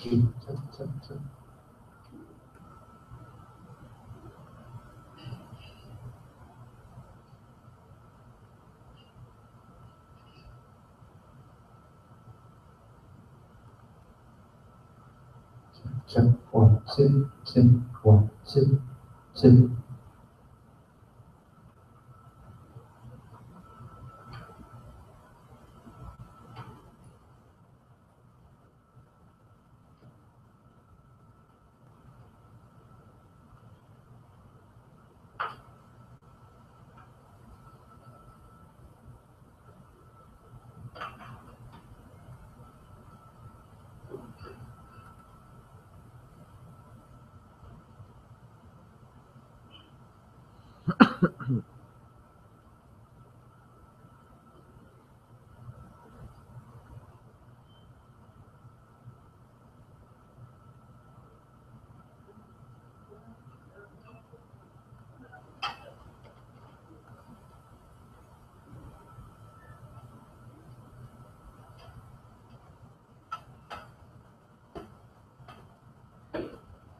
One, two, two, one, two, two.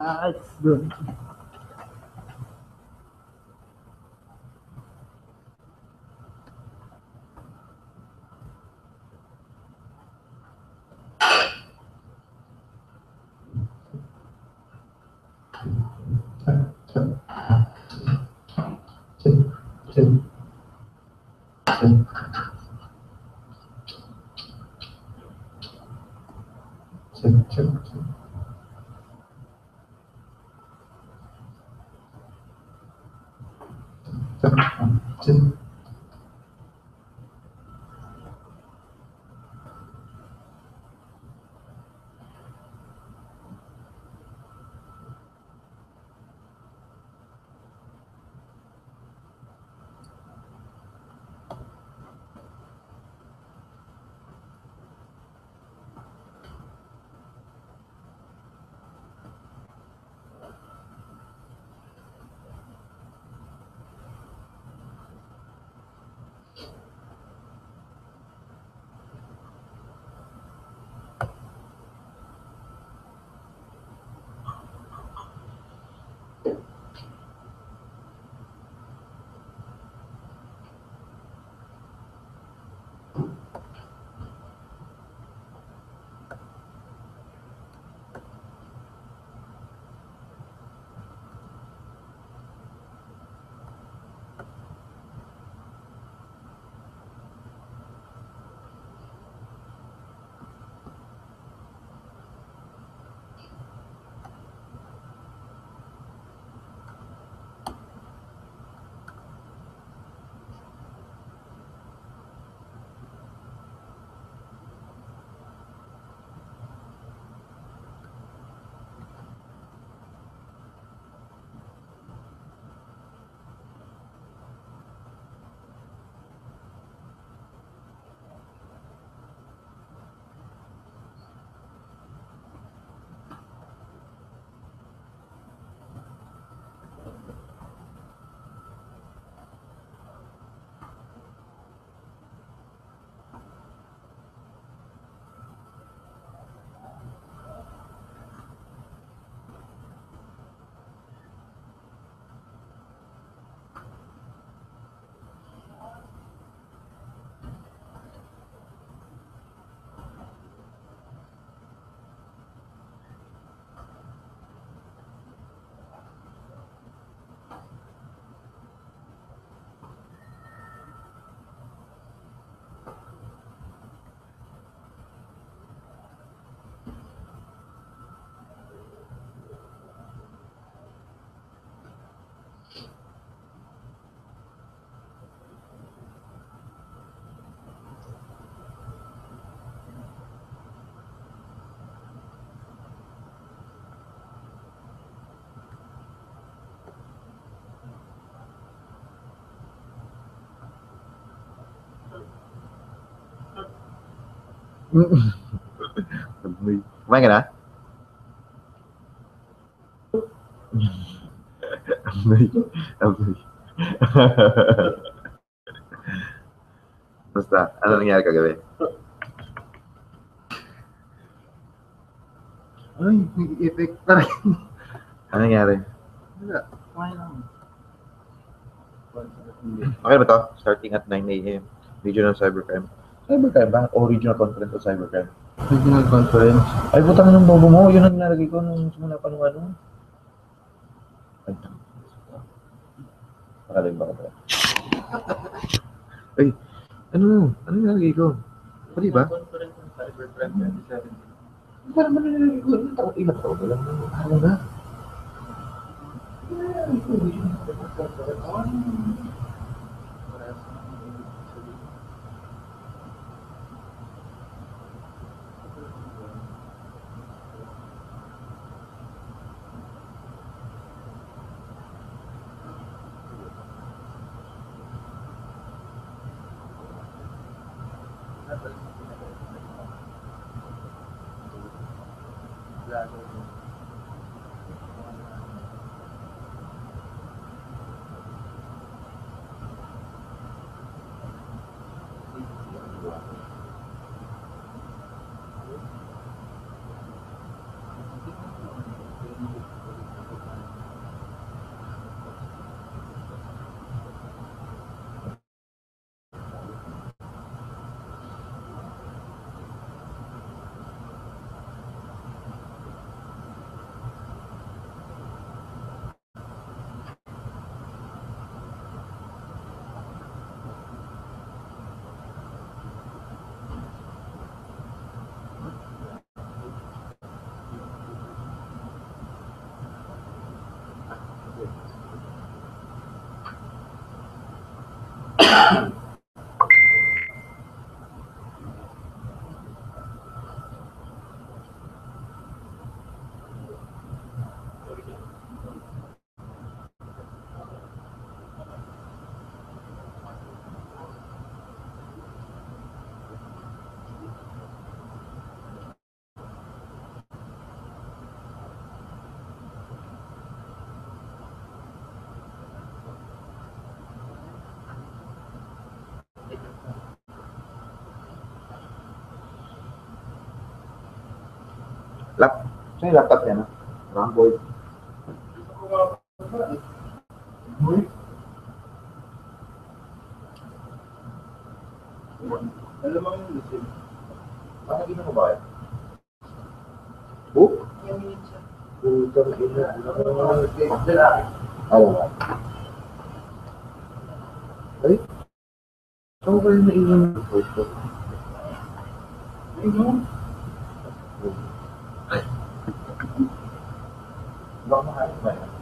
It's good. Mấy cái đã. Basta, allora niente che vedi. Ay, may effect pa rin. Ano nangyari? Wala, okay lang. Okay ba to? Starting at 9 a.m. Regional Cybercrime. Cybercrime ba? O Regional Conference of Cybercrime? Regional conference. Ay, putang ng bobo mo. Yun ang nalagay ko nung simula pa nung ano. Ay, nakalim ba ka ba? Ay, ano? Ano yung nalagay ko? Pwede ba? Conference ng Cybercrime 2017. Parang ano nalagay ko? Ilang taon ko lang. Ano na? Saan yung laptop yan? Ramboy. Alam mo yung lucid. Bakit ginawa mo ba yan? Putang ina. Ano ba? Ay? Saan ko kayo naiwan ng photo? Baka makain ba yan?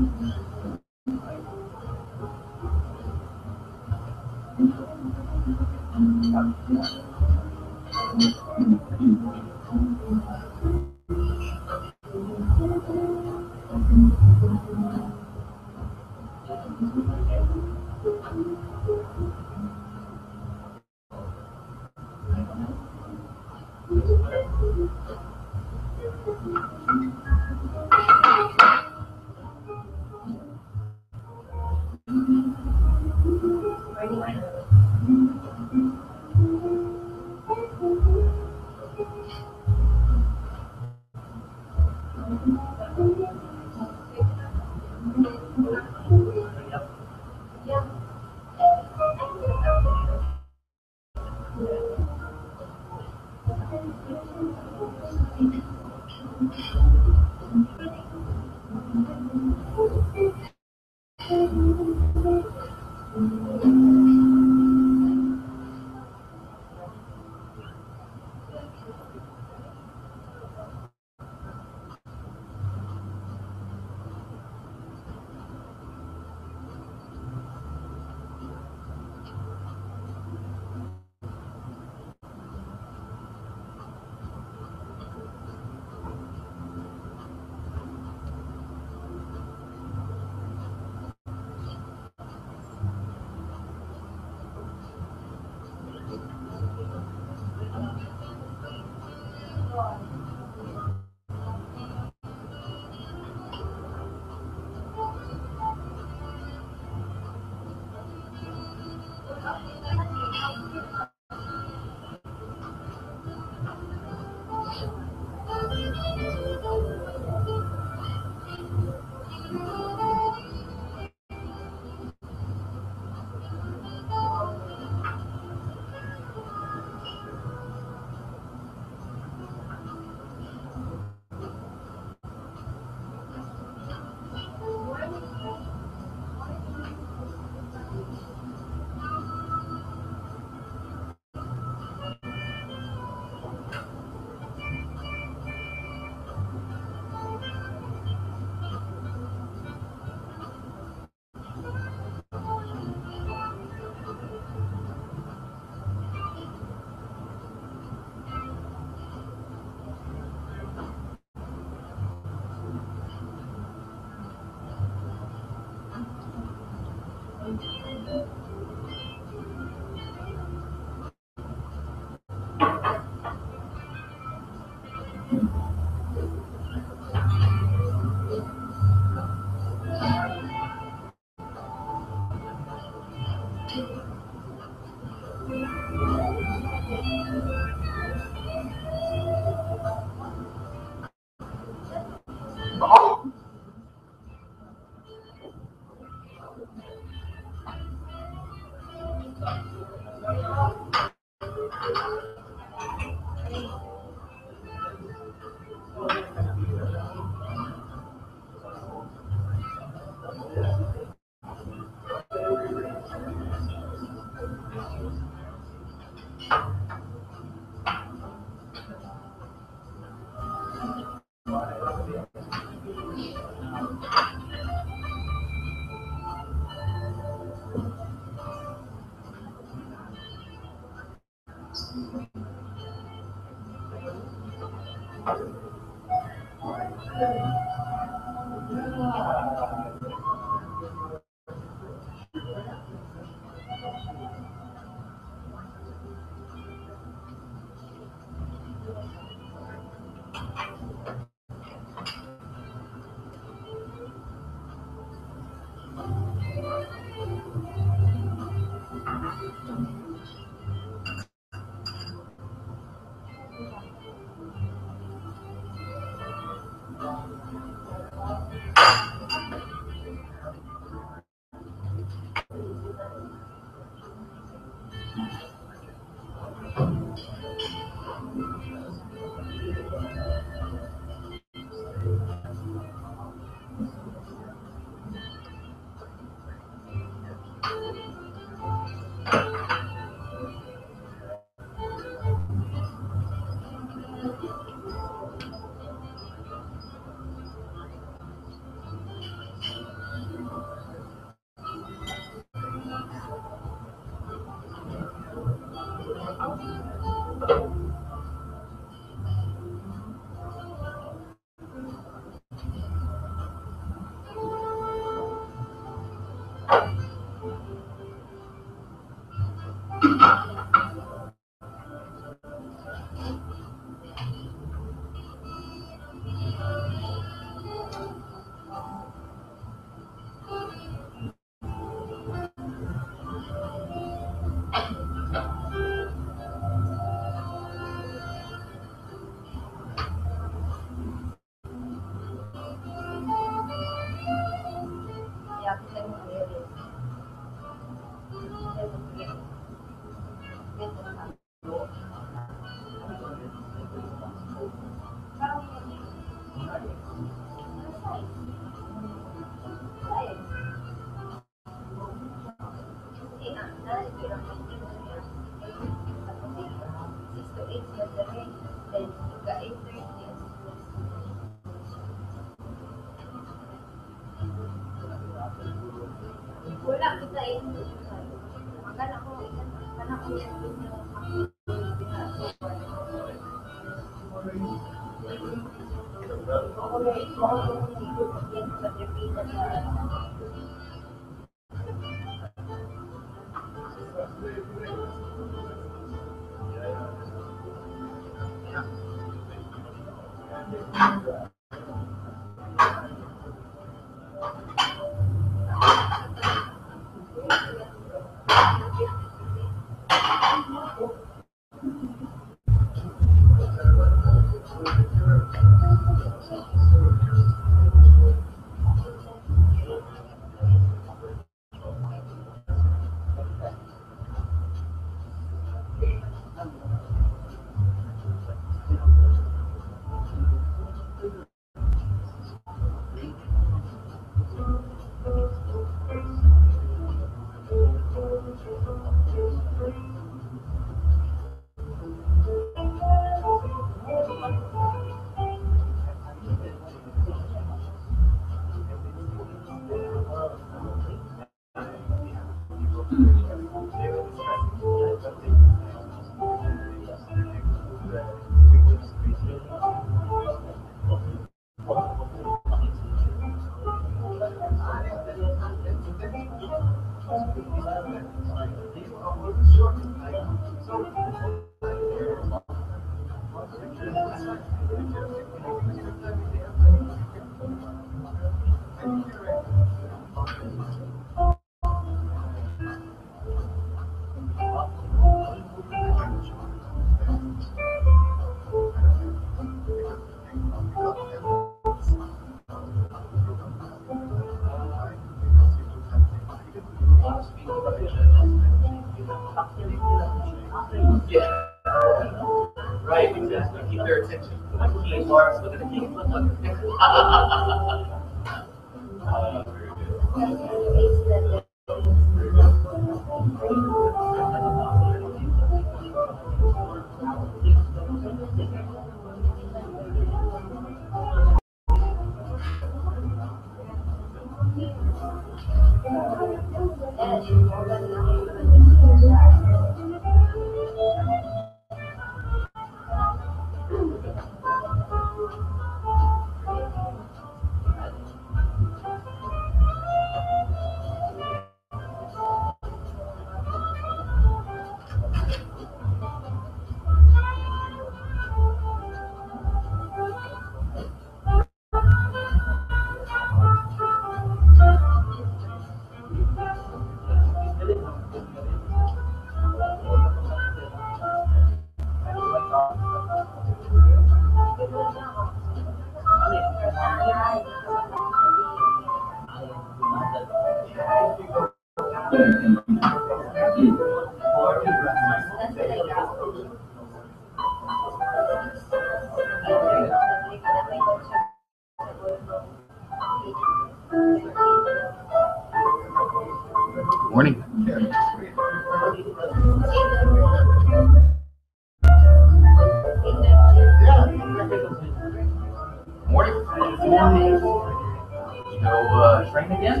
pregnant again?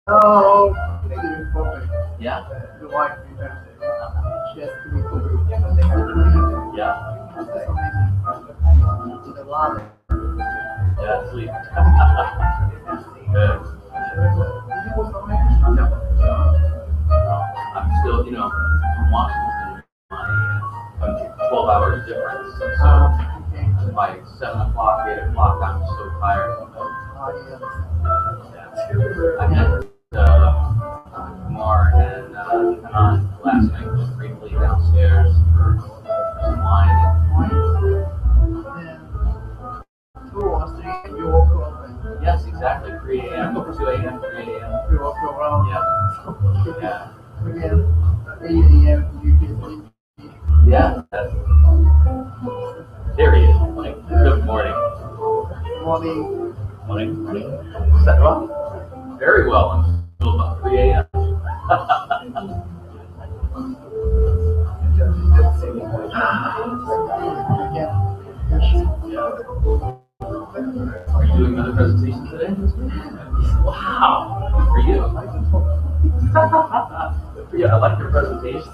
Oh, perfect. Yeah? The wife, she has to be covered. Yeah. This is amazing. The ladder. Yeah, sleep. Good. I'm still, from Washington, I'm 12 hours difference. So by 7 o'clock, 8 o'clock, I'm so tired. I met Kumar and Anand last night just briefly downstairs for some wine. You walk around. Yes, exactly. 3 a.m., 2 a.m., 3 a.m. You walk around. Yeah. Yeah. Again, 8 a.m. you can sleep. Yeah. There he is. Good morning. Morning. Morning. Is that wrong? Very well until about 3 a.m. Are you doing another presentation today? Wow. Good for you. Good for you. I like your presentations.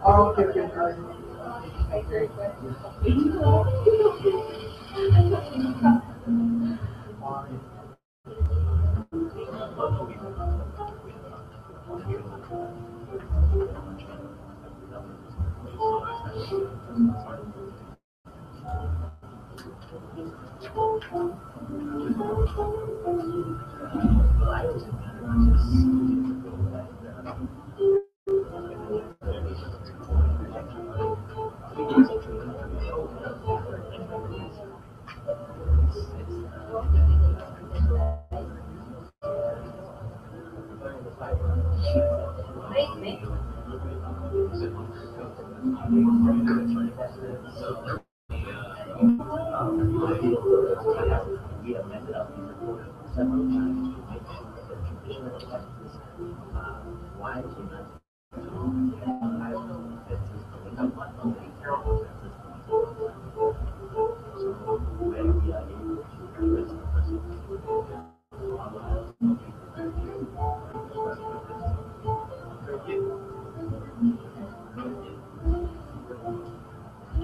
Oh, okay, okay.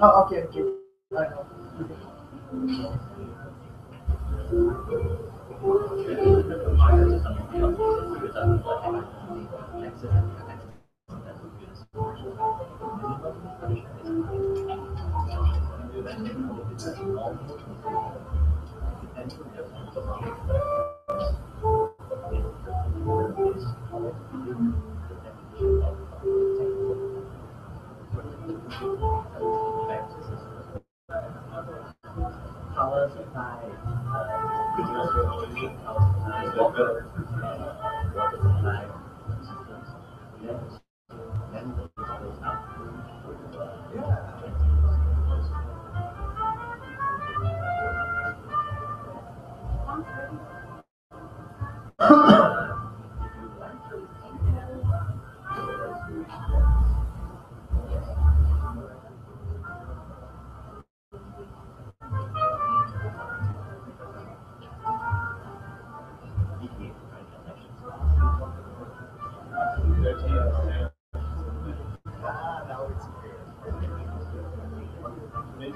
Oh, okay, okay. I know. Yeah,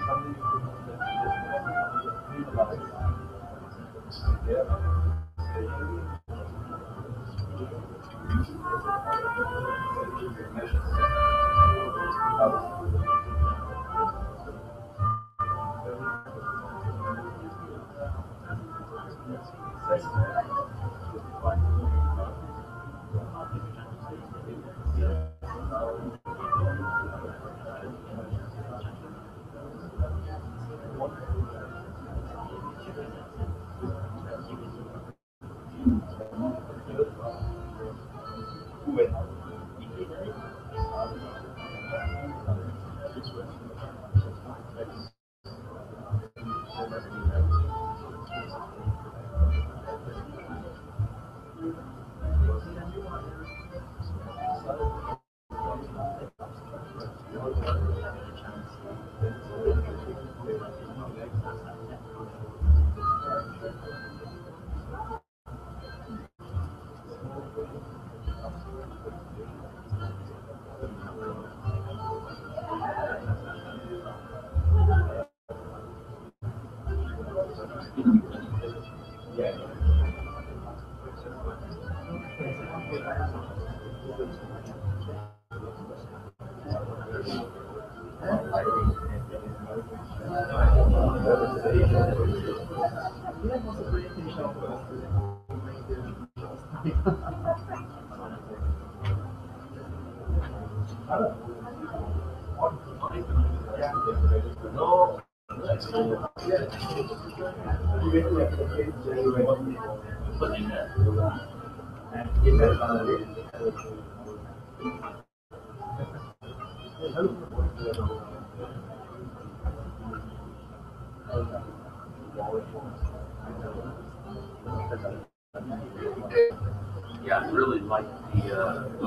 I really like the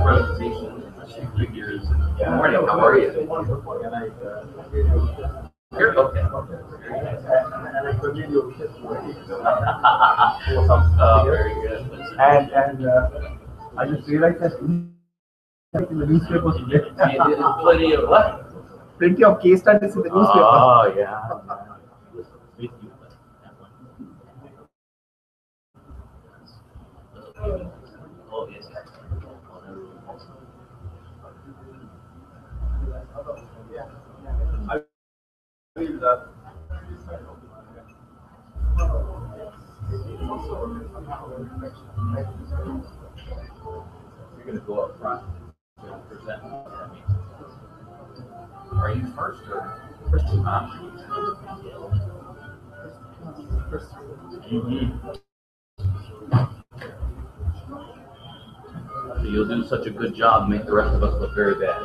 presentation, the figures. Good morning, how are you? You're okay. Oh, very good. And I just realized that in the newspaper today. You did plenty of what? Plenty of case studies in the newspaper. Oh, yeah. Oh, yes. I believe that. You're going to go up front and present. Are you first or first? So you'll do such a good job, make the rest of us look very bad.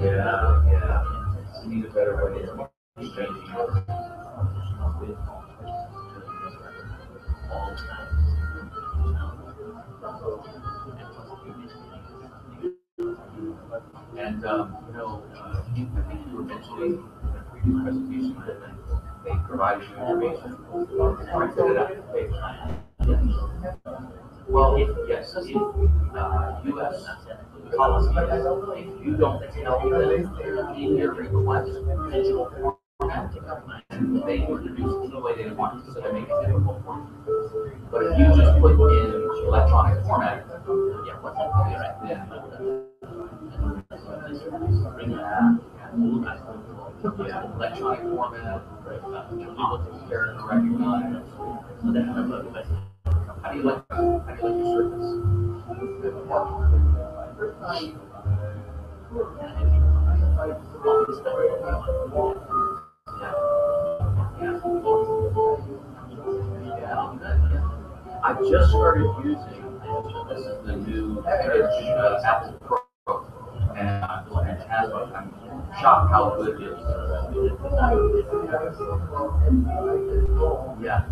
Yeah. You need a better way of changing it. And I think you were mentioning in a previous presentation that they provided you information. Printed it out. Well, yes, if U.S. policy is if you don't tell them in your request digital format, they introduce it in the way they want it, so they make it difficult for you. But if you just put in electronic format, yeah, what's that? Right then. Yeah, electronic format, able to compare and recognize. How do you like your service? I just started using this is the new Apple Pro, and it has I'm shocked how good it is. Yeah.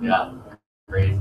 Yeah, crazy.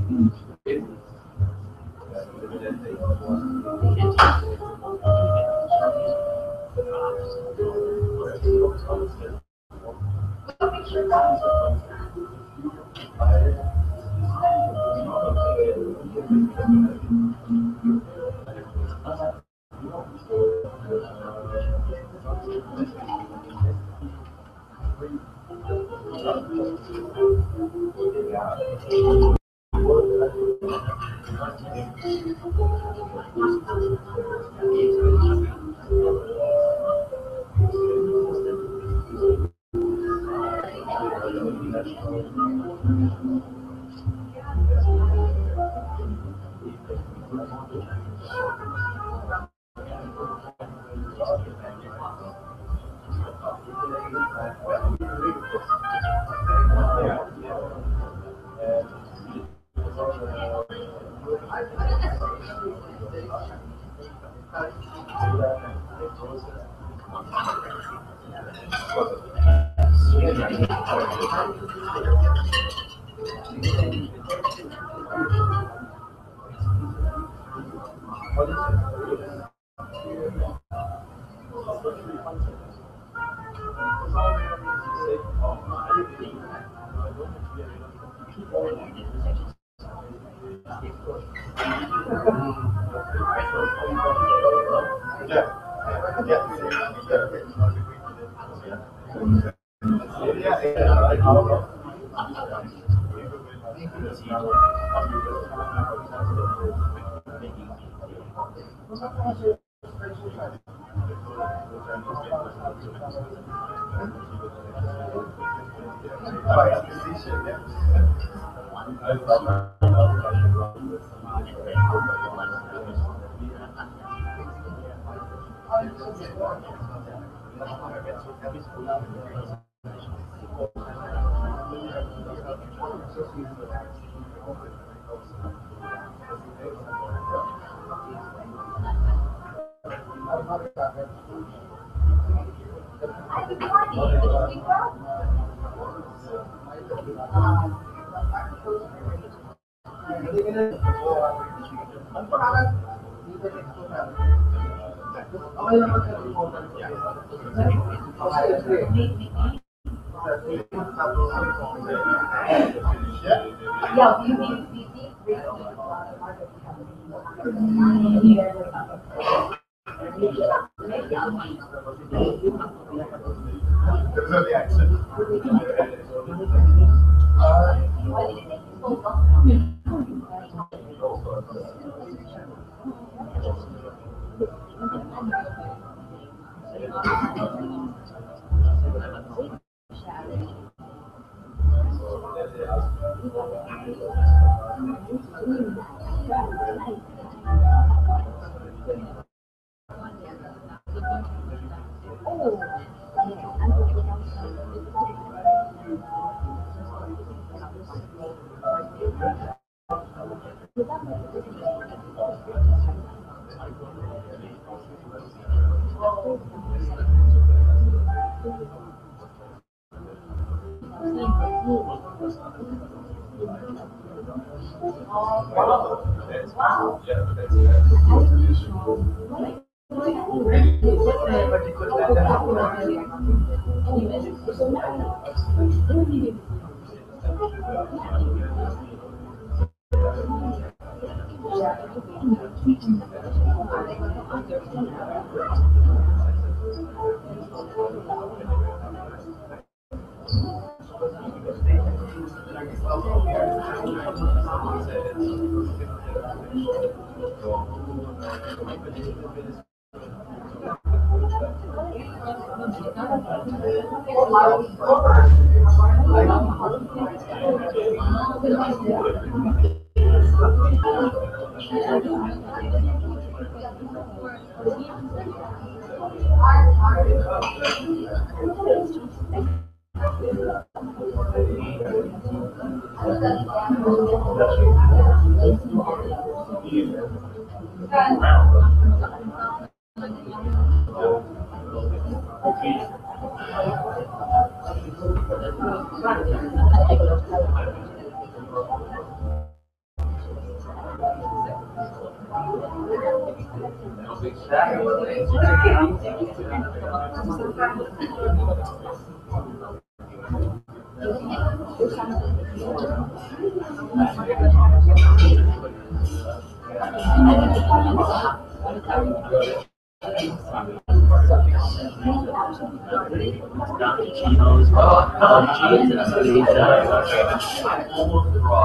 Cappuccinos, cheese, and almost raw.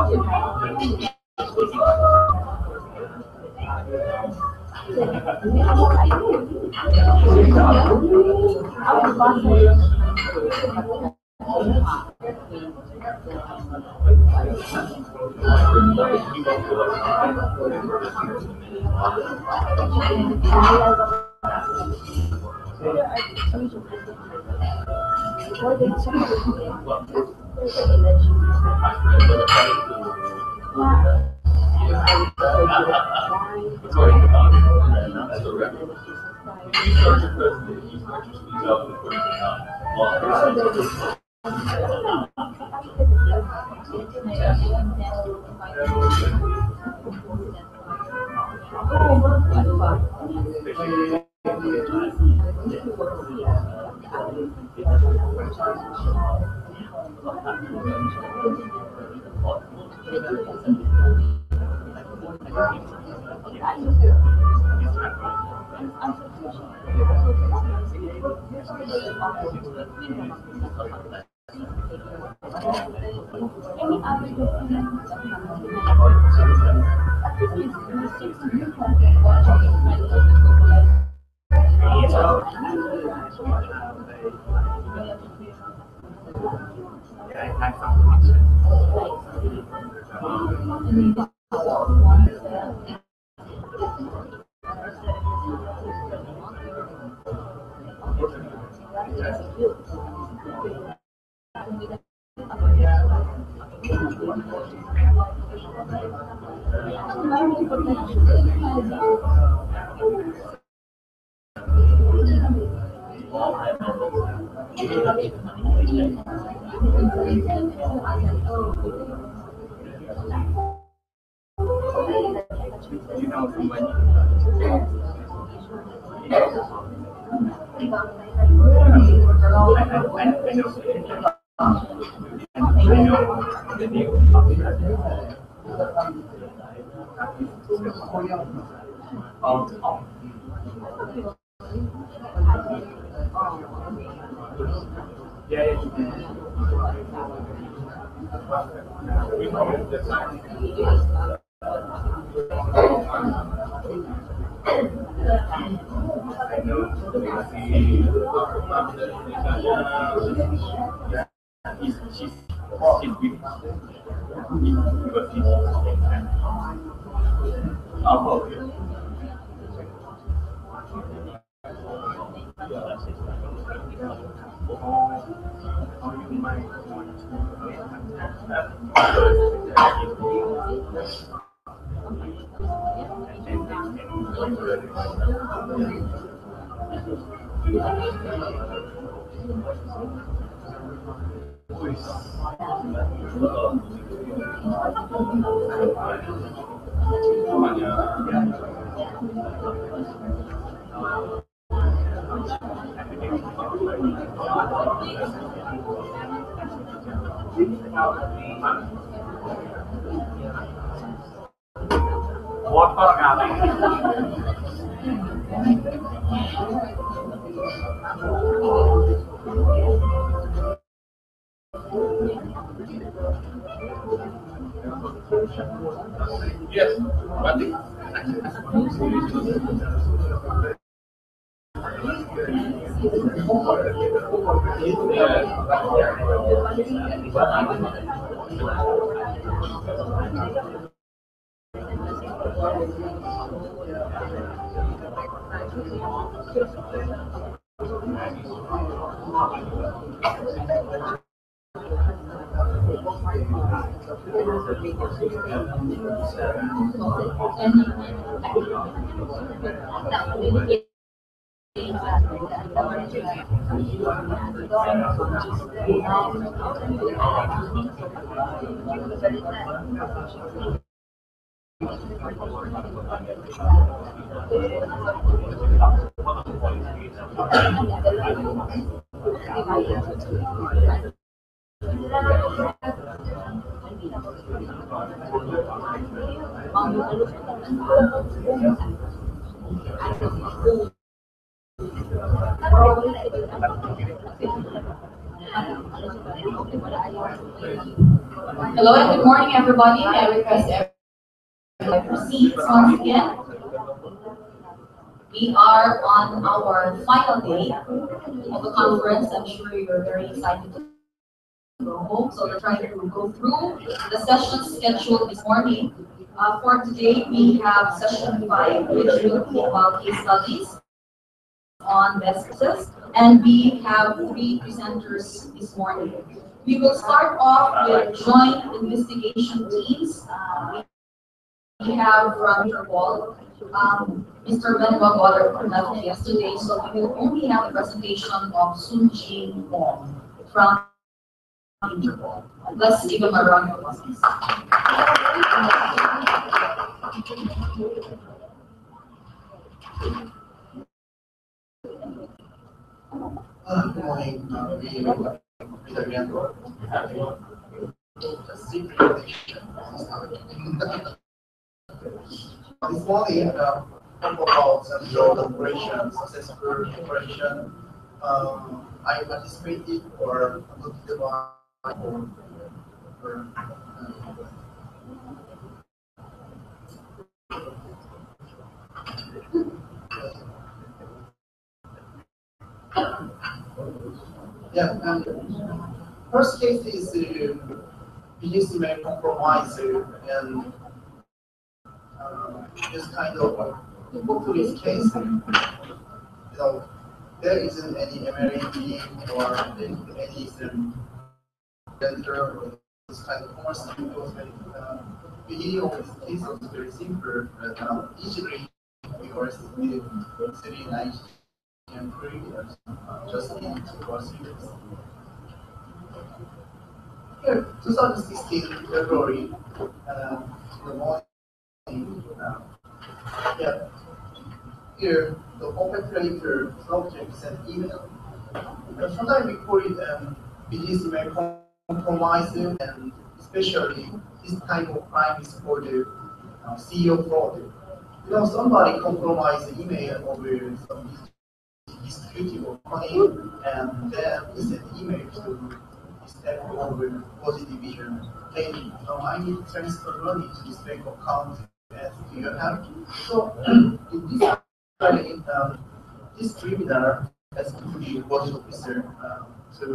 Hello and good morning, everybody. I request everyone to seats once again. We are on our final day of the conference. I'm sure you're very excited to go home. So let's try to go through the session scheduled this morning. For today, we have session 5, which will be about case studies on best practices, and we have 3 presenters this morning. We will start off with joint investigation teams. We have from Interpol, Mr. Manuel Water left yesterday, so we will only have a presentation of Sun Jin Wong from Interpol. Let's give him a round of applause. Good morning. This morning, talk about some drone operations, successful operation. I participated or looked about for yeah, and first case is business may compromise and this kind of this case, there isn't any emergency or any vendor or this kind of commerce. Beginning of this case was very simple, but easily because the city night and previous just in 2 Here, 2016 February, in the morning. Yeah. Here, the perpetrator subject sent email. Sometimes we call it business email compromising, and especially this type of crime is called CEO fraud. Somebody compromised the email over some disputable money, and then he sent email to his bank over deposit division saying, I need to transfer money to this bank account. Do you have? So in this this criminal has to be deposit officer to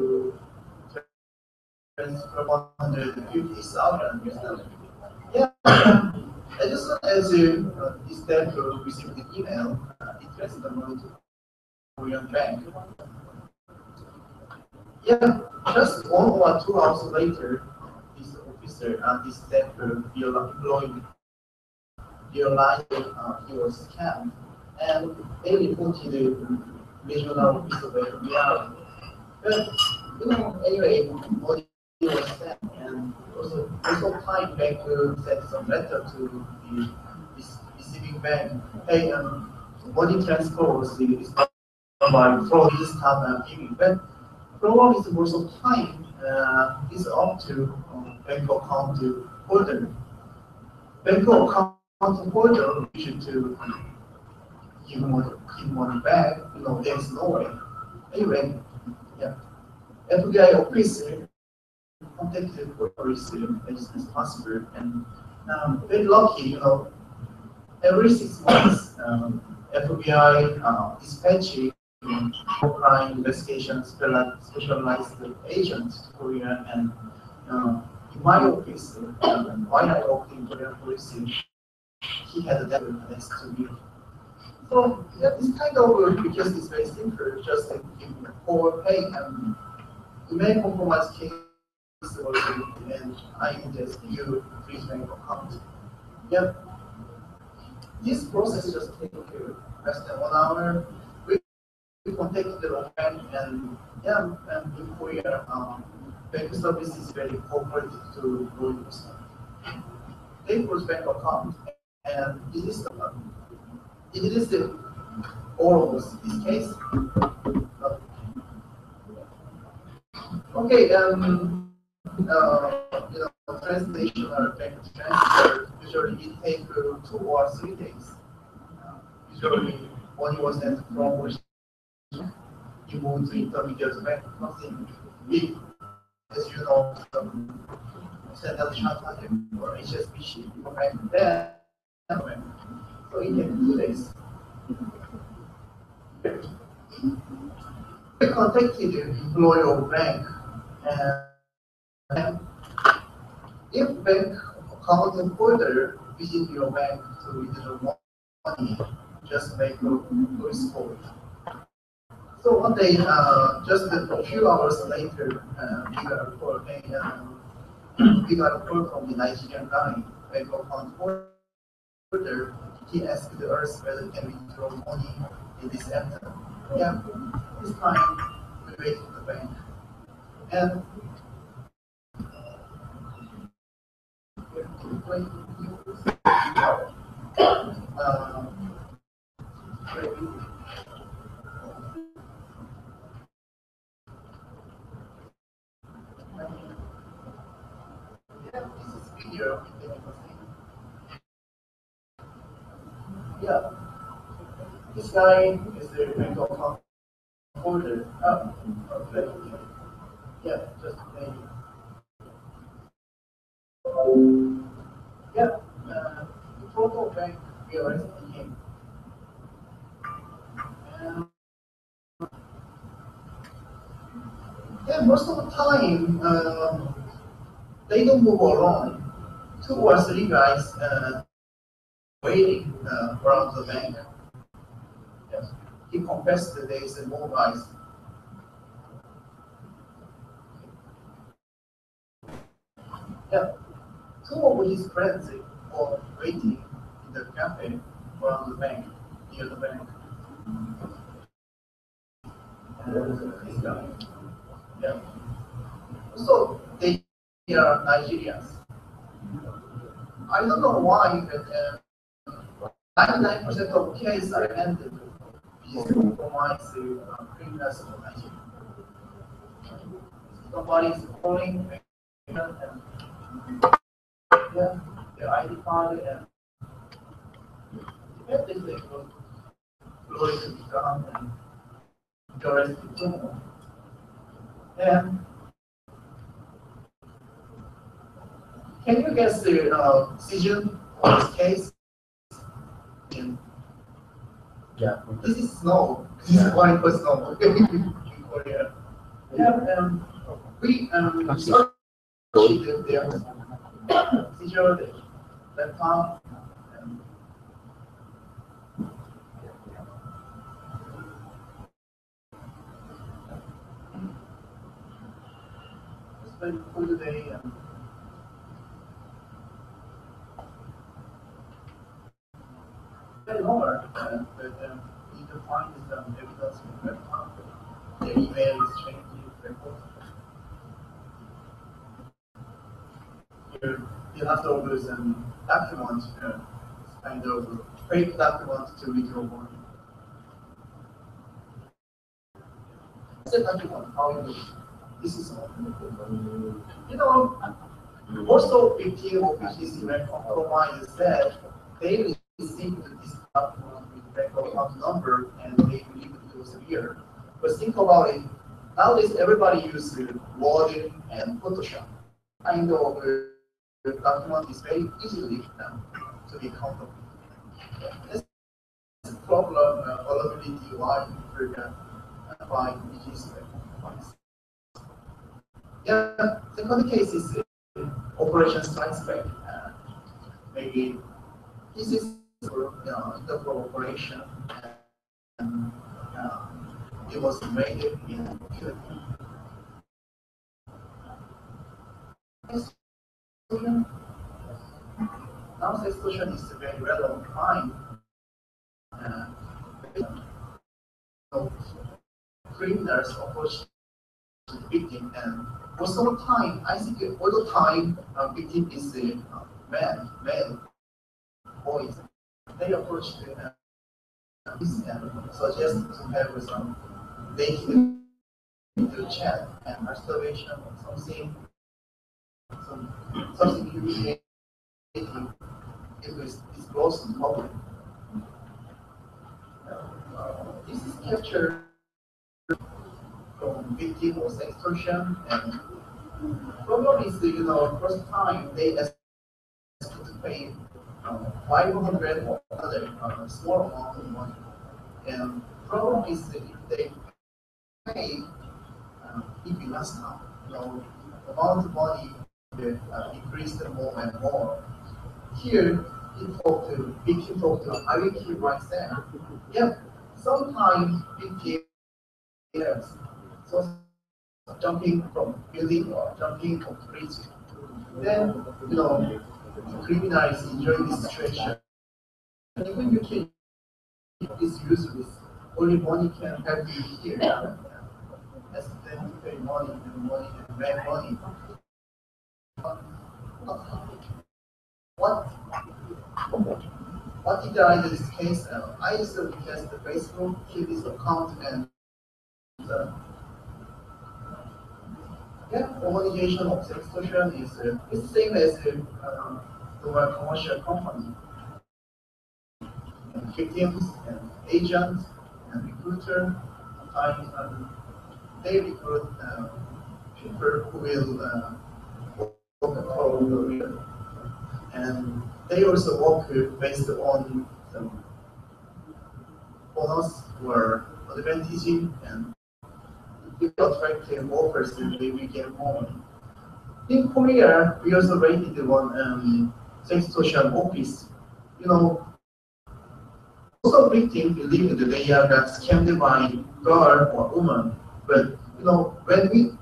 transfer 150,000. Yeah, as soon as this bank received the email, it transferred the money to Korean bank. Yeah, just 1 or 2 hours later, this officer and this staff employee realized he was scammed, and they reported the regional office of FBI. But anyway, money was sent, and also time bank sent some letter to the receiving bank. Hey, money transfer was by fraud this time giving, but probably the most of time is up to bank account holder. Bank account holder should to give money back. There's no way. Anyway, yeah. FBI officer contacted the police as soon as possible, and very lucky. Every 6 months, FBI dispatching crime investigation specialized agents to Korea, and in my office, while I worked in Korean police, he had a debtor next to me. So yeah, this kind of because it's very simple, just like give me a poor pay and you may compromise case and I just you freeze bank account. Yeah, this process just takes less than 1 hour. We contacted the bank and yeah, and in Korea, bank service is very cooperative to lawyers. They close bank account and it is the all of this case. Uh, okay, translation or bank transfer usually it takes 2 or 3 days. Usually, when you was sent from which you move to intermediate bank, nothing big, as you know, Standard Chartered or HSBC bank there. So it takes 2 days. We contacted the employee of bank and if bank account holder visit your bank to withdraw money, just make a voice call. So one day, just a few hours later, we got a call from the Nigerian guy, bank account holder. He asked us whether can we withdraw money in this center. Yeah, this time we wait for the bank. And uh, yeah, this is video. Yeah, this guy is the bank account holder. Okay. Yeah, just maybe. Yeah, the total bank realized him. And yeah, most of the time, they don't move alone. 2 or 3 guys waiting around the bank. Yes. He confessed that there is more guys. Yeah, 2 of his friends were waiting in the cafe around the bank, near the bank. And this guy. Yeah. So they are Nigerians. I don't know why, but 99% of cases are ended with compromise criminals in Nigeria. Somebody is calling and yeah, their ID card and everything was going to be done and you're arrested criminal. And can you guess the decision on this case? And Yeah. this is snow. This is why it was snow in Korea. Yeah, we searched their seizure, the laptop, and spent for the day and very lower, but we need to find some evidence in the laptop. The email is changing record. You have to open some document, kind of fake document to withdraw money. It's a document, how you do. This is you know, also big deal of BTC when compromise is that they received this document with record account number and they believe it was real. But think about it, nowadays everybody uses Word and Photoshop. Kind of document is very easily to be counterfeit. This is problem vulnerability why people can find BTC compromise. Yeah, second case is Operation Strike Back. Maybe This is the cooperation, and it was made in Philippines. Now, extortion is a very relevant crime. Uh, so criminals approach the victim, and most of the time, I think all the time, victim is a male, boys. They approach this and suggest to have some naked video chat and masturbation or something humiliating. It was disclosed in public. This is captured from victim of extortion, and problem is first time they ask to pay 500 or other small amount of money, and problem is that if they pay even last time, amount of money will increase more and more. Here, victim talked to IVQ right there. Yeah, sometimes victim yes. So jumping from building or jumping from bridge. Then, criminals enjoy this situation. Even you can is useless. Only money can help you here. That's then to pay money and make money. What what did I do in this case? I used to request the Facebook, kill this account, and uh, yeah, communication of extortion is it's the same as the commercial company. And victims and agents and recruiter. Sometimes they recruit people who will work for career, and they also work based on some bonus or advantage, and if you attract workers, they will get more. In Korea, we also rated one sex social office. You know, most of victims believe that they are got scammed by girl or woman, but when we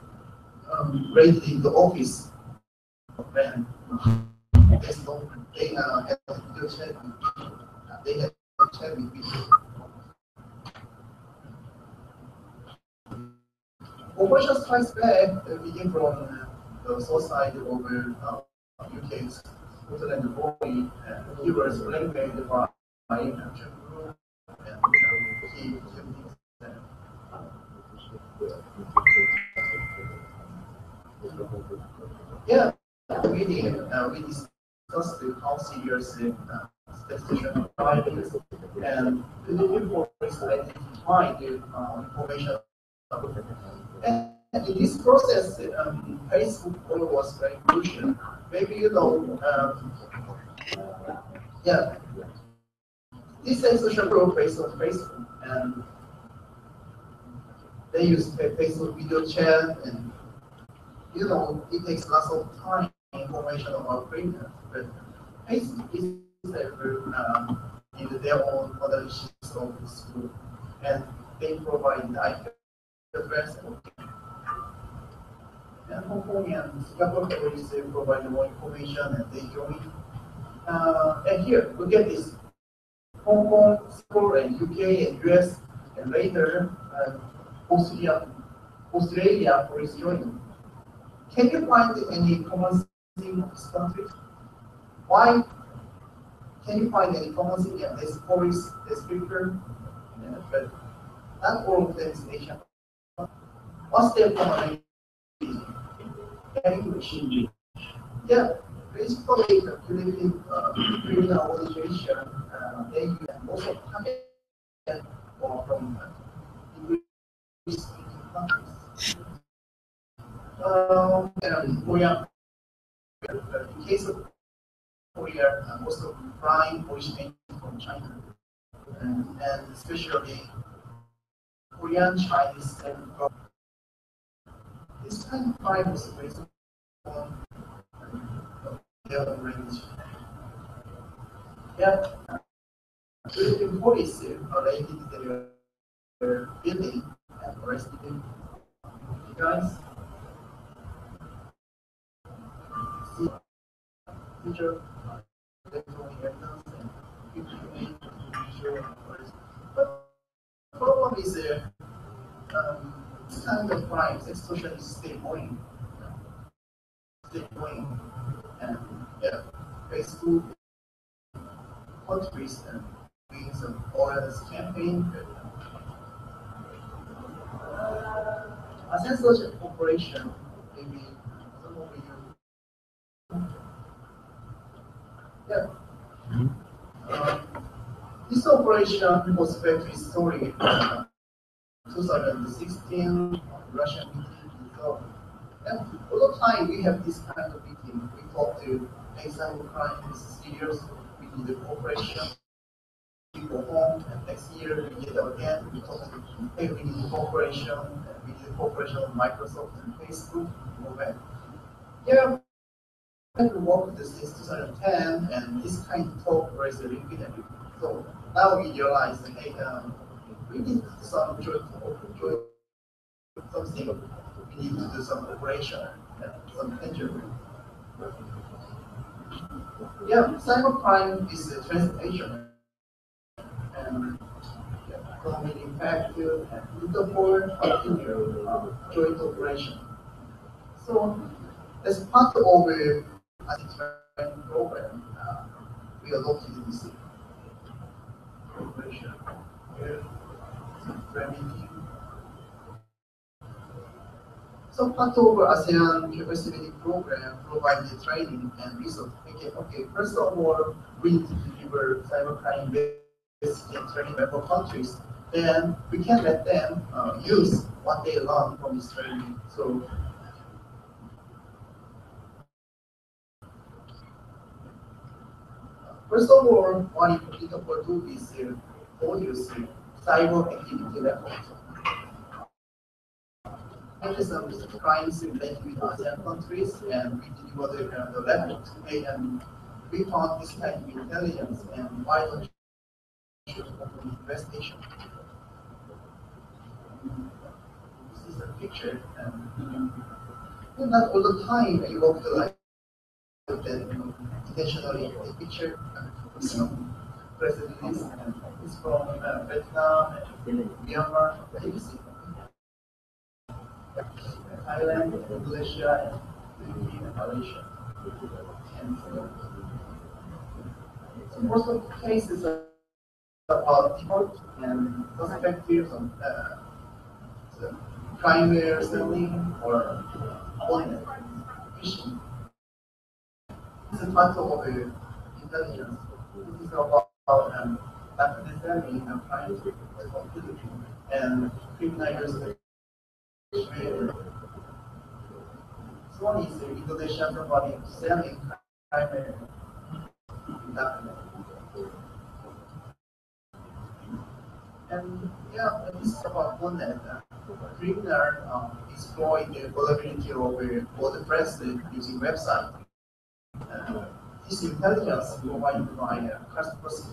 raided in the office, when they had to chat, they had to chat with people. Operation Strikes Back began from the suicide over UK's Scotland boy, and he was blackmailed by action group, and he killed himself. Yeah, we discussed how serious statistician crime is, and the report is identified the information. And in this process, Facebook role was very crucial. Maybe yeah, this is social group based on Facebook, and they use Facebook video chat, and it takes lots of time information about criminals, but Facebook is in their own moderations of this group, and they provide the IP address. And Hong Kong and Singapore police provide more information, and they join. And here, look at this. Hong Kong, Singapore, and UK, and US, and later Australia police joining. Can you find any common theme of this country? Why can you find any common theme? Yeah, there's police, there's people, but not all of them is Asian. What's their common English? Yeah, basically the Philippine criminal organization, they use most of the time from English-speaking countries. And Korea, in case of Korea, most of the crime originates from China, and especially Korean, Chinese, and this kind of crime is based on their range. Yeah, Philippine police raided their building and arrested him. You guys see picture electronic evidence and people visual arrest. But problem is this kind of crimes, extortion is still going, still going, and yeah, Facebook countries and doing some awareness campaign. As a such an operation, maybe some of you, yeah. This operation was back to history. 2016 Russian meeting in Seoul. And all the time we have this kind of meeting. We talk to Cybercrime is serious. We need a cooperation. We go home, and next year we get out again. We talk to hey, we need cooperation. We need cooperation with Microsoft and Facebook. We go back. Yeah, we worked this since 2010, and this kind of talk was repeated. So now we realize, hey, we need some joint something. We need to do some operation, some tangible. Yeah, cybercrime is a translation and economic impact and Interpol continue joint operation. So as part of a anti-training program, we adopted this operation. Here, training. So part of our ASEAN capacity program provides the training and resource. Okay, first of all, we need to deliver cybercrime basic and training for countries. Then we can let them use what they learn from this training. So first of all, what Interpol do is produce cyber activity records. Some crimes related with ASEAN countries, and we deliver the report and we found this kind of intelligence and why don't you open investigation? This is a picture, and not all the time you walk the life that intentionally a picture is from President and it's from Vietnam and Myanmar, you see. Thailand, Malaysia, and Philippines, and Malaysia. And so most of the cases are about default and perspectives on so primary selling or online fishing. It's a part of intelligence. This is about understanding and trying to responsibility and criminal so one is Indonesia somebody selling primary document. And yeah, this is about one that criminal exploit the vulnerability of the president using website. This intelligence provided by customers.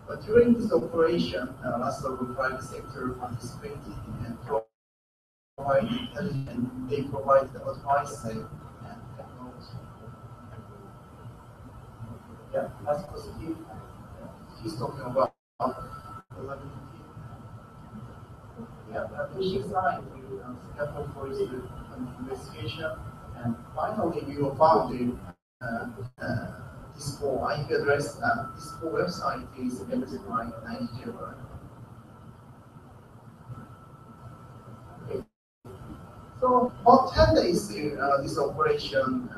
But during this operation, lots of the private sector participated and provide intelligence and they provide the advice and technology. Yeah, that's positive. He's talking about vulnerability. Yeah, the phishing side, scaffold for his investigation. And finally, we were found this whole IP address, this whole website is edited by Nigeria. Okay. So about 10 days, this operation,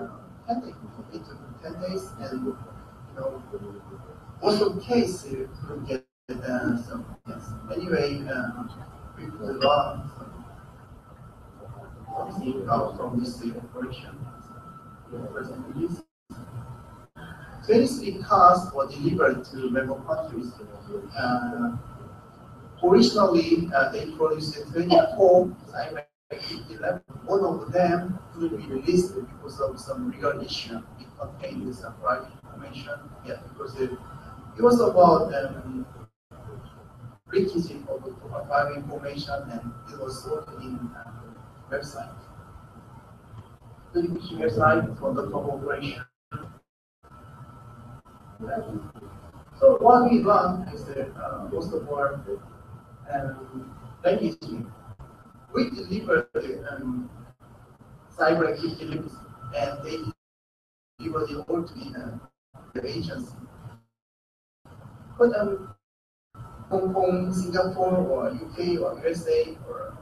10 days, it took 10 days, and most of the case we get some yes. Anyway, we could learn something out from this operation. Present release. 23 cars were delivered to member countries. Originally, they produced 24 cyber-activity levels. One of them couldn't be released because of some legal issue. It contained some private information. Yeah, because It was about leakage of private information, and it was sold in website. The leakage website for the corporation. So what we run is that most of our packaging. We deliver the cyber capabilities, and they deliver the all to the agency. But Hong Kong, Singapore, or UK, or USA, or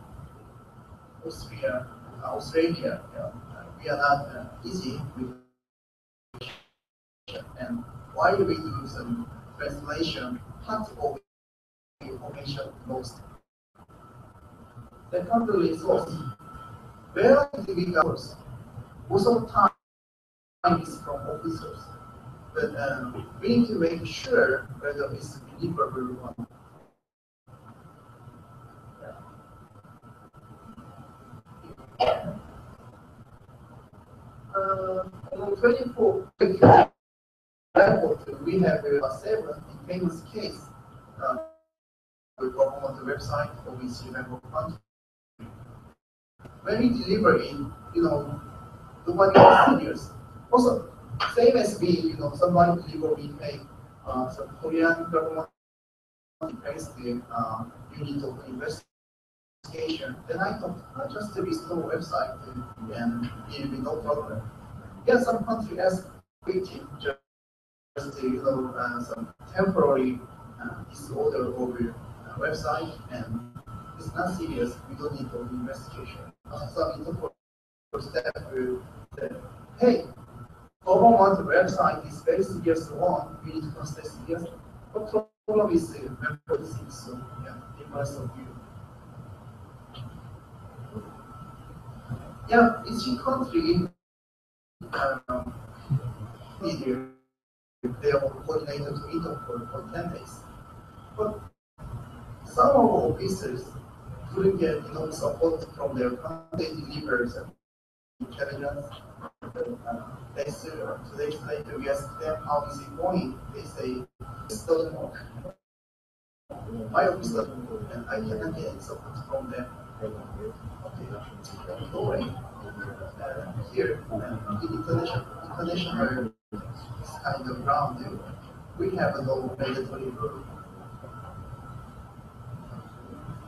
Australia, we are not easy with and why we do some translation, part of the information most. The country source, where do we go? Most of the time is from officers, but we need to make sure whether it's deliverable or not. On 24 level, we have 7 famous case. We go on the website for we see level country. When we deliver it, nobody is serious. Also, same as me, somebody deliver me pay some Korean government pays the unit of investigation. Then I thought just to restore website and it will be no problem. Yeah, some country has waiting just some temporary disorder over website, and it's not serious. We don't need no investigation. Some interpol staff will say, "Hey, government website is very serious one. We need to consider serious." But problem is member disease, so yeah, difference of view. Yeah, each country media they are coordinated to meet up for 10 days. But some of our officers couldn't get support from their country delivers intelligence. Days or 2 days later, we ask them how is it going. They say this doesn't work. My office doesn't work, and I cannot get any support from them. Okay, no way. Here, international kind of ground, we have no mandatory rule.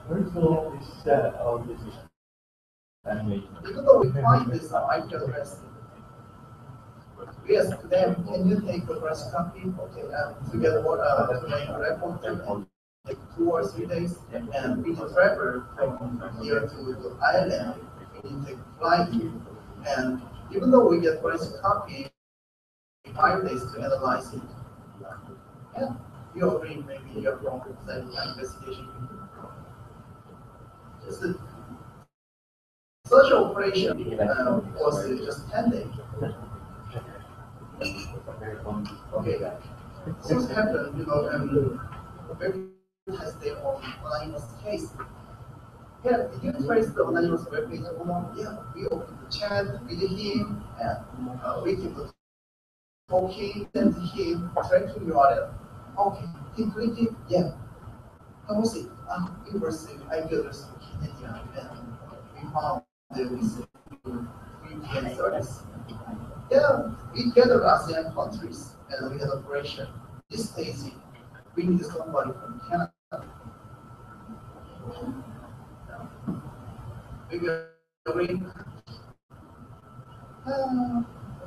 Where's all this animation? Even though we find this IP address, we ask them, can you take the press copy? Okay, to get what to make a report and like 2 or 3 days, and we need travel from here to the island. We need to take flight, and even though we get press copy, 5 days to analyze it. Yeah, you agree? Maybe you're wrong. That investigation. Just the such operation was just 10 days. Okay, so it happened, everyone has their own anonymous case. Yeah, did you trace the anonymous web page? Yeah, we opened the chat with him, and we keep talking, send him, tracking URL. Okay, he clicked it, yeah. How was it? It was IP address of Kenya, and we found there was a VPN service. Yeah, we gathered ASEAN countries and we had operation. This Daisy, we need somebody from Canada. We will agree.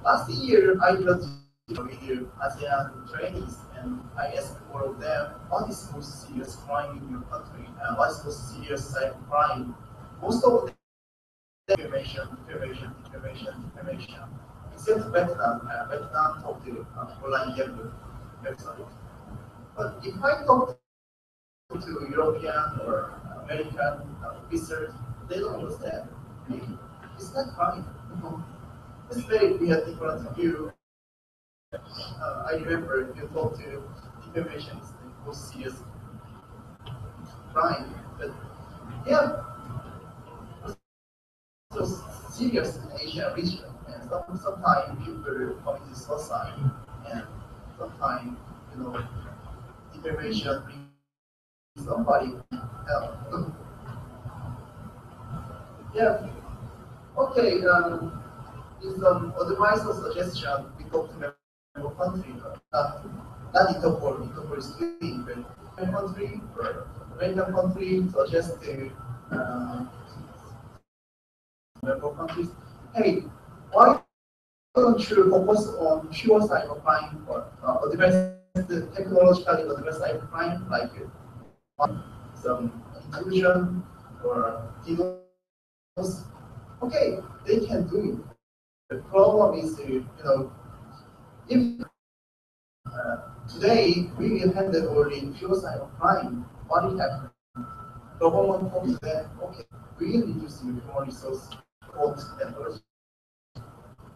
Last year, I got with ASEAN trainees, and I asked all of them, what is most serious crime in your country? What is most serious cybercrime? Most of them information. Except Vietnam talk to online gambling website. But if I talk to European or American research, they don't understand. It's not crime. It's very we have different view. I remember you talk to defamation is the most serious crime, but yeah, so serious in Asia region, and sometimes people commit suicide, and sometimes information bring somebody help. Yeah. Okay. Is advice or suggestion we talk to member country, not Interpol. Interpol is doing, but member country or random country suggest to member countries, hey, why don't you focus on pure cybercrime or advanced technologically advanced cybercrime like some intrusion or DDoS? Okay, they can do it. The problem is, if today we will handle only pure cybercrime, what will happen? Government told them, okay, we will reduce your human resource cost and budget.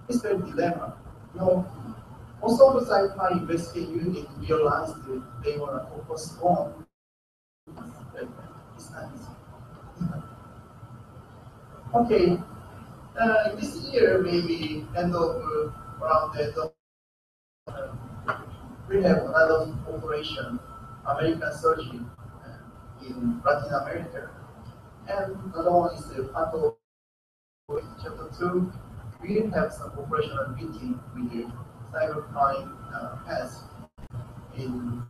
It's a dilemma. Most of the cybercrime investigate unit realized that they want to focus on it's not easy. Okay, this year maybe end of around the end of we have another operation, American surgery in Latin America, and another one is the part of chapter 2. We have some operational meeting with the cybercrime heads in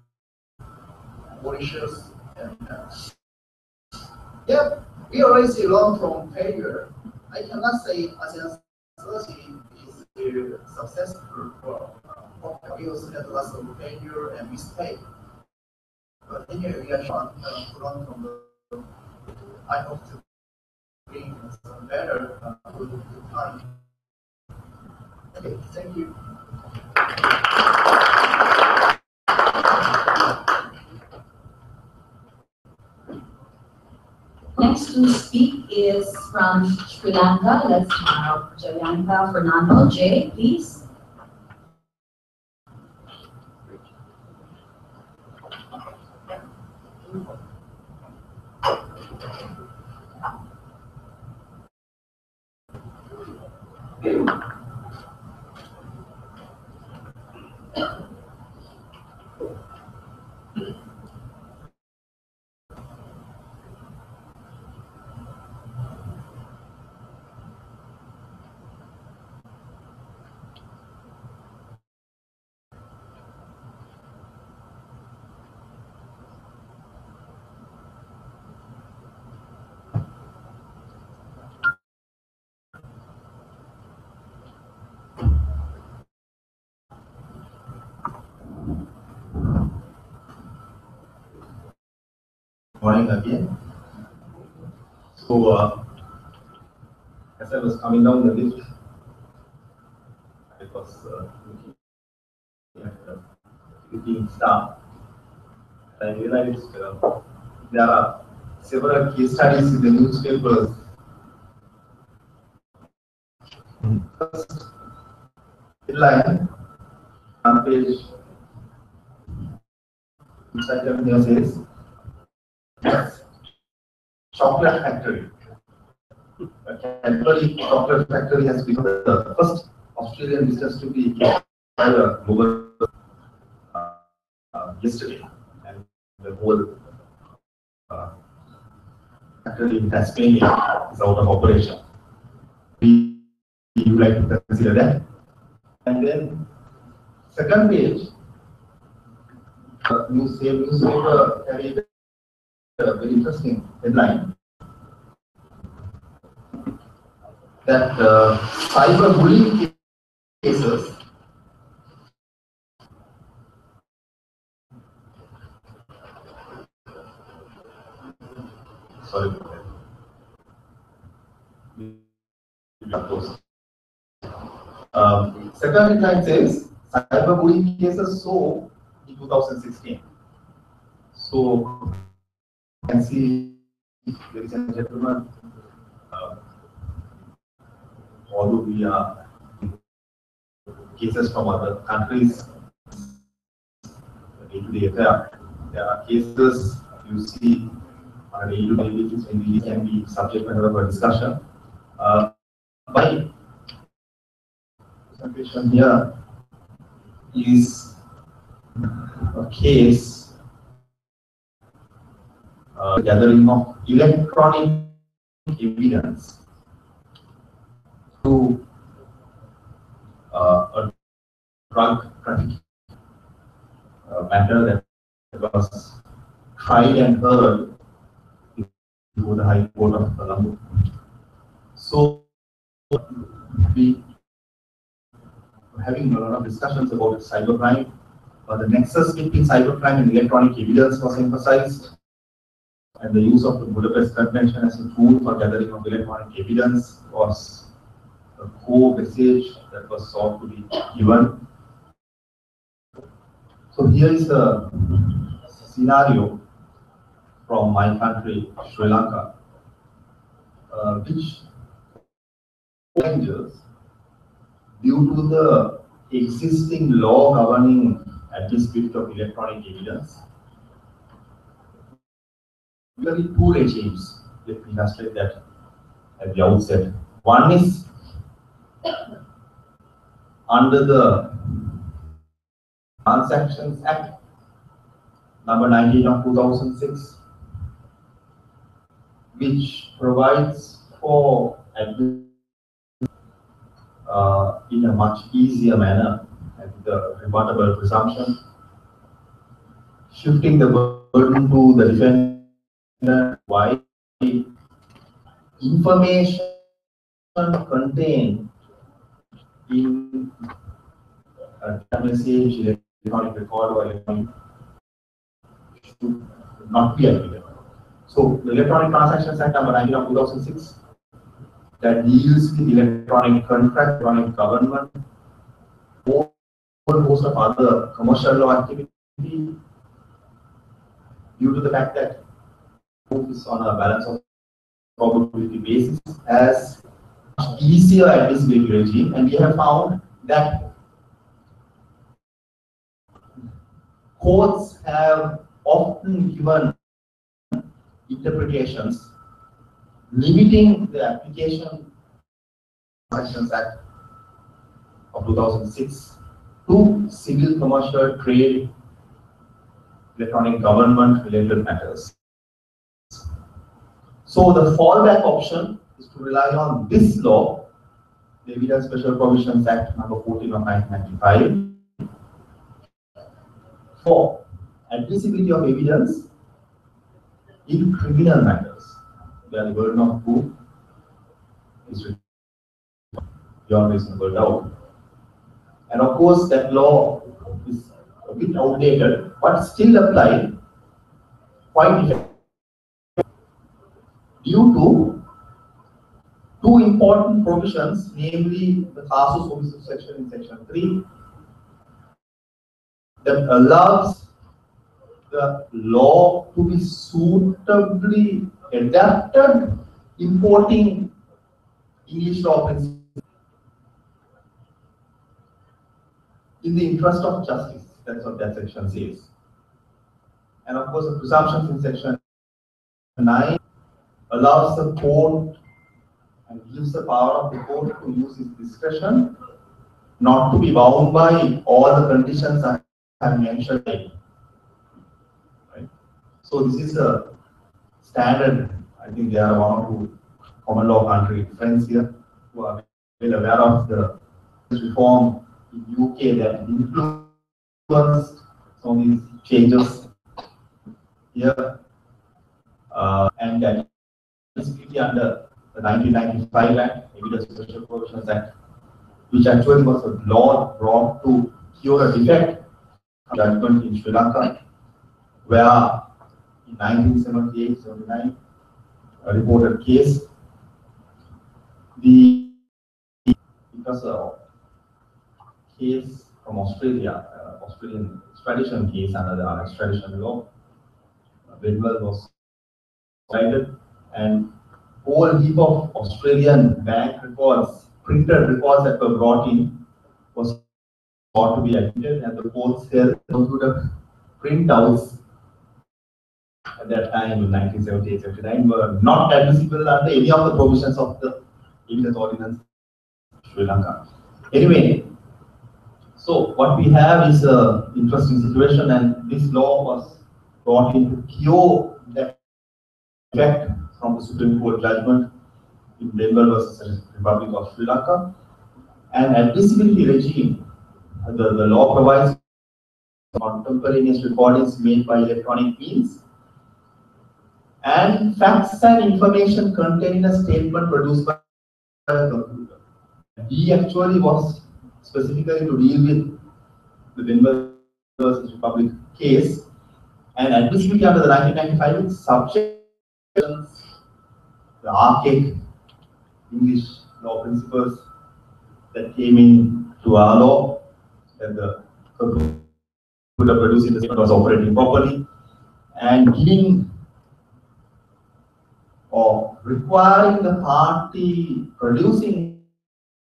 Mauritius, and yeah, we already see long-term failure. I cannot say ASEAN strategy is very successful for we also had lots of failure and mistake. But anyway, we are trying to learn from the. I hope to bring some better good time. Okay, thank you. Next to speak is from Sri Lanka. Let's have Sri Lanka Fernando. Jay, please. Morning again. So, as I was coming down the lift, I was looking at the Philippine staff. I realized there are several case studies in the newspapers. First headline on page says chocolate factory. A Cadbury chocolate factory has become the first Australian business to be acquired by a global yesterday, and the whole factory in Tasmania is out of operation. We would like to consider that. And then, second page, newspaper carried a very interesting headline that cyberbullying cases second headline says cyberbullying cases soar in 2016. So, you can see, ladies and gentlemen, although we are cases from other countries, day-to-day affair, there are cases you see on a day-to-day basis when we can be subject matter of a discussion. My presentation here is a case gathering of electronic evidence to a drug trafficking matter that was tried and heard before the High Court of Colombo. So we were having a lot of discussions about cybercrime. The nexus between cybercrime and electronic evidence was emphasized, and the use of the Budapest Convention as a tool for gathering of electronic evidence was a core message that was sought to be given. So here is a scenario from my country, Sri Lanka, which challenges due to the existing law governing admissibility of electronic evidence. Really two regimes. Let me illustrate that at the outset. One is under the Transactions Act, number 19 of 2006, which provides for in a much easier manner and the rebuttable presumption, shifting the burden to the defendant why information contained in a message, electronic record or electronic should not be applicable. So the Electronic Transactions Act number 19 of 2006 that deals with electronic contract, electronic government, or a host of other commercial law activity, due to the fact that is on a balance of probability basis, as easier admissibility regime, and we have found that courts have often given interpretations limiting the application of the Transactions Act of 2006 to civil, commercial, trade, electronic government related matters. So the fallback option is to rely on this law, the Evidence Special Provisions Act number 14 of 1995, for admissibility of evidence in criminal matters, where the burden of proof is beyond reasonable doubt. And of course, that law is a bit outdated, but still applied quite effectively due to two important provisions, namely the casus omnibus section in section 3, that allows the law to be suitably adapted, importing English law principles in the interest of justice. That's what that section says. And of course, the presumptions in section 9 allows the court and gives the power of the court to use its discretion, not to be bound by all the conditions I have mentioned. Right? So this is a standard. I think there are one or two common law country friends here who are well aware of the reform in UK that influenced some of these changes here, and that is under the 1995 Act, Evidence Special Provisions Act, which actually was a law brought to cure a defect judgment in Sri Lanka, where in 1978-79, a reported case, it was a case from Australia, Australian extradition case under the extradition law. Benwell was cited, and whole heap of Australian bank records, printed records that were brought in, was thought to be admitted, and the courts held computer printouts at that time in 1978-79 were not admissible under any of the provisions of the Evidence Ordinance Sri Lanka. Anyway, so what we have is an interesting situation, and this law was brought in to cure that effect from the Supreme Court judgment in Bengal versus Republic of Sri Lanka. And admissibility regime, the law provides contemporaneous recordings made by electronic means and facts and information contained in a statement produced by a computer. He actually was specifically to deal with the Bengal versus Republic case, and admissibility under the 1995 is subject to the archaic English law principles that came in to our law, that the computer producing the statement was operating properly, and giving or requiring the party producing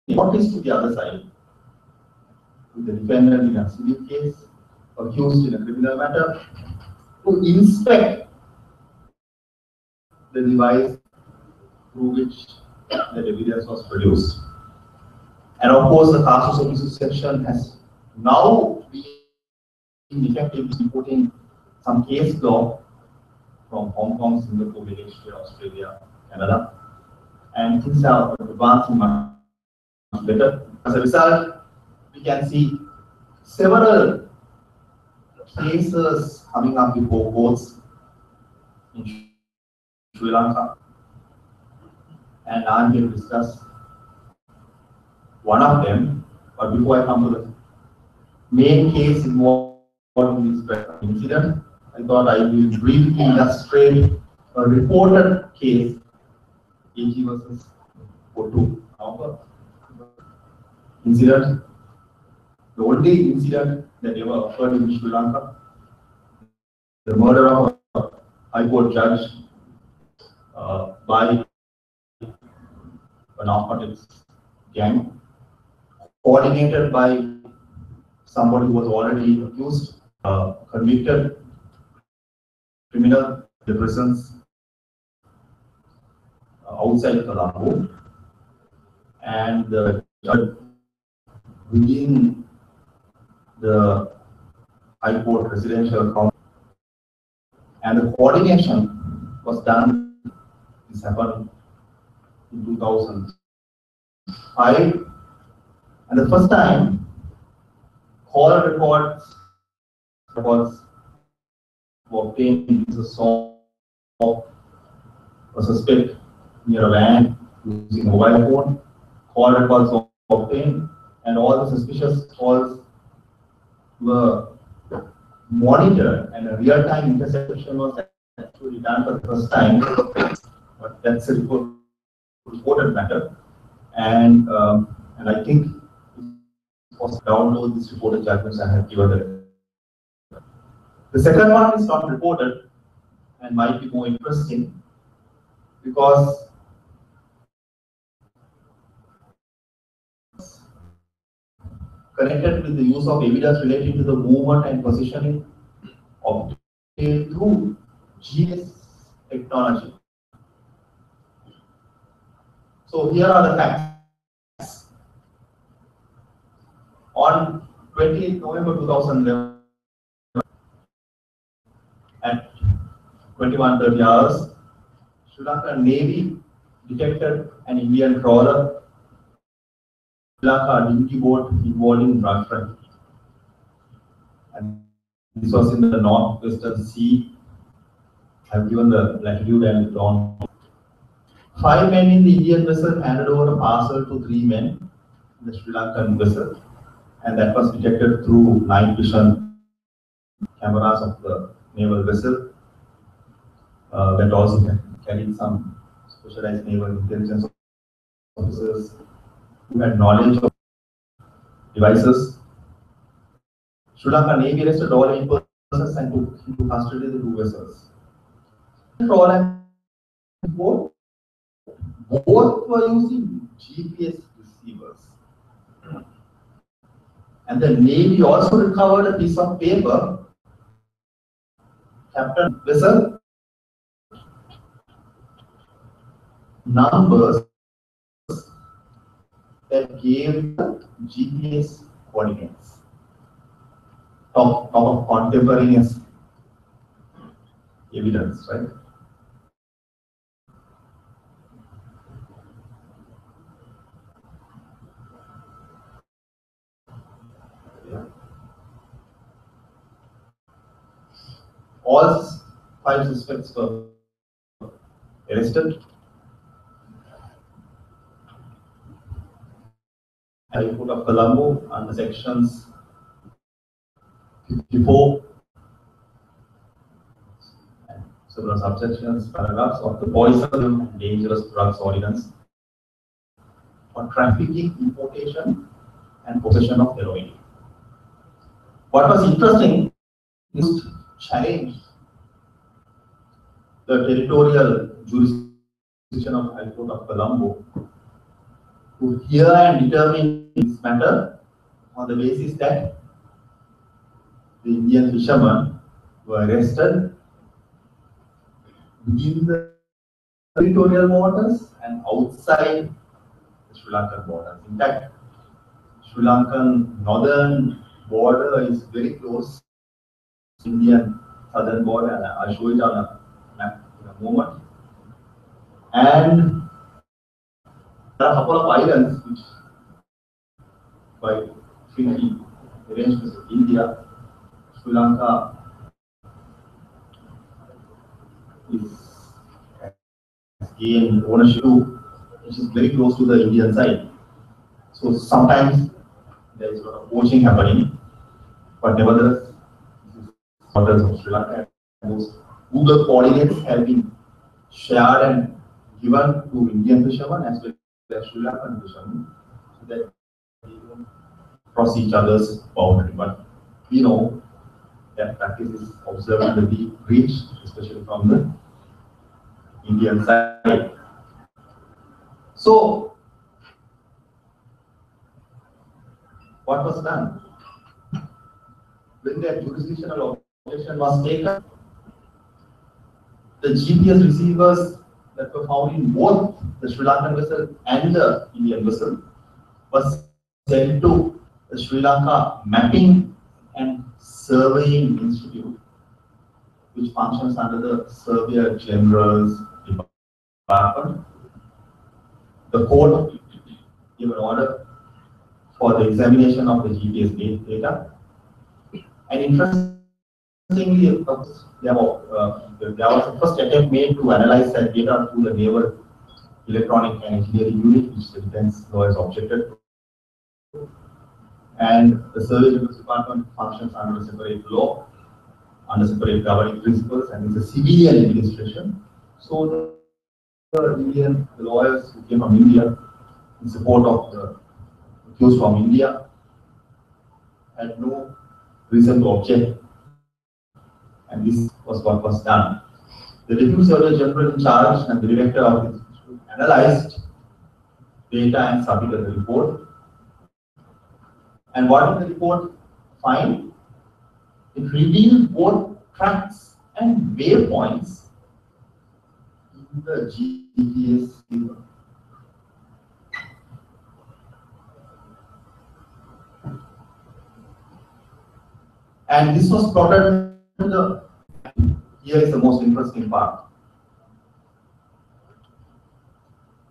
notice to the other side, to the defendant in a civil case, accused in a criminal matter, to inspect the device through which the evidence was produced. And of course, the Casus Officius section has now been effectively importing some case law from Hong Kong, Singapore, Malaysia, Australia, Canada, and things are advancing much better. As a result, we can see several cases coming up before courts in Sri Lanka, and I'm here to discuss one of them. But before I come to the main case involving this incident, I thought I will briefly illustrate a reported case, AG versus O2 incident, the only incident that ever occurred in Sri Lanka, the murder of a High Court judge by a narcotics gang, coordinated by somebody who was already accused, convicted criminal, the prisons outside Colombo, and the judge within the High Court residential county, and the coordination was done. This happened in 2005, and the first time call records were obtained. This saw a suspect near a van using a mobile phone. Call records were obtained, and all the suspicious calls were monitored, and a real-time interception was actually done for the first time. But that's a reported matter, and I think it was download this reported judgments I have given them. The second one is not reported and might be more interesting because connected with the use of evidence relating to the movement and positioning of through GPS technology. So here are the facts. On 20th November 2011, at 21:30 hours, Sri Lanka Navy detected an Indian trawler, Sri Lanka duty boat involving drug trafficking. And this was in the northwestern sea. I've given the latitude and longitude. 5 men in the Indian vessel handed over a parcel to 3 men in the Sri Lankan vessel, and that was detected through night vision cameras of the naval vessel. That also carried some specialized naval intelligence officers who had knowledge of devices. Sri Lanka Navy arrested all 8 persons and took into custody the 2 vessels. Both were using GPS receivers. And the Navy also recovered a piece of paper, Captain Vessel, numbers that gave the GPS coordinates. Top of contemporaneous evidence, right? All 5 suspects were arrested. High Court of Colombo under sections 54 and several subsections, paragraphs of the Poison and Dangerous Drugs Ordinance for trafficking, importation, and possession of heroin. What was interesting is to challenge the territorial jurisdiction of High Court of Colombo to hear and determine this matter on the basis that the Indian fishermen were arrested within the territorial waters and outside the Sri Lankan borders. In fact, Sri Lankan northern border is very close to Indian southern border, and I'll show it on a map in a moment. And there are a couple of islands which, by treaty arrangements with India, Sri Lanka has gained ownership to, which is very close to the Indian side. So sometimes there is a lot of poaching happening, but nevertheless, this is waters of Sri Lanka. And those Google coordinates have been shared and given to Indian fishermen as well as Sri Lankan fishermen, so that they don't cross each other's boundary. But we know that practice is observed in the deep reach, especially from the Indian side. So, what was done? When the jurisdictional objection was taken, the GPS receivers that were found in both the Sri Lankan vessel and the Indian vessel was sent to the Sri Lanka Mapping and Surveying Institute, which functions under the Surveyor General's Department. The court gave an order for the examination of the GPS data. And interestingly, there was a first attempt made to analyze that data through the Naval Electronic and Engineering Unit, which the defense lawyers objected to. And the Survey General's Department functions under a separate law, under separate governing principles, and it's a civilian administration. So the lawyers who came from India in support of the accused from India had no reason to object, and this was what was done. The Deputy Surveyor General in charge and the Director of the Institute analyzed data and submitted the report. And what did the report find? It revealed both tracks and waypoints in the GPS river. And this was plotted in the, here is the most interesting part.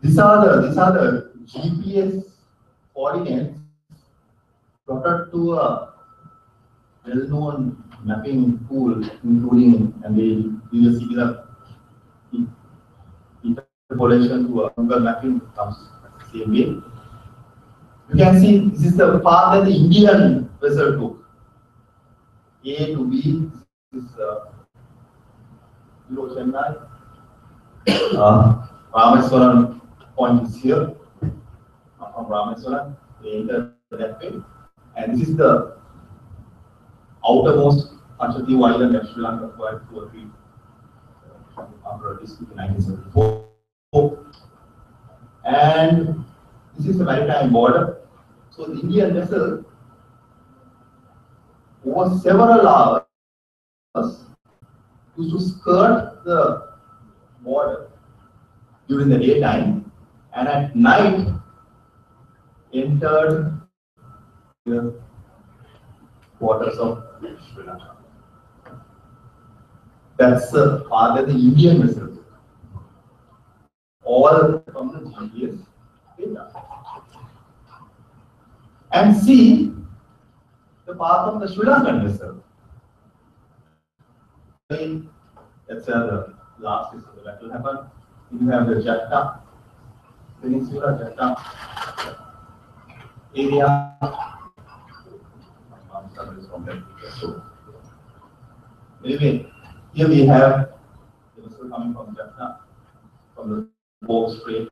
These are the GPS coordinates plotted to a well-known mapping tool, including, and we will see the interpolation to a Google mapping comes the same way. You can see this is the path that the Indian vessel took. A to B, this is Chennai. Rameswaram point is here. From Rameswaram, they enter that way. And this is the outermost Kachati island that Sri Lanka acquired 2 or 3 after a dispute in 1974. And this is the maritime border. So the Indian vessel, over several hours, used to skirt the border during the daytime, and at night entered the waters of Sri Lanka. That's the path that the Indian vessel took. All from the GPS data. And see the path of the Sri Lankan vessel. that's where the last is the battle happened. You have the Jatta Peninsula, Jatta area. So, anyway, here we have the vessel coming from Jatta, from the Bow Strait,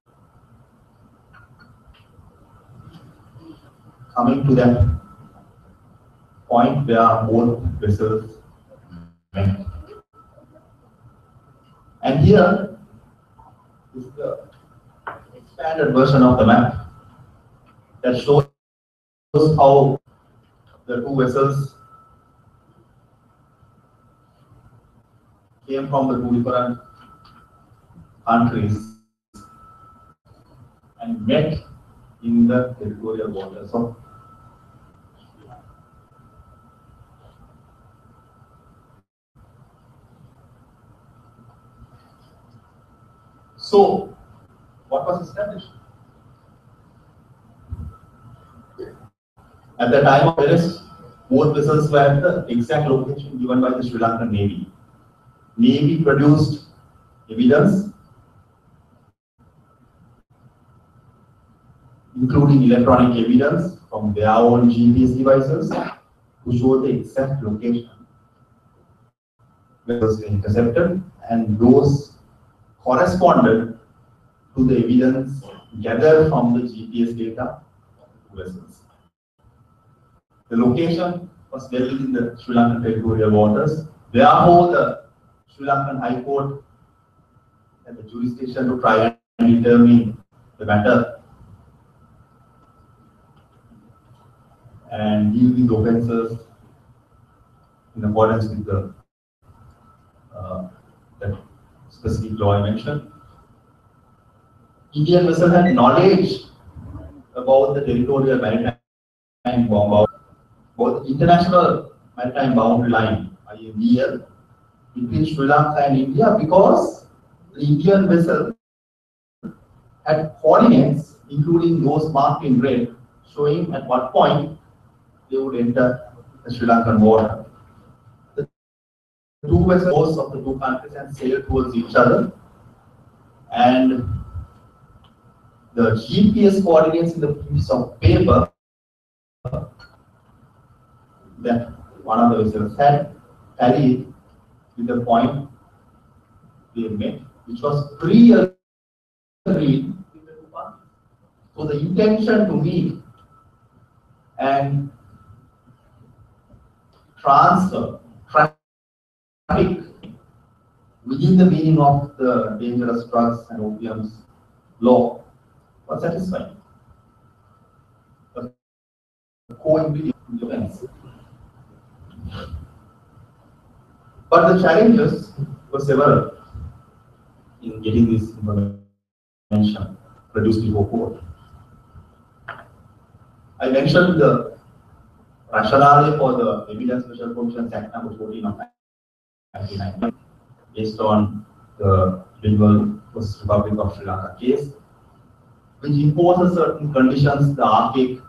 coming to that point where both vessels met. And here is the expanded version of the map that shows how the two vessels came from the two different countries and met in the territorial waters of So, what was established? At the time of arrest, both vessels were at the exact location given by the Sri Lankan Navy. Navy produced evidence, including electronic evidence from their own GPS devices, to show the exact location where was intercepted, and those corresponded to the evidence gathered from the GPS data of the vessels. The location was well within the Sri Lankan territorial waters. Therefore, the Sri Lankan High Court had the jurisdiction to try and determine the matter and deal with offences in accordance with the that specific law I mentioned. Indian vessel had knowledge about the territorial maritime both international maritime boundary line (IMBL) between Sri Lanka and India, because the Indian vessel had coordinates, including those marked in red, showing at what point they would enter the Sri Lankan water. The two vessels of the two countries and sailed towards each other, and the GPS coordinates in the piece of paper that one of the vessels had tallied with the point they met, which was pre-agreed with the two parties. So the intention to meet and transfer traffic within the meaning of the dangerous drugs and opiums law was satisfied. The co-ingredient in the offense. But the challenges were several in getting this information produced before court. I mentioned the rationale for the Evidence Special Provisions Act number 14 of 1999, based on the Bengal First Republic of Sri Lanka case, which imposes certain conditions. The archaic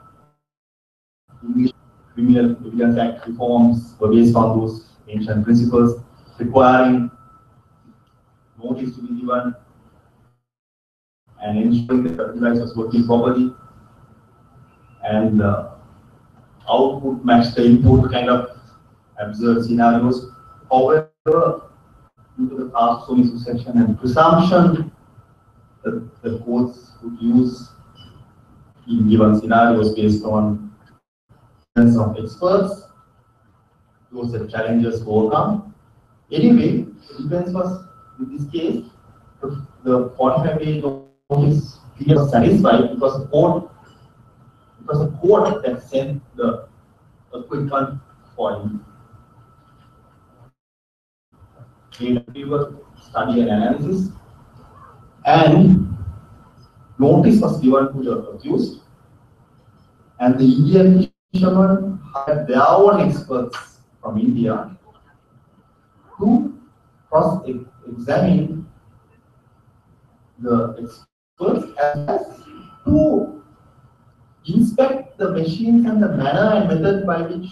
English Criminal Evidence Act reforms were based on those ancient principles, requiring notice to be given and ensuring that the device was working properly, and output matched the input, kind of absurd scenarios. However, due to the parsimony succession and presumption that the courts would use in given scenarios based on evidence of experts, those are challenges to overcome. Anyway, the defense was, in this case, the 45-day notice period was satisfied because the court, it was the court that sent the equipment for him. Data study and analysis, and notice was given to the accused, and the Indian fishermen hired their own experts from India to cross-examine the experts as to inspect the machines and the manner and method by which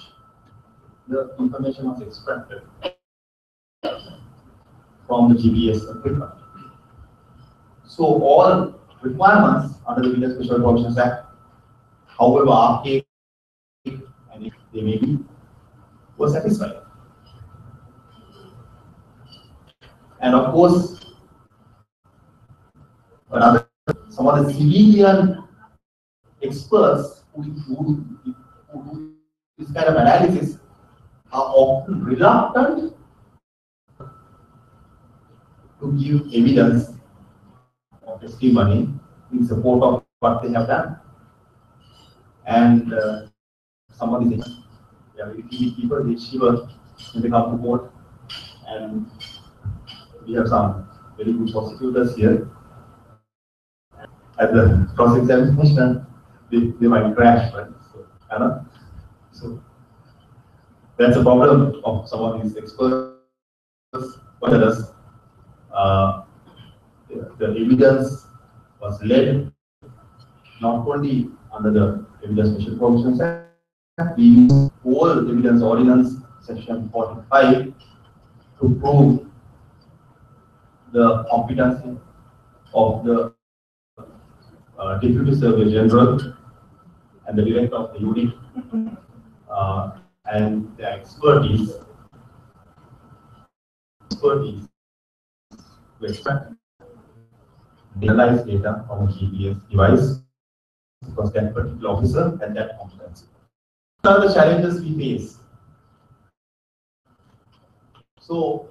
the information was extracted. from the GPS equipment. So all requirements under the Indian Special Provisions Act, however archaic and if they may be, were satisfied. And of course, some of the civilian experts who do this kind of analysis are often reluctant to give evidence or testimony in support of what they have done. And some of these very timid people, they shiver when they come to court. And we have some very good prosecutors here. At the cross-examination, they might crash, right? So that's a problem of some of these experts. What others? The evidence was led not only under the Evidence Special Provisions Act, we use all Evidence Ordinance Section 45 to prove the competency of the Deputy Surveyor General and the Director of the unit and the expertise to extract analyze data from a GPS device because that particular officer had that competency. What are the challenges we face? So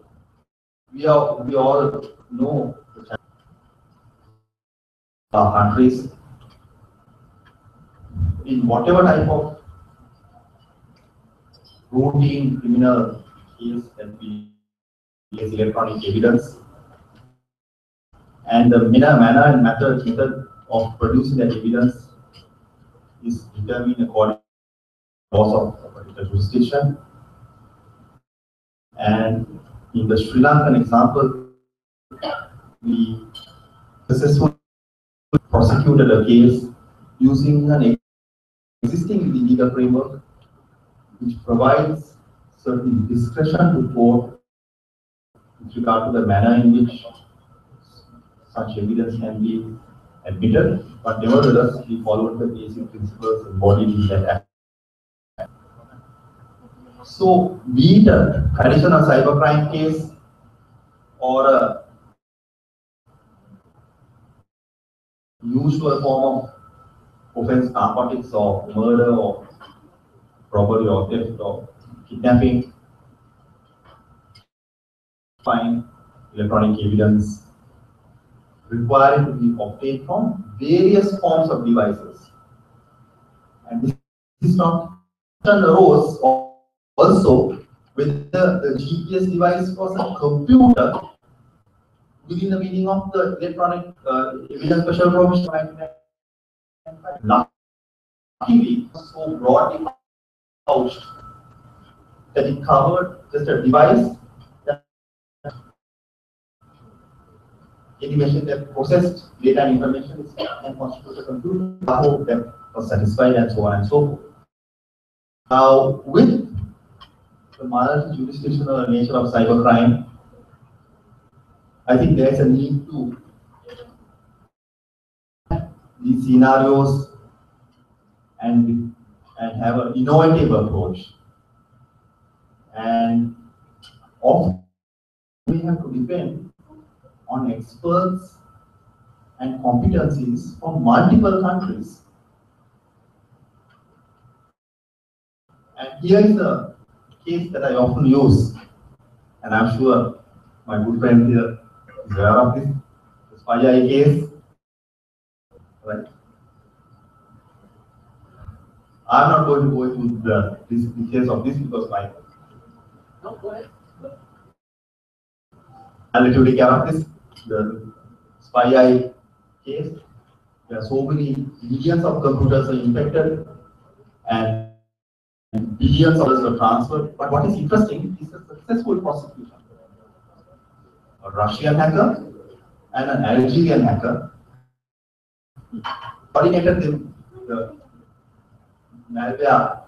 we all know the challenges of our countries in whatever type of routine criminal case that we use electronic evidence, and the manner and method of producing that evidence is determined according to the laws of a particular jurisdiction. And in the Sri Lankan example, we successfully prosecuted a case using an existing legal framework which provides certain discretion to court with regard to the manner in which such evidence can be admitted, but nevertheless we followed the basic principles embodied in that act. So, be it a traditional cybercrime case or a usual form of offense, narcotics or murder or robbery or theft or kidnapping, find electronic evidence required to be obtained from various forms of devices. And this is not arose also whether the GPS device was a computer within the meaning of the electronic evidence special provision. Luckily, so broadly couched that it covered just a device, any machine that processed data and information and constituted a computer. I hope that was satisfied and so on and so forth. Now, with the multi-jurisdictional nature of cybercrime, I think there is a need to these scenarios and have an innovative approach. And often we have to depend on experts and competencies from multiple countries. And here is a case that I often use, and I'm sure my good friend here is aware of this, the Spy case. Right? I'm not going to go into the details of this because my I'll let you take care of this. The Spy case, there are so many millions of computers are infected and billions of dollars were transferred. But what is interesting is the successful prosecution. A Russian hacker and an Algerian hacker coordinated the malware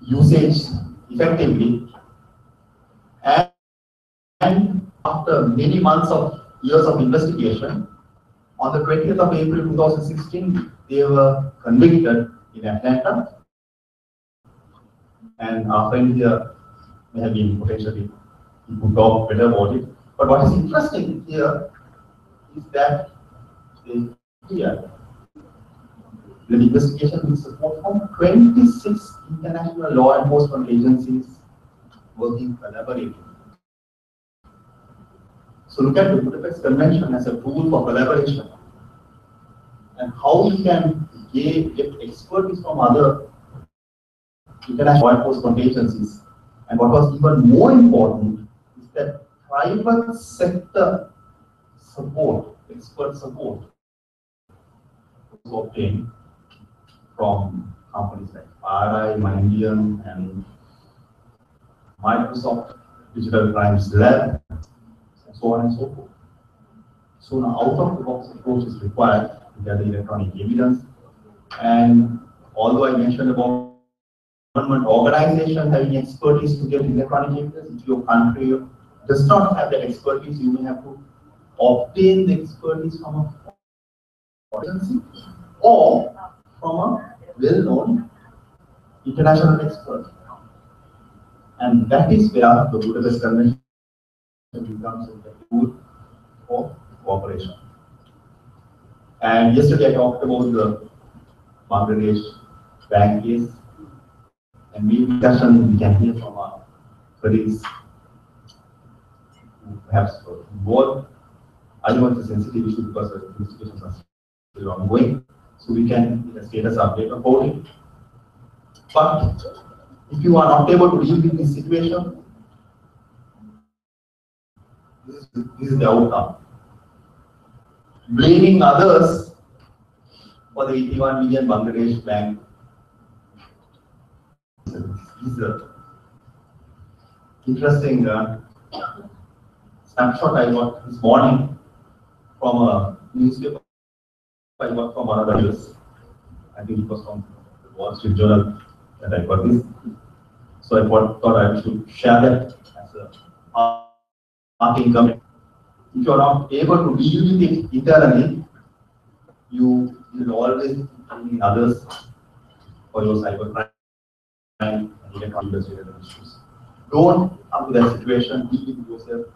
usage effectively, and after many months of years of investigation, on the 20th of April 2016, they were convicted in Atlanta. And our friend here may have been potentially, he could talk better about it. But what is interesting here is that here, the investigation with support from 26 international law enforcement agencies working collaboratively. So look at the Budapest Convention as a tool for collaboration and how we can get expertise from other international law enforcement agencies. And what was even more important is that private sector support, expert support, was obtained from companies like RI, Mindium, and Microsoft Digital Crimes Lab, and so on and so forth. So now out-of-the-box approach is required to gather electronic evidence. And although I mentioned about government organization having expertise to get electronic evidence, if your country does not have that expertise, you may have to obtain the expertise from a agency or from a well-known international expert. And that is where the Budapest Convention becomes a tool for cooperation. And yesterday I talked about the Bangladesh bank case, and maybe discussion we can hear from our colleagues who perhaps involved. I know it's a sensitive issue because the investigations are still ongoing, so we can get a status update about it. But if you are not able to deal with this situation, this is the outcome. Blaming others for the 81 million Bangladesh bank is an interesting snapshot I got this morning from a newspaper I got from one of the years. I think it was from the Wall Street Journal that I got this. So I thought I should share that as a parting comment. If you are not able to deal with it internally, you will always blame others for your cybercrime and electronic issues. Don't come to that situation, deal with yourself.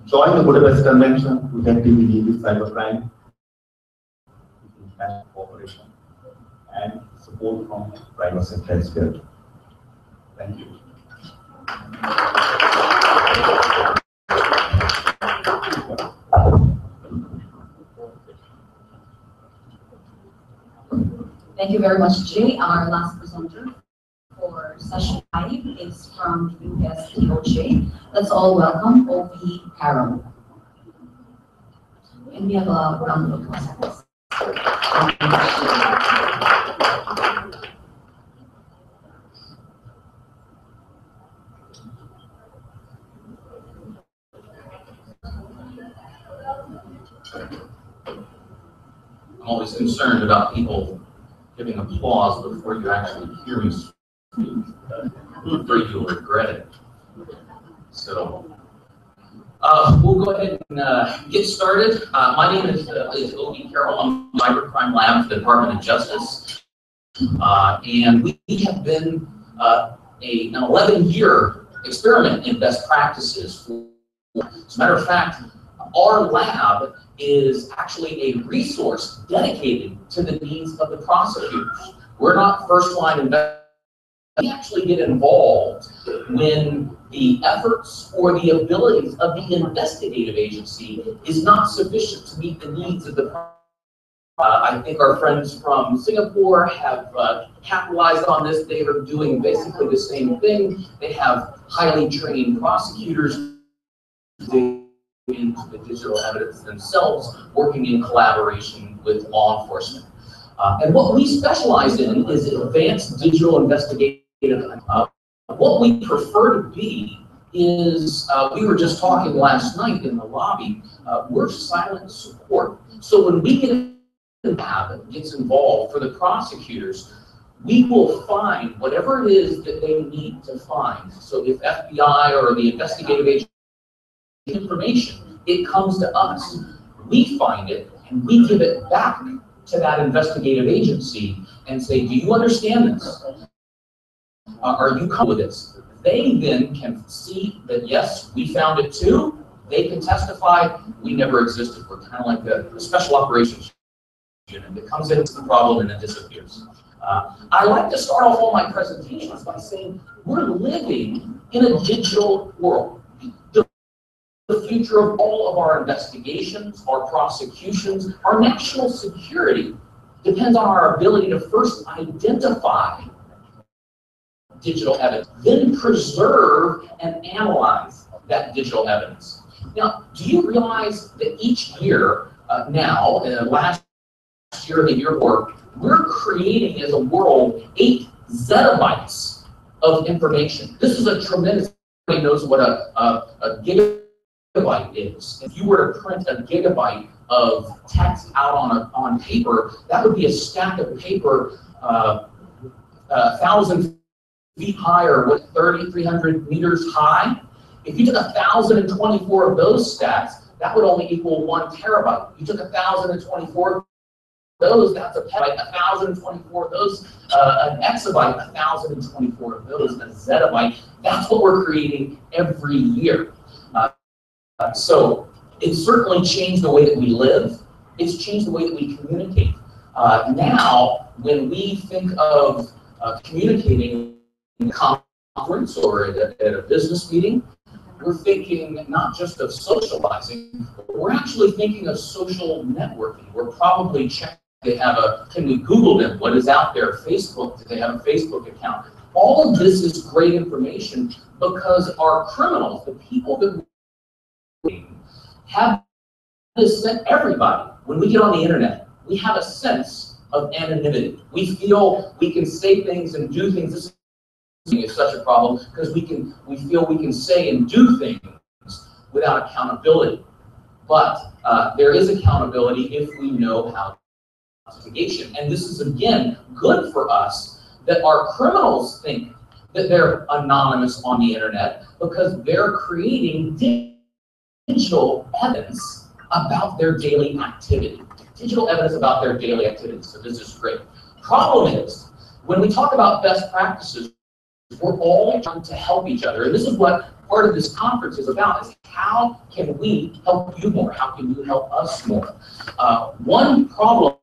Join the Budapest Convention to effectively deal with cybercrime, international cooperation, and support from private sector experts. Thank you. Thank you very much, Jay. Our last presenter for session 5 is from the USDOJ. Let's all welcome O.P. Carroll. And we have a round of applause. I'm always concerned about people giving applause before you actually hear me speak. I'm afraid you'll regret it. So we'll go ahead and get started. My name is O.B. Carroll. I'm the Cybercrime Lab for the Department of Justice. And we have been an 11-year experiment in best practices. As a matter of fact, our lab is actually a resource dedicated to the needs of the prosecutors. We're not first-line investigators. We actually get involved when the efforts or the abilities of the investigative agency is not sufficient to meet the needs of the prosecutors. I think our friends from Singapore have capitalized on this. They are doing basically the same thing. They have highly trained prosecutors into the digital evidence themselves, working in collaboration with law enforcement. And what we specialize in is advanced digital investigative. What we prefer to be is, we were just talking last night in the lobby, we're silent support. So when we gets involved for the prosecutors, we will find whatever it is that they need to find. So if FBI or the investigative agency information. It comes to us. We find it, and we give it back to that investigative agency and say, do you understand this? Are you comfortable with this? They then can see that, yes, we found it too. They can testify, we never existed. We're kind of like a special operations unit that comes in, it's the problem, and then disappears. I like to start off all my presentations by saying we're living in a digital world. The future of all of our investigations, our prosecutions, our national security depends on our ability to first identify digital evidence, then preserve and analyze that digital evidence. Now, do you realize that each year last year, the year before, we're creating as a world 8 zettabytes of information. This is a tremendous, everybody knows what a gigabyte is. If you were to print a gigabyte of text out on paper, that would be a stack of paper 1,000 feet high, or 300 meters high. If you took 1,024 of those stacks, that would only equal 1 terabyte. You took 1,024 of those, that's a petabyte. 1,024 of those, an exabyte. 1,024 of those, a zettabyte. That's what we're creating every year. So it's certainly changed the way that we live. It's changed the way that we communicate. Now, when we think of communicating in a conference or at a business meeting, we're thinking not just of socializing, but we're actually thinking of social networking. We're probably checking, can we Google them? What is out there? Facebook, do they have a Facebook account? All of this is great information because our criminals, the people that we have this, everybody, when we get on the internet, we have a sense of anonymity. We feel we can say things and do things. This is such a problem because we feel we can say and do things without accountability. But there is accountability if we know how to investigation. And this is, again, good for us that our criminals think that they're anonymous on the internet because they're creating digital evidence about their daily activity. Digital evidence about their daily activities. So this is great. Problem is, when we talk about best practices, we're all trying to help each other. And this is what part of this conference is about, is how can we help you more? How can you help us more? One problem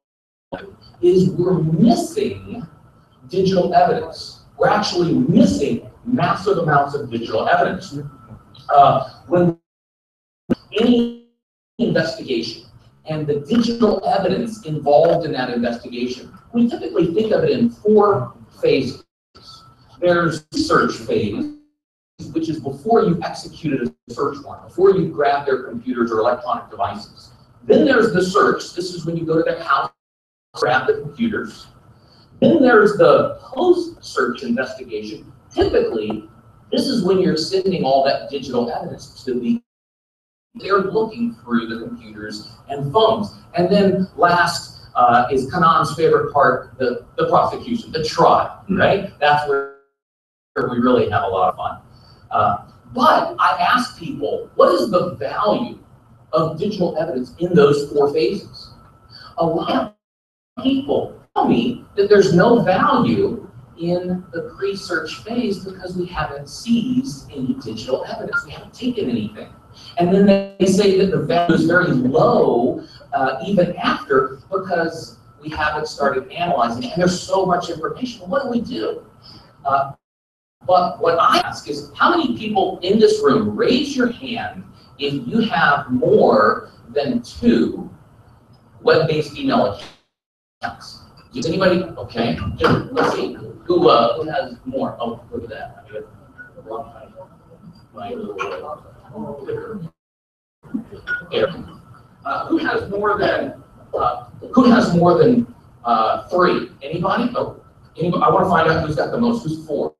is we're missing digital evidence. We're actually missing massive amounts of digital evidence. When any investigation and the digital evidence involved in that investigation, we typically think of it in 4 phases. There's the search phase, which is before you've executed a search warrant, before you grab their computers or electronic devices. Then there's the search. This is when you go to their house, grab the computers. Then there's the post-search investigation. Typically, this is when you're sending all that digital evidence to the, they're looking through the computers and phones. And then last is Kanan's favorite part, the prosecution, the trial, right? That's where we really have a lot of fun. But I ask people, what is the value of digital evidence in those 4 phases? A lot of people tell me that there's no value in the pre-search phase because we haven't seized any digital evidence. We haven't taken anything. And then they say that the value is very low even after because we haven't started analyzing it. And there's so much information. What do we do? But what I ask is, how many people in this room, raise your hand if you have more than 2 web-based email accounts? Does anybody? Okay. Let's see. Who has more? Oh, look at that. My little there. Who has more than 3? Anybody? Oh, anybody? I want to find out who's got the most. Who's 4?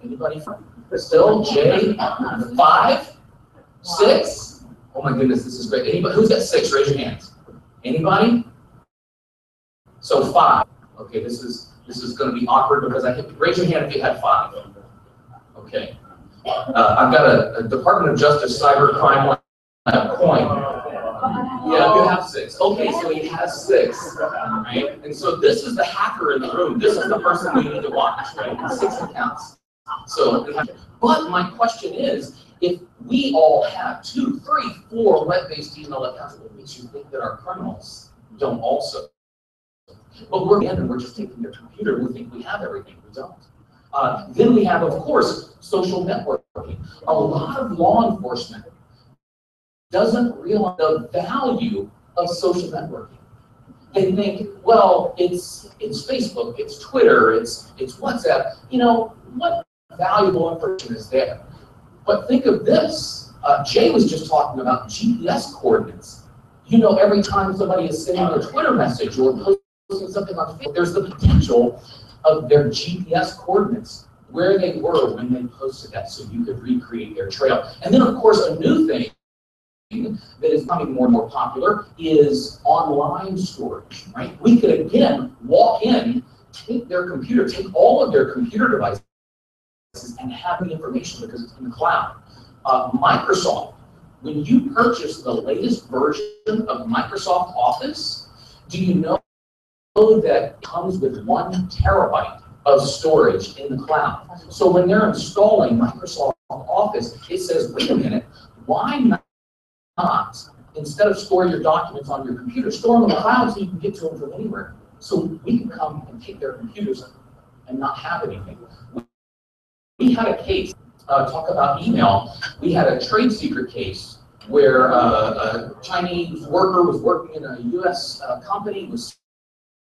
Anybody? Still, Jay? 5? 6? Oh my goodness, this is great. Anybody? Who's got 6? Raise your hands. Anybody? So 5. Okay, this is going to be awkward because raise your hand if you had 5. Okay. I've got a Department of Justice cybercrime coin. Yeah, you have 6. Okay, so he has 6, right? And so this is the hacker in the room. This is the person we need to watch, right? 6 accounts. So, but my question is, if we all have 2, 3, 4 web-based email accounts, what makes you think that our criminals don't also? But we're in and we're just taking their computer. We think we have everything. We don't. Then we have, of course, social networking. A lot of law enforcement doesn't realize the value of social networking. They think, well, it's Facebook, it's Twitter, it's WhatsApp. You know, what valuable information is there? But think of this. Jay was just talking about GPS coordinates. You know, every time somebody is sending a Twitter message or posting something on Facebook, there's the potential of their GPS coordinates, where they were when they posted that, so you could recreate their trail. And then, of course, a new thing that is becoming more and more popular is online storage, right? We could, again, walk in, take their computer, take all of their computer devices, and have the information because it's in the cloud. Microsoft, when you purchase the latest version of Microsoft Office, do you know that it comes with 1 terabyte of storage in the cloud? So when they're installing Microsoft Office, it says, wait a minute, why not, instead of storing your documents on your computer, store them in the cloud so you can get to them from anywhere? So we can come and take their computers and not have anything. We had a case, talk about email, we had a trade secret case where a Chinese worker was working in a US company, was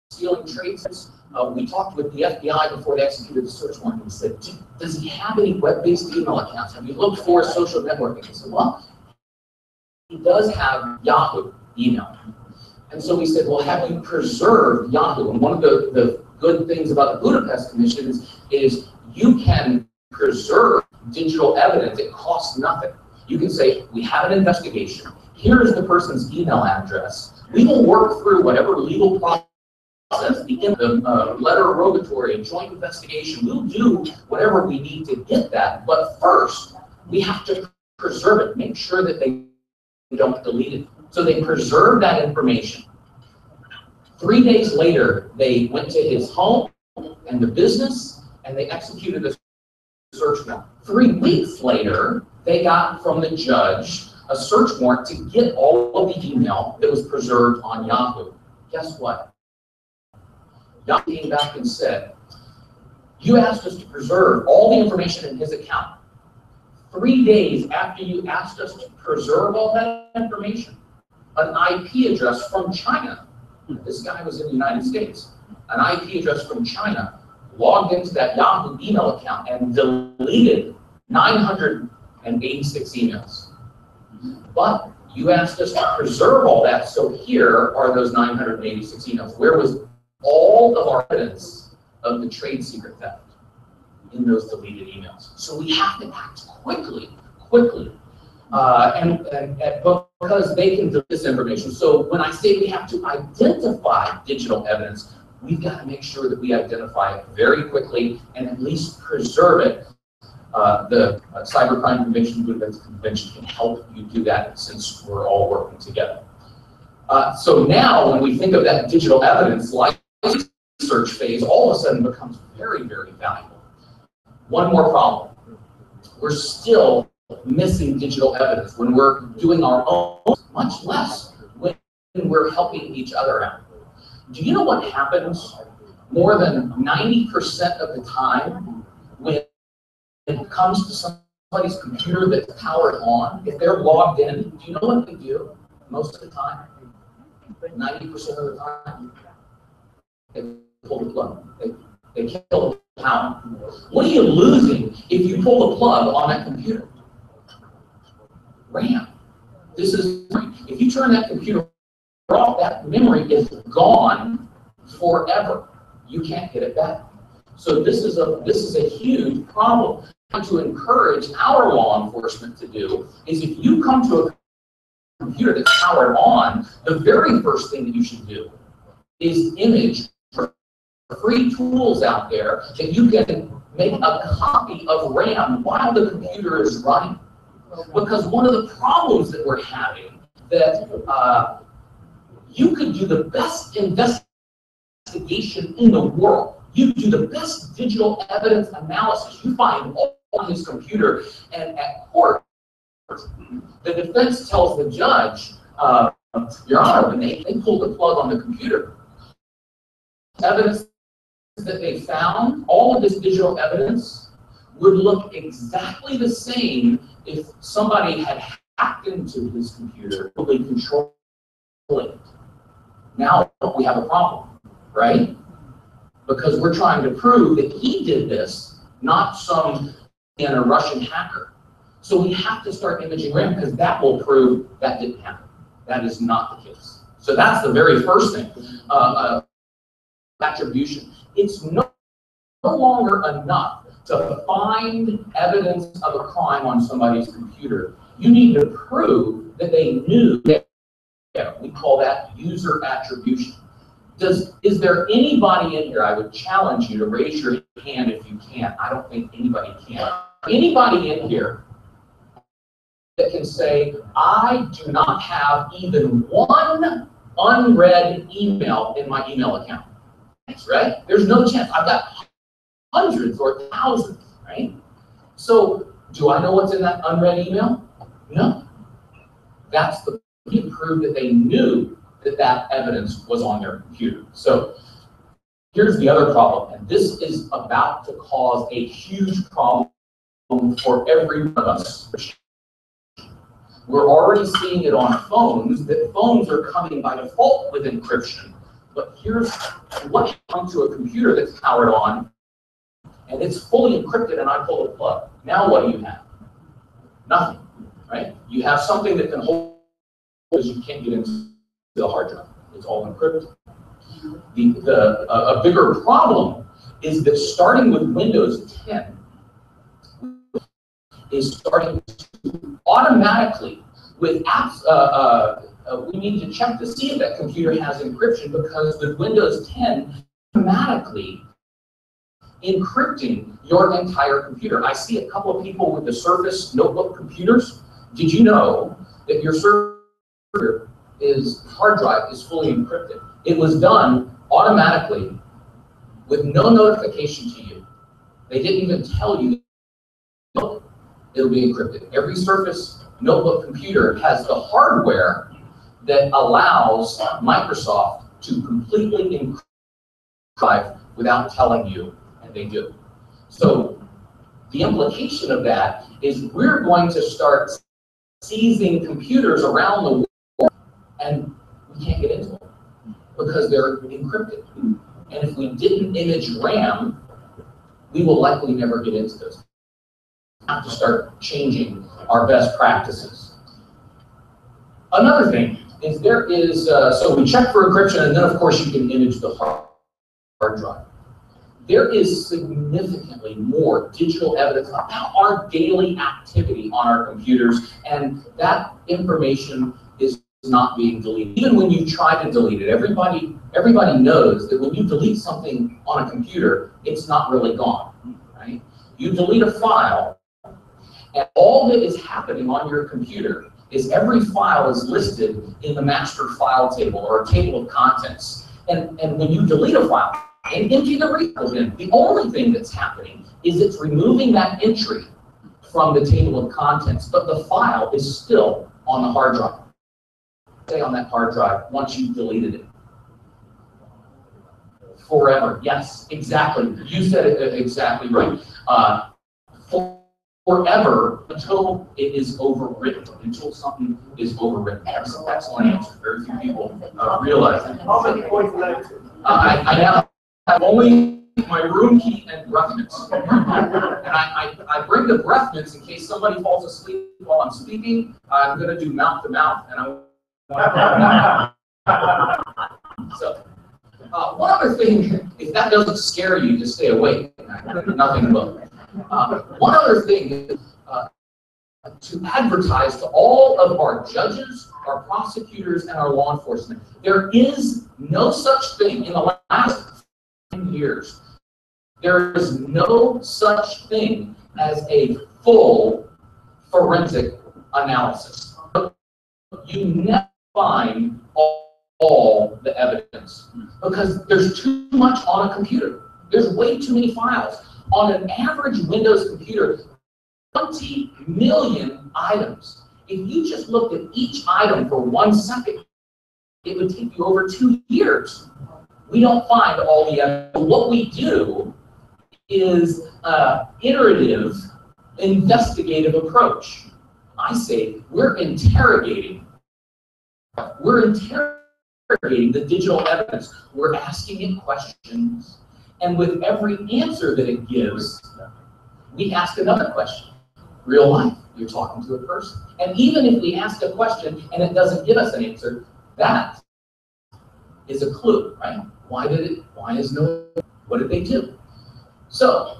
stealing trade secrets. We talked with the FBI before they executed the search warrant and said, does he have any web-based email accounts? Have you looked for social networking? He said, well, he does have Yahoo email. And so we said, well, have you preserved Yahoo? And one of the good things about the Budapest Commission is you can preserve digital evidence. It costs nothing. You can say, we have an investigation. Here's the person's email address. We will work through whatever legal process, the letter of rogatory, a joint investigation. We'll do whatever we need to get that. But first, we have to preserve it, make sure that they don't delete it. So they preserve that information. 3 days later, they went to his home and the business, and they executed a search warrant. 3 weeks later, they got from the judge a search warrant to get all of the email that was preserved on Yahoo. Guess what? Yahoo came back and said, you asked us to preserve all the information in his account. 3 days after you asked us to preserve all that information, an IP address from China, this guy was in the United States, an IP address from China logged into that Yahoo email account and deleted 986 emails. But you asked us to preserve all that, so here are those 986 emails. Where was all of our evidence of the trade secret theft? In those deleted emails. So we have to act quickly, because they can delete this information. So when I say we have to identify digital evidence, we've got to make sure that we identify it very quickly and at least preserve it. The Cybercrime Convention, Budapest Convention can help you do that since we're all working together. So now when we think of that digital evidence, like research phase, all of a sudden becomes very, very valuable. One more problem. We're still missing digital evidence when we're doing our own, much less when we're helping each other out. Do you know what happens more than 90% of the time when it comes to somebody's computer that's powered on? If they're logged in, do you know what they do most of the time? 90% of the time, they pull the plug. They kill the power. What are you losing if you pull the plug on that computer? RAM. This is, if you turn that computer off, that memory is gone forever. You can't get it back. So this is a huge problem. To encourage our law enforcement to do is, if you come to a computer that's powered on, the very first thing that you should do is image free tools out there that you can make a copy of RAM while the computer is running. Because one of the problems that we're having, that you could do the best investigation in the world. You do the best digital evidence analysis. You find all on his computer, and at court, the defense tells the judge, Your Honor, when they pulled the plug on the computer, evidence that they found, all of this digital evidence would look exactly the same if somebody had hacked into his computer, really controlling it. Now we have a problem, right? Because we're trying to prove that he did this, not some a Russian hacker. So we have to start imaging RAM because that will prove that didn't happen. That is not the case. So that's the very first thing. Attribution. It's no longer enough to find evidence of a crime on somebody's computer. You need to prove that they knew that. We call that user attribution. Is there anybody in here? I would challenge you to raise your hand if you can. I don't think anybody can. Anybody in here that can say, I do not have even one unread email in my email account? Right? There's no chance. I've got hundreds or thousands, right? So do I know what's in that unread email? No. That's the proof that they knew that that evidence was on their computer. So here's the other problem, and this is about to cause a huge problem for every one of us. We're already seeing it on phones, that phones are coming by default with encryption. But here's what comes to a computer that's powered on, and it's fully encrypted, and I pull the plug. Now what do you have? Nothing, right? You have something that can hold, because you can't get into the hard drive. It's all encrypted. A bigger problem is that starting with Windows 10 is starting to automatically, with apps, we need to check to see if that computer has encryption, because with Windows 10, automatically encrypting your entire computer. I see a couple of people with the Surface notebook computers. Did you know that your server hard drive is fully encrypted? It was done automatically with no notification to you. They didn't even tell you it'll be encrypted. Every Surface notebook computer has the hardware that allows Microsoft to completely encrypt without telling you, and they do. So the implication of that is we're going to start seizing computers around the world, and we can't get into them because they're encrypted. And if we didn't image RAM, we will likely never get into those. We have to start changing our best practices. Another thing is there is, so we check for encryption, and then of course you can image the hard drive. There is significantly more digital evidence about our daily activity on our computers, and that information is not being deleted. Even when you try to delete it, everybody knows that when you delete something on a computer, it's not really gone, right? You delete a file, and all that is happening on your computer is every file is listed in the master file table or a table of contents. And when you delete a file and empty the repo bin, the only thing that's happening is it's removing that entry from the table of contents, but the file is still on the hard drive. Stay on that hard drive once you've deleted it. Forever, yes, exactly. You said it exactly right. Forever until it is overwritten, until something is overwritten. That's an excellent answer. Very few people realize that. How many points left? I now have only my room key and breath mints. And I bring the breath mints in case somebody falls asleep while I'm speaking. I'm going to do mouth to mouth, and I so, one other thing, if that doesn't scare you, just stay awake. Nothing will. One other thing is to advertise to all of our judges, our prosecutors, and our law enforcement. There is no such thing in the last 10 years There is no such thing as a full forensic analysis. You never find all the evidence because there's too much on a computer. There's way too many files. On an average Windows computer, 20 million items. If you just looked at each item for 1 second, it would take you over 2 years. We don't find all the evidence. What we do is iterative, investigative approach. I say we're interrogating. We're interrogating the digital evidence. We're asking it questions. And with every answer that it gives, we ask another question. Real life, you're talking to a person. And even if we ask a question and it doesn't give us an answer, that is a clue, right? Why what did they do? So,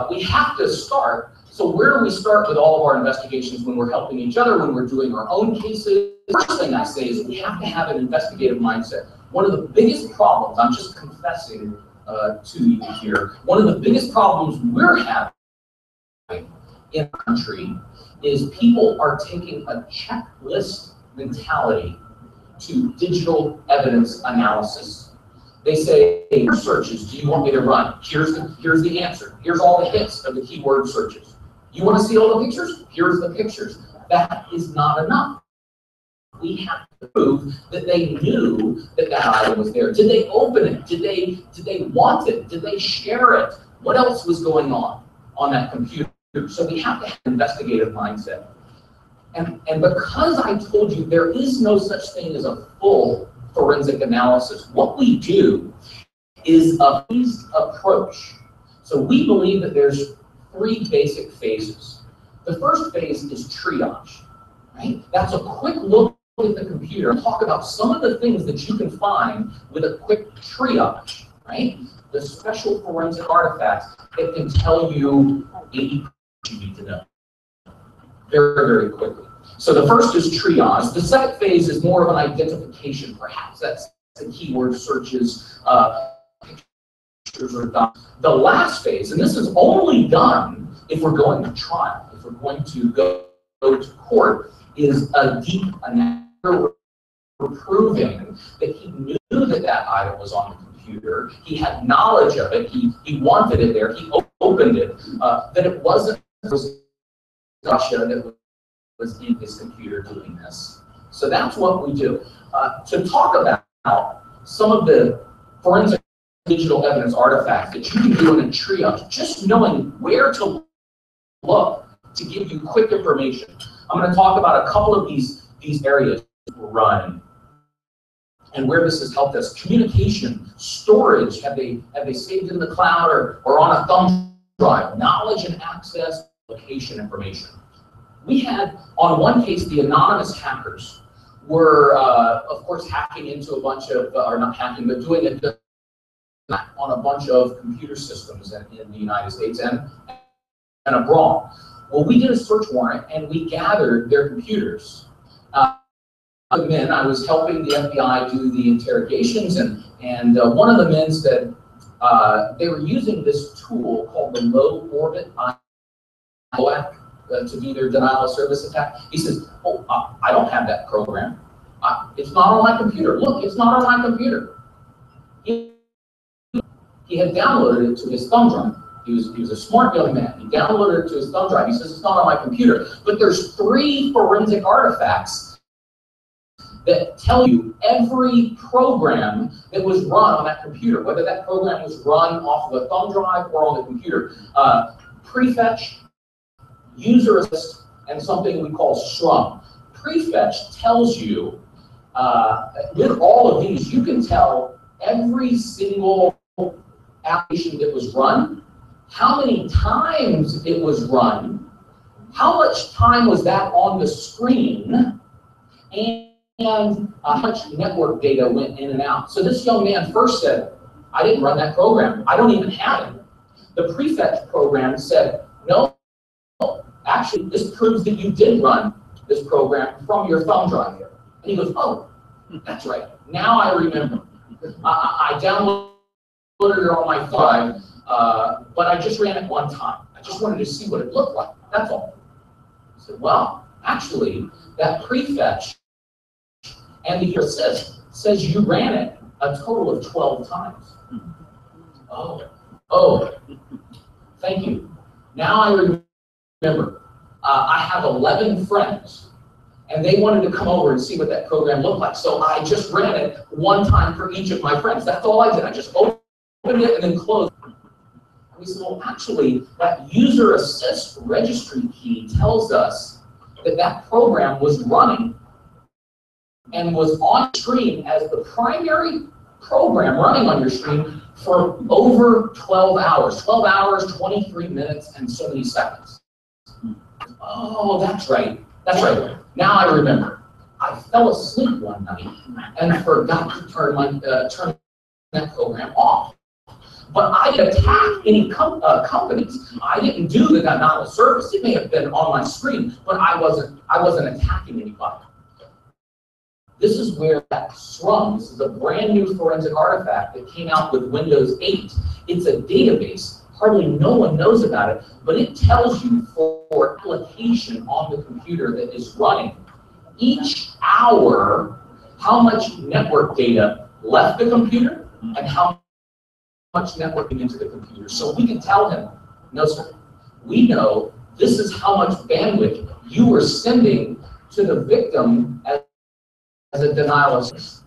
we have to start. So where do we start with all of our investigations when we're helping each other, when we're doing our own cases? The first thing I say is we have to have an investigative mindset. One of the biggest problems, I'm just confessing to you here, one of the biggest problems we're having in our country is people are taking a checklist mentality to digital evidence analysis. They say, hey, searches, do you want me to run? Here's the answer. Here's all the hits of the keyword searches. You want to see all the pictures? Here's the pictures. That is not enough. We have to prove that they knew that that item was there. Did they open it? Did they want it? Did they share it? What else was going on that computer? So we have to have an investigative mindset. And because I told you there is no such thing as a full forensic analysis, what we do is a phased approach. So we believe that there's 3 basic phases. The first phase is triage, right? That's a quick look at the computer and talk about some of the things that you can find with a quick triage, right? The special forensic artifacts that can tell you 80% you need to know very, very quickly. So the first is triage. The second phase is more of an identification, perhaps. That's the keyword searches, pictures or docs. The last phase, and this is only done if we're going to trial, if we're going to go to court, is a deep analysis. We're proving that he knew that that item was on the computer. He had knowledge of it. He wanted it there. He opened it. That it wasn't Russia that was in his computer doing this. So that's what we do. To talk about some of the forensic digital evidence artifacts that you can do in a triage, just knowing where to look to give you quick information. I'm going to talk about a couple of these areas run and where this has helped us. Communication, storage, have they saved in the cloud or on a thumb drive? Knowledge and access, location information. We had, on one case, the anonymous hackers were, of course, hacking into a bunch of, or not hacking, but doing it on a bunch of computer systems in the United States and abroad. Well, we did a search warrant and we gathered their computers. Men, I was helping the FBI do the interrogations, and one of the men said they were using this tool called the low orbit to do their denial of service attack. He says, "Oh, I don't have that program. It's not on my computer. Look, it's not on my computer." He had downloaded it to his thumb drive. He was a smart young man. He downloaded it to his thumb drive. He says, "It's not on my computer." But there's 3 forensic artifacts that tell you every program that was run on that computer, whether that program was run off of a thumb drive or on the computer. Prefetch, user assist, and something we call SRUM. Prefetch tells you, with all of these, you can tell every single application that was run, how many times it was run, how much time was that on the screen, and how much network data went in and out. So this young man first said, "I didn't run that program. I don't even have it." The prefetch program said, "No, actually, this proves that you did run this program from your thumb drive." And he goes, "Oh, that's right. Now I remember. I downloaded downloaded it on my phone, but I just ran it one time. I just wanted to see what it looked like, that's all. I said, well, actually, that prefetch and the assist says you ran it a total of 12 times. Oh, thank you. Now I remember, I have 11 friends, and they wanted to come over and see what that program looked like. So I just ran it one time for each of my friends. That's all I did. I just opened it and then closed it. We said, well, actually, that user assist registry key tells us that that program was running and was on screen as the primary program running on your screen for over 12 hours. 12 hours, 23 minutes, and so many seconds. Oh, that's right. That's right. Now I remember. I fell asleep one night and forgot to turn that program off. But I didn't attack any companies. I didn't do the denial of service. It may have been on my screen, but I wasn't attacking anybody. This is where that SRUM, this is a brand new forensic artifact that came out with Windows 8. It's a database. Hardly no one knows about it, but it tells you for application on the computer that is running each hour how much network data left the computer and how much networking into the computer. So we can tell him, no sir, we know this is how much bandwidth you were sending to the victim as a denial of service.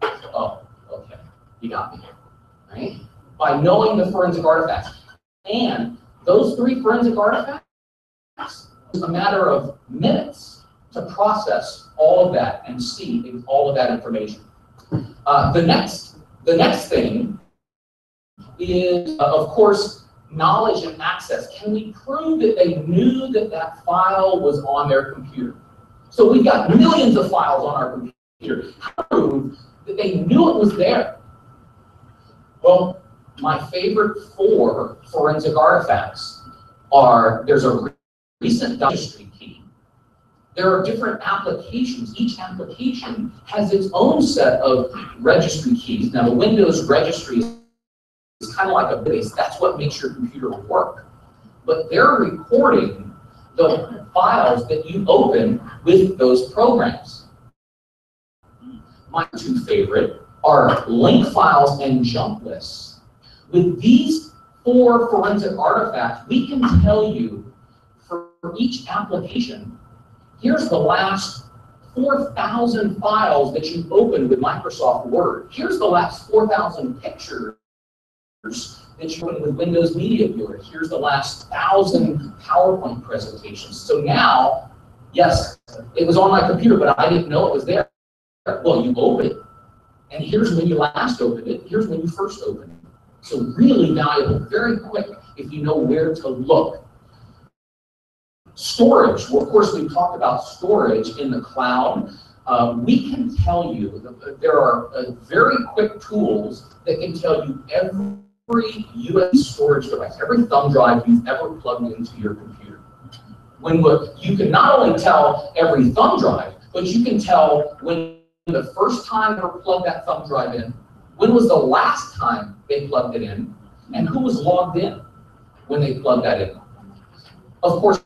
Oh, okay, you got me, right? By knowing the forensic artifacts. And those 3 forensic artifacts, it's a matter of minutes to process all of that and see all of that information. The next thing is, of course, knowledge and access. Can we prove that they knew that that file was on their computer? So we've got millions of files on our computer. How to prove that they knew it was there? Well, my favorite 4 forensic artifacts are, there's a recent registry key. There are different applications. Each application has its own set of registry keys. Now, the Windows registry is kind of like a base. That's what makes your computer work. But they're recording the files that you open with those programs. My 2 favorite are link files and jump lists. With these 4 forensic artifacts, we can tell you for each application, here's the last 4,000 files that you opened with Microsoft Word. Here's the last 4,000 pictures that you opened with Windows Media Viewer. Here's the last 1,000 PowerPoint presentations. So now, yes, it was on my computer, but I didn't know it was there. Well, you open it, and here's when you last opened it. Here's when you first opened it. So really valuable, very quick if you know where to look. Storage, well, of course, we talked about storage in the cloud. We can tell you that there are very quick tools that can tell you every USB storage device, every thumb drive you've ever plugged into your computer. You can not only tell every thumb drive, but you can tell when the first time they plugged that thumb drive in, when was the last time they plugged it in, and who was logged in when they plugged that in. Of course,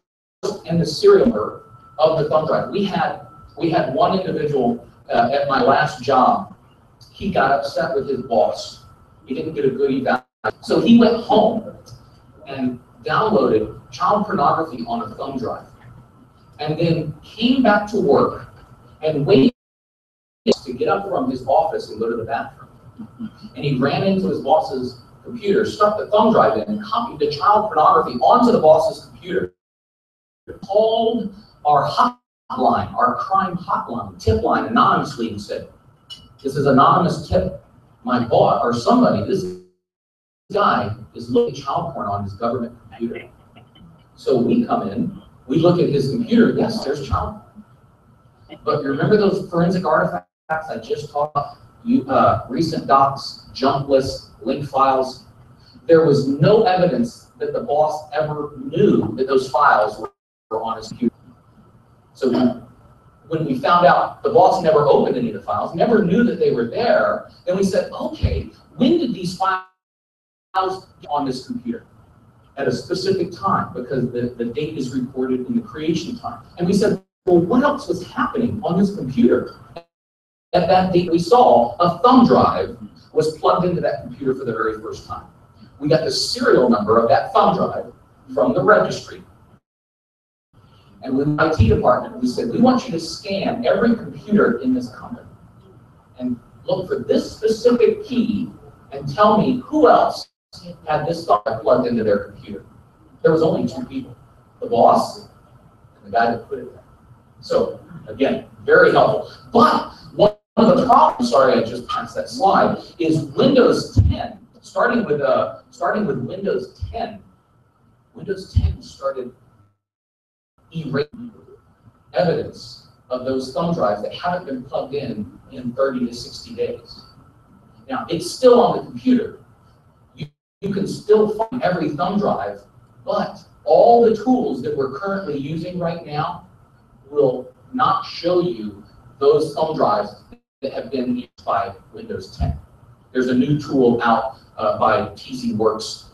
in the serial number of the thumb drive, we had one individual at my last job. He got upset with his boss. He didn't get a good eval. So he went home and downloaded child pornography on a thumb drive, and then came back to work and waited to get up from his office and go to the bathroom. And he ran into his boss's computer, stuck the thumb drive in, and copied the child pornography onto the boss's computer. Called our hotline, our crime hotline, tip line, anonymously, and said, "This is anonymous tip. My boss or somebody, this guy is looking at child porn on his government computer." So we come in, we look at his computer. Yes, there's child porn. But you remember those forensic artifacts I just talked about? Recent docs, jump lists, link files. There was no evidence that the boss ever knew that those files were on his computer. So when we found out the boss never opened any of the files, never knew that they were there, then we said, okay, when did these files on this computer at a specific time because the date is recorded in the creation time. And we said, well, what else was happening on this computer? At that date, we saw a thumb drive was plugged into that computer for the very first time. We got the serial number of that thumb drive from the registry. And with the IT department, we said, we want you to scan every computer in this company and look for this specific key and tell me who else had this thumb drive plugged into their computer. There was only two people, the boss and the guy that put it there. So again, very helpful. But one of the problems, sorry, I just passed that slide, is Windows 10. Starting with Windows 10, Windows 10 started erasing evidence of those thumb drives that haven't been plugged in 30 to 60 days. Now, it's still on the computer. You can still find every thumb drive, but all the tools that we're currently using right now will not show you those thumb drives that have been used by Windows 10. There's a new tool out by TZ Works.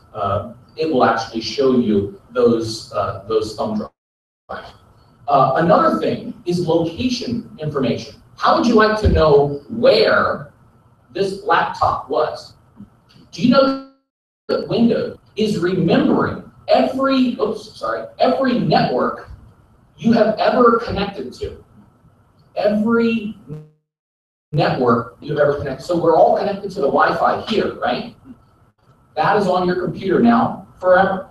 It will actually show you those thumb drives. Another thing is location information. How would you like to know where this laptop was? Do you know that Windows is remembering every network you have ever connected to? Every network you've ever connected. So we're all connected to the Wi-Fi here, right? That is on your computer now forever.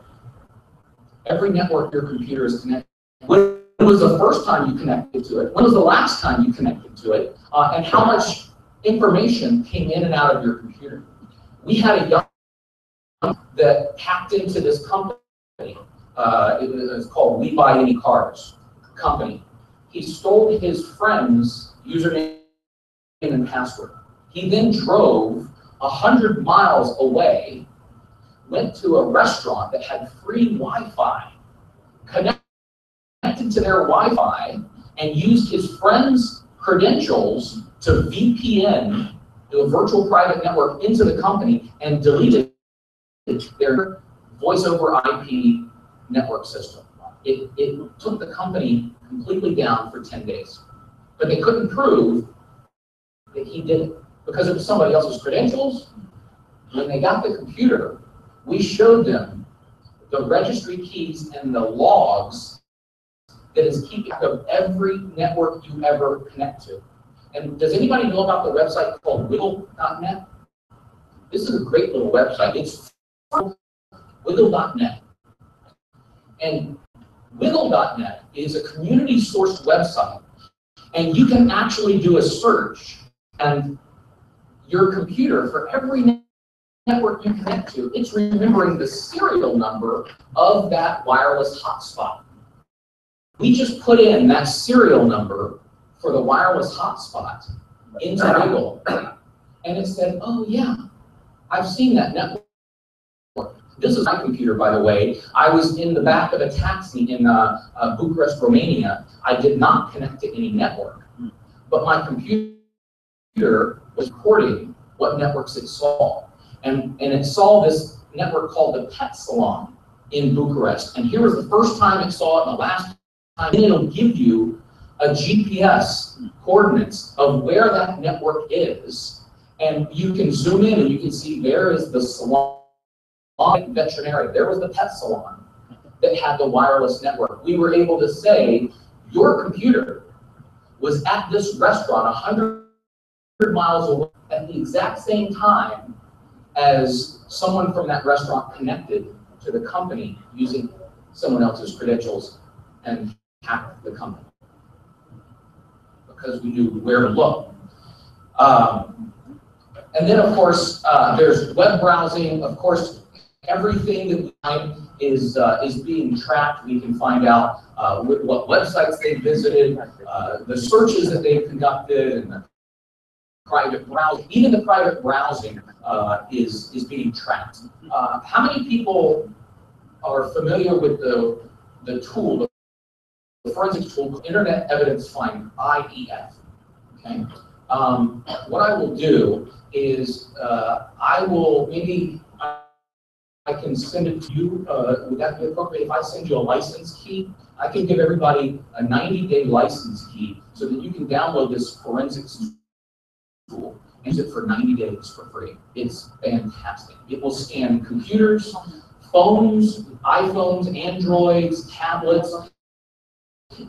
Every network your computer is connected. When was the first time you connected to it? When was the last time you connected to it? And how much information came in and out of your computer? We had a young that hacked into this company. It was called We Buy Any Cars company. He stole his friend's username and password. He then drove 100 miles away, went to a restaurant that had free Wi-Fi, connected to their Wi-Fi, and used his friend's credentials to VPN, do a virtual private network, into the company and deleted their voice over IP network system. It took the company completely down for 10 days. But they couldn't prove that he did it because it was somebody else's credentials. When they got the computer, we showed them the registry keys and the logs that is keeping track of every network you ever connect to. And does anybody know about the website called wiggle.net? This is a great little website. It's wiggle.net. And wiggle.net is a community-sourced website. And you can actually do a search, and your computer, for every network you connect to, it's remembering the serial number of that wireless hotspot. We just put in that serial number for the wireless hotspot into Wiggle, and it said, oh yeah, I've seen that network. This is my computer, by the way. I was in the back of a taxi in Bucharest, Romania. I did not connect to any network, but my computer was recording what networks it saw. And it saw this network called the Pet Salon in Bucharest. And here was the first time it saw it and the last time. And it'll give you a GPS coordinates of where that network is. And you can zoom in and you can see there is the salon veterinary. There was the pet salon that had the wireless network. We were able to say, your computer was at this restaurant 100 miles away at the exact same time as someone from that restaurant connected to the company using someone else's credentials and hacked the company because we knew where to look. And then, of course, there's web browsing. Of course, everything that we find is being tracked. We can find out what websites they visited, the searches that they've conducted, and the private browsing. Even the private browsing is being tracked. How many people are familiar with the tool, the forensic tool, Internet Evidence Finder, IEF? Okay. What I will do is I will maybe can send it to you. Would that be appropriate? If I send you a license key, I can give everybody a 90-day license key so that you can download this forensics tool and use it for 90 days for free. It's fantastic. It will scan computers, phones, iPhones, Androids, tablets,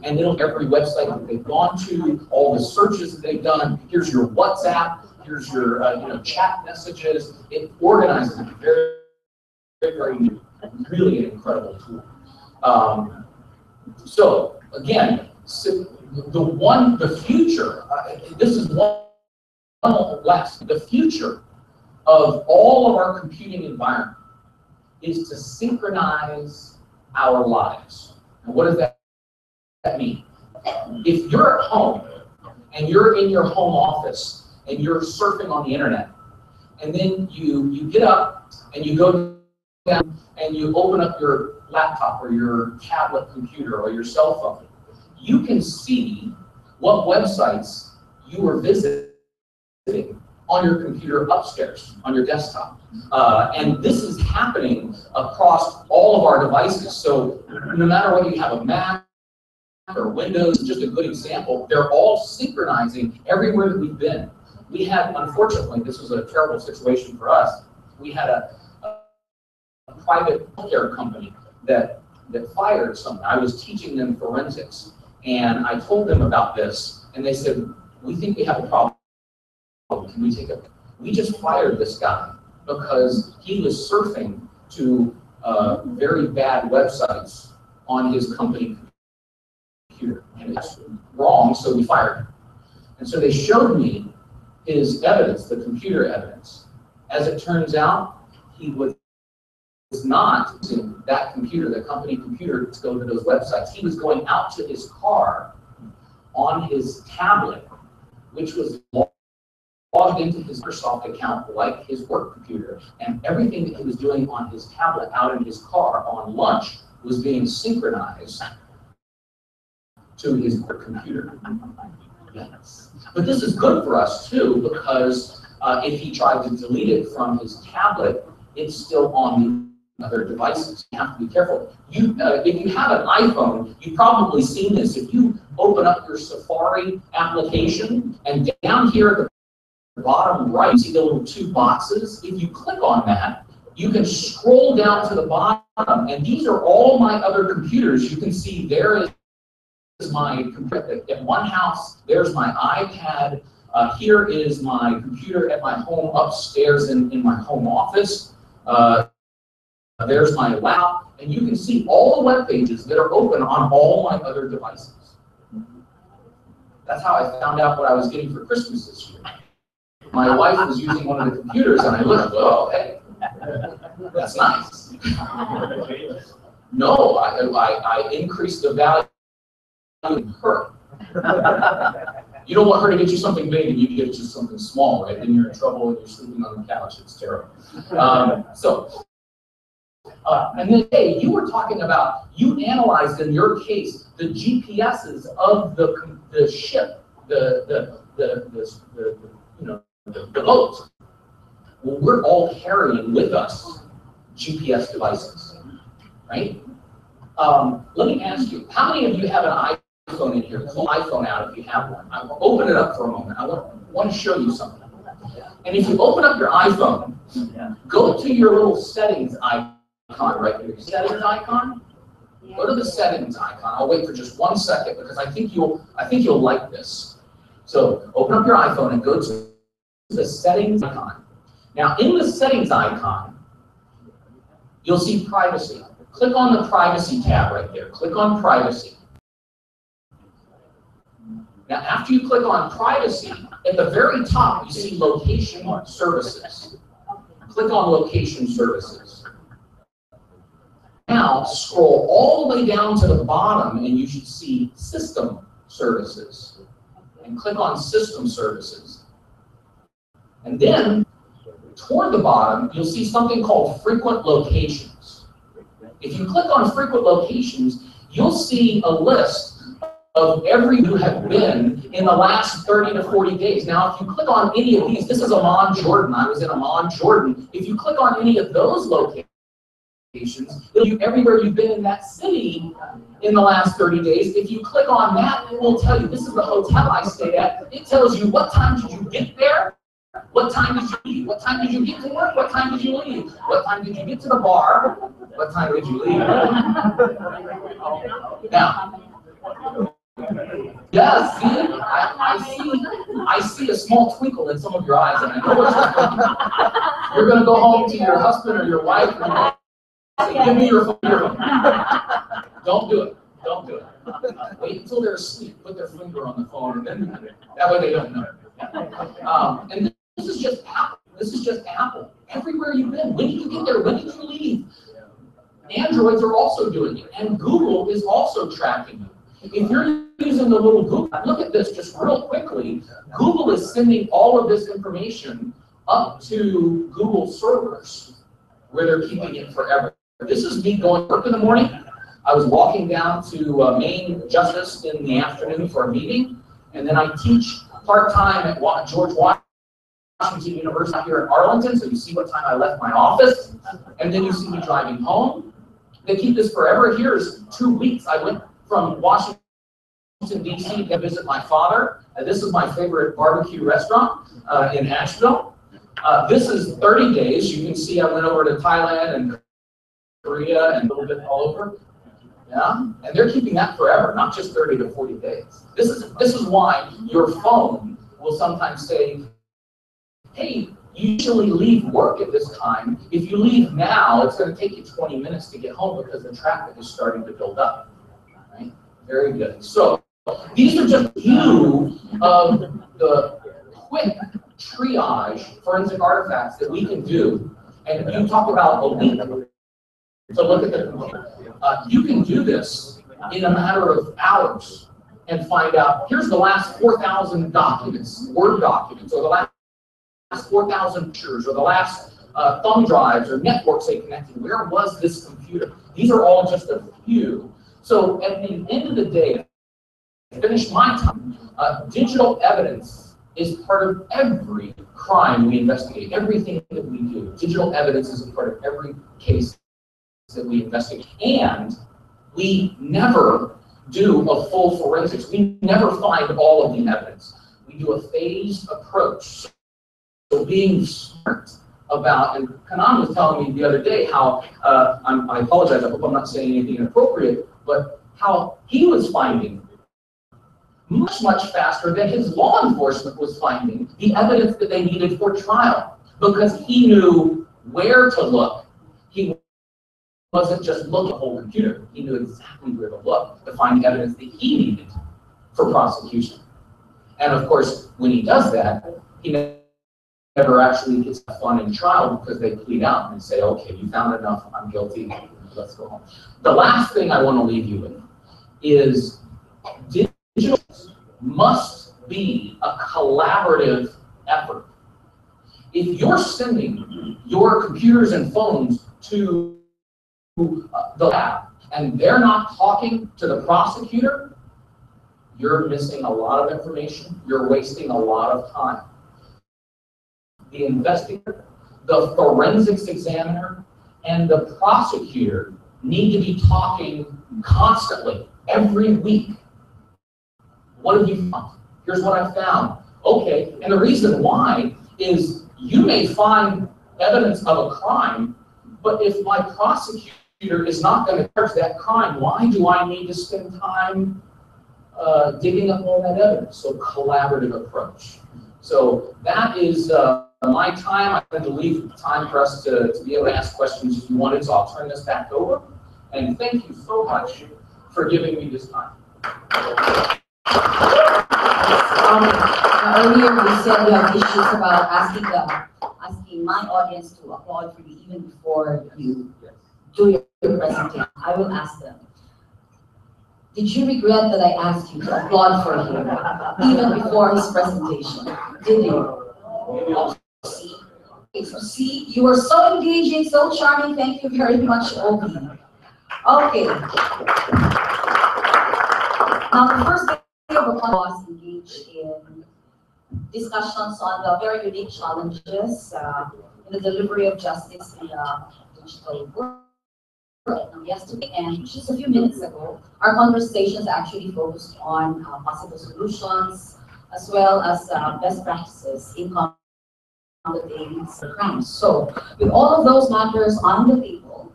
and it'll every website that they've gone to, all the searches that they've done. Here's your WhatsApp. Here's your chat messages. It organizes it very, very new. Really an incredible tool. So again, the future. This is one less. The future of all of our computing environment is to synchronize our lives. And what does that mean? If you're at home and you're in your home office and you're surfing on the internet, and then you get up and you go down and you open up your laptop or your tablet computer or your cell phone, you can see what websites you were visiting on your computer upstairs, on your desktop. And this is happening across all of our devices. So no matter whether you have a Mac or Windows, just a good example, they're all synchronizing everywhere that we've been. We had, unfortunately, this was a terrible situation for us. We had a private healthcare company that fired someone. I was teaching them forensics, and I told them about this, and they said, we think we have a problem. Can we take it? We just fired this guy because he was surfing to very bad websites on his company computer. And it's wrong, so we fired him. And so they showed me his evidence, the computer evidence. As it turns out, he was not using that computer, the company computer, to go to those websites. He was going out to his car on his tablet, which was logged into his Microsoft account like his work computer, and everything that he was doing on his tablet out in his car on lunch was being synchronized to his work computer. Yes. But this is good for us too, because if he tried to delete it from his tablet, it's still on the other devices. You have to be careful. If you have an iPhone, you've probably seen this. If you open up your Safari application, and down here at the bottom right, you see the little two boxes. If you click on that, you can scroll down to the bottom, and these are all my other computers. You can see there is my computer at one house. There's my iPad. Here is my computer at my home upstairs in my home office. There's my laptop, and you can see all the web pages that are open on all my other devices. That's how I found out what I was getting for Christmas this year. My wife was using one of the computers, and I looked, oh, hey, that's nice. No, I increased the value of her. You don't want her to get you something big and you get you something small, right? Then you're in trouble and you're sleeping on the couch. It's terrible. And then, hey, you were talking about, you analyzed in your case the GPSs of the ship, the boat. Well, we're all carrying with us GPS devices, right? Let me ask you, how many of you have an iPhone in here? Pull iPhone out if you have one. I'll open it up for a moment. I want to show you something. And if you open up your iPhone, go to your little settings icon right here. Settings icon. Go to the settings icon. I'll wait for just 1 second because I think you'll like this. So open up your iPhone and go to the settings icon. Now in the settings icon, you'll see privacy. Click on the privacy tab right there. Click on privacy. Now after you click on privacy, at the very top you see location services. Click on location services. Now scroll all the way down to the bottom and you should see system services. And click on system services. And then toward the bottom, you'll see something called frequent locations. If you click on frequent locations, you'll see a list of every you have been in the last 30 to 40 days. Now, if you click on any of these, this is Amman, Jordan. I was in Amman, Jordan. If you click on any of those locations, It'll you everywhere you've been in that city in the last 30 days. If you click on that, it will tell you, this is the hotel I stayed at. It tells you what time did you get there, what time did you leave, what time did you get to work, what time did you leave, what time did you get to the bar, what time did you leave. Now, yeah, see, I see a small twinkle in some of your eyes, and I know what you're thinking. You're going to go home to your husband or your wife and say, give me your phone. Don't do it. Don't do it. Wait until they're asleep. Put their finger on the phone, and then that way they don't know. And this is just Apple. This is just Apple. Everywhere you've been. When did you get there? When did you leave? Androids are also doing it, and Google is also tracking you. If you're using the little Google, look at this just real quickly. Google is sending all of this information up to Google servers where they're keeping it forever. This is me going to work in the morning. I was walking down to Main Justice in the afternoon for a meeting, and then I teach part-time at George Washington University here in Arlington, so you see what time I left my office, and then you see me driving home. They keep this forever. Here's 2 weeks. I went from Washington, D.C. to visit my father. This is my favorite barbecue restaurant in Asheville. This is 30 days. You can see I went over to Thailand and Korea and a little bit all over. Yeah, and they're keeping that forever, not just 30 to 40 days. This is why your phone will sometimes say, hey, you usually leave work at this time. If you leave now, it's going to take you 20 minutes to get home because the traffic is starting to build up. Right? Very good. So these are just a few of the quick triage forensic artifacts that we can do. And you talk about a week to look at the computer. You can do this in a matter of hours and find out, here's the last 4,000 documents, Word documents, or the last 4,000 pictures, or the last thumb drives or networks they connected. Where was this computer? These are all just a few. So at the end of the day, to finish my time, digital evidence is part of every crime we investigate, everything that we do. Digital evidence is a part of every case that we investigate. And we never do a full forensics. We never find all of the evidence. We do a phased approach. So being smart about, and Kanan was telling me the other day how, I apologize, I hope I'm not saying anything inappropriate, but how he was finding much faster than his law enforcement was finding the evidence that they needed for trial, because he knew where to look. He wasn't just looking at the whole computer. He knew exactly where to look to find evidence that he needed for prosecution. And of course, when he does that, he never actually gets fun in trial because they plead out and say, okay, you found enough, I'm guilty, let's go home. The last thing I want to leave you with is digital must be a collaborative effort. If you're sending your computers and phones to the lab and they're not talking to the prosecutor, you're missing a lot of information, you're wasting a lot of time. The investigator, the forensics examiner, and the prosecutor need to be talking constantly, every week. What have you found? Here's what I found. Okay, and the reason why is you may find evidence of a crime, but if my prosecutor is not going to charge that crime, why do I need to spend time digging up all that evidence? So collaborative approach. So that is my time. I'm going to leave time for us to be able to ask questions if you wanted, so I'll turn this back over. And thank you so much for giving me this time. Earlier you said you have issues about asking my audience to applaud for you even before you do your presentation. I will ask them. Did you regret that I asked you to applaud for him even before his presentation? Did you? Oh, see? Okay, so see, you were so engaging, so charming. Thank you very much, Obi. Okay. Now, the first day of the class was engaged in discussions on the very unique challenges in the delivery of justice in the digital world. yesterday and just a few minutes ago, our conversations actually focused on possible solutions as well as best practices in combating crimes. So, with all of those matters on the table,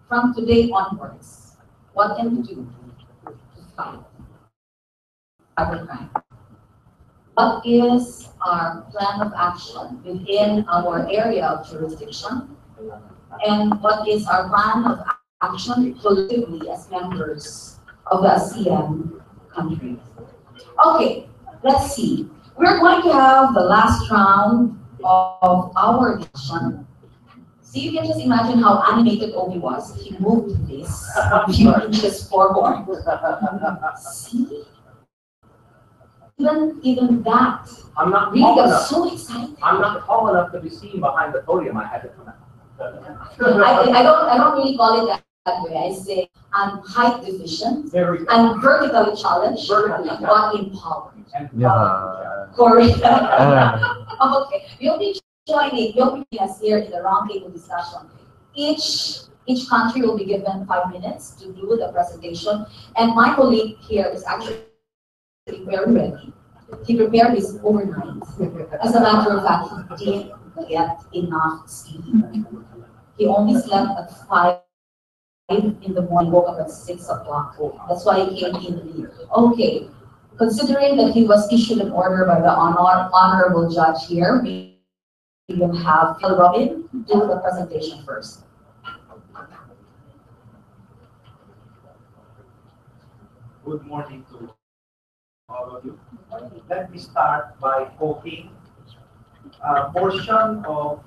from today onwards, what can we do to fight cybercrime? What is our plan of action within our area of jurisdiction? And what is our plan of action collectively as members of the ASEAN countries? Okay, let's see. We're going to have the last round of our discussion. So you can just imagine how animated Obi was. He moved this a few inches forward. See? Even that. I'm not Really tall got enough. so excited. I'm not tall enough to be seen behind the podium. I had to come out. I don't really call it that way. I say I'm height deficient. Very good. I'm vertically challenged, Vertically but empowered. And Yeah. Correct. Ah. Okay, you'll be joining us here in the roundtable discussion. Each country will be given 5 minutes to do the presentation, and my colleague here is actually very ready. He prepared this overnight. As a matter of fact, he didn't get enough sleep. He only slept at 5 in the morning, woke up at 6 o'clock. That's why he came in late. Okay, considering that he was issued an order by the honorable judge here, we will have Phil Robin do the presentation first. Good morning to all of you. Let me start by quoting a portion of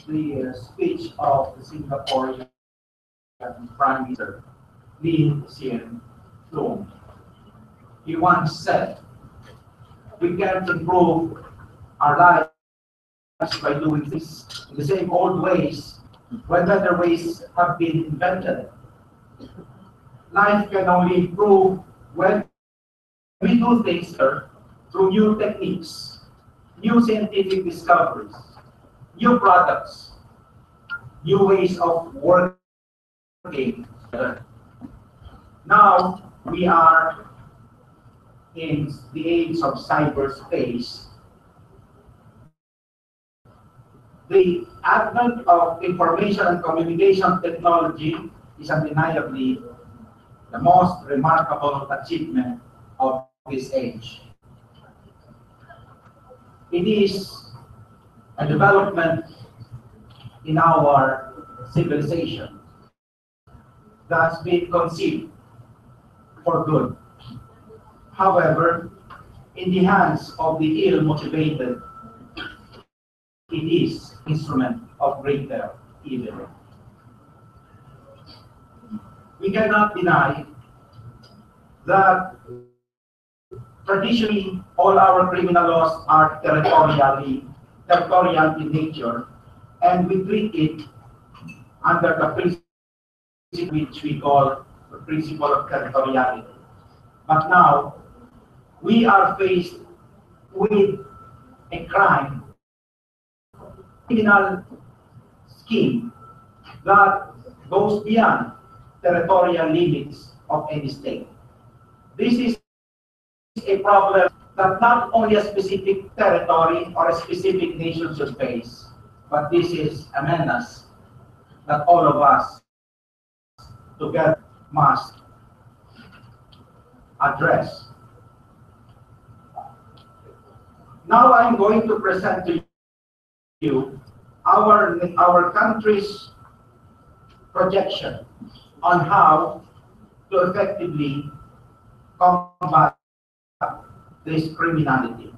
the speech of the Singaporean Prime Minister Lee Hsien Loong. He once said, "We can't improve our lives by doing things in the same old ways when better ways have been invented. Life can only improve when we do things through new techniques, new scientific discoveries, new products, new ways of working. Now we are in the age of cyberspace. The advent of information and communication technology is undeniably the most remarkable achievement of this age. It is a development in our civilization that's been conceived for good. However, in the hands of the ill-motivated, it is instrument of greater evil. We cannot deny that traditionally all our criminal laws are territorial in nature, and we treat it under the principle which we call the principle of territoriality. But now we are faced with a criminal scheme that goes beyond territorial limits of any state. This is a problem that not only a specific territory or a specific nation should face, but this is a menace that all of us together must address. Now I'm going to present to you our country's projection on how to effectively combat this criminality.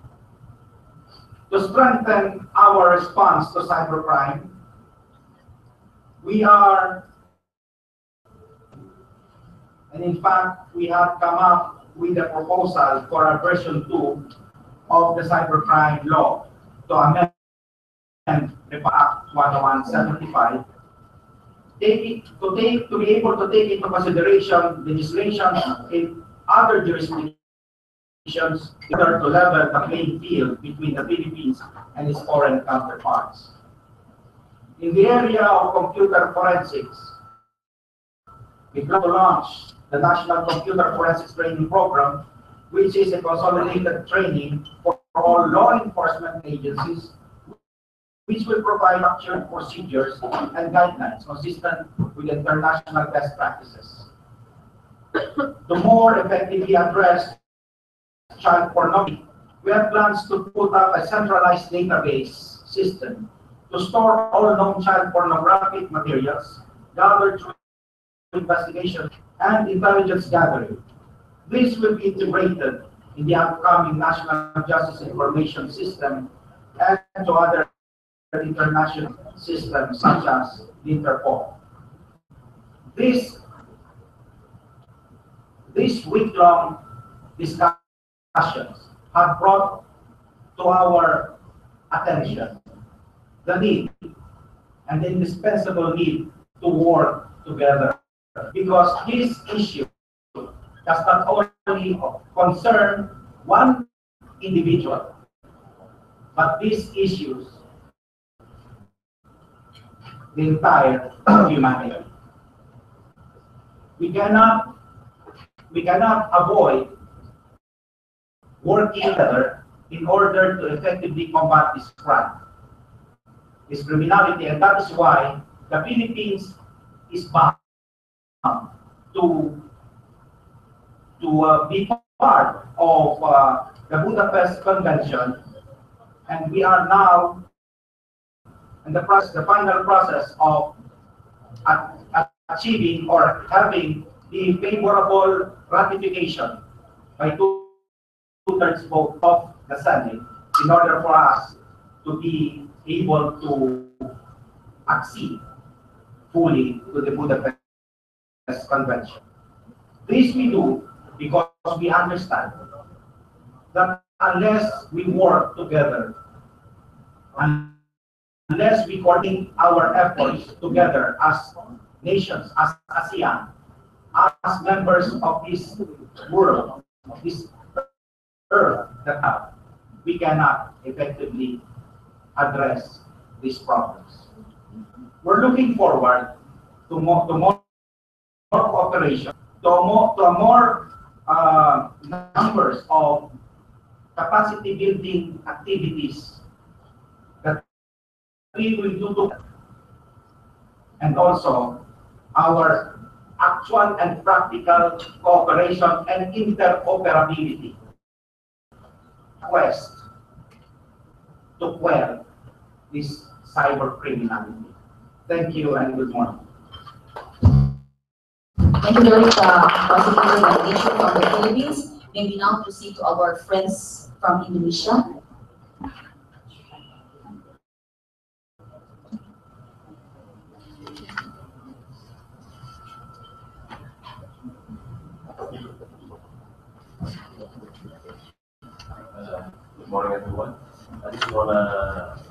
To strengthen our response to cybercrime, we are, and in fact, we have come up with a proposal for a version 2 of the cybercrime law to amend the Act 10175 to be able to take into consideration legislation in other jurisdictions in order to level the playing field between the Philippines and its foreign counterparts. In the area of computer forensics, we plan to launch the National Computer Forensics Training Program, which is a consolidated training for all law enforcement agencies, which will provide structured procedures and guidelines consistent with international best practices. To more effectively address child pornography, we have plans to put up a centralized database system to store all known child pornographic materials gathered through investigation and intelligence gathering. This will be integrated in the upcoming National Justice Information System and to other international systems such as the Interpol. These week-long discussions have brought to our attention the need and the indispensable need to work together, because this issue does not only concern one individual, but these issues the entire humanity. We cannot avoid working together in order to effectively combat this crime, this criminality, and that is why the Philippines is bound to be part of the Budapest Convention, and we are now in the final process of achieving or having the favorable ratification by two-thirds vote of the Senate in order for us to be able to accede fully to the Budapest Convention. This we do because we understand that unless we work together, unless we coordinate our efforts together as nations, as ASEAN, as members of this world, of this earth that have, we cannot effectively address these problems. We're looking forward to more cooperation, to a more numbers of capacity building activities that we will do together, and also our actual and practical cooperation and interoperability quest to quell this cyber criminality. Thank you and good morning. Thank you very much, Prosecutor Validation from the Philippines. May we now proceed to our friends from Indonesia. Good morning, everyone. I just want to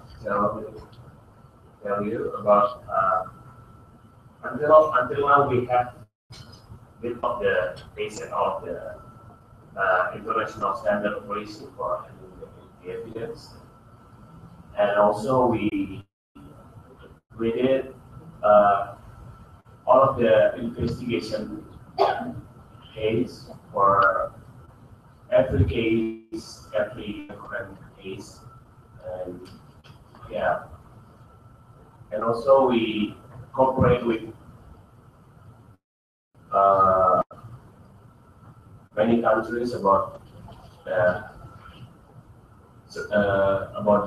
tell you about until now we have built up the basis of the international standard operation for the evidence, and also we did all of the investigation case for every case, every crime case, and yeah, and also we cooperate with many countries about the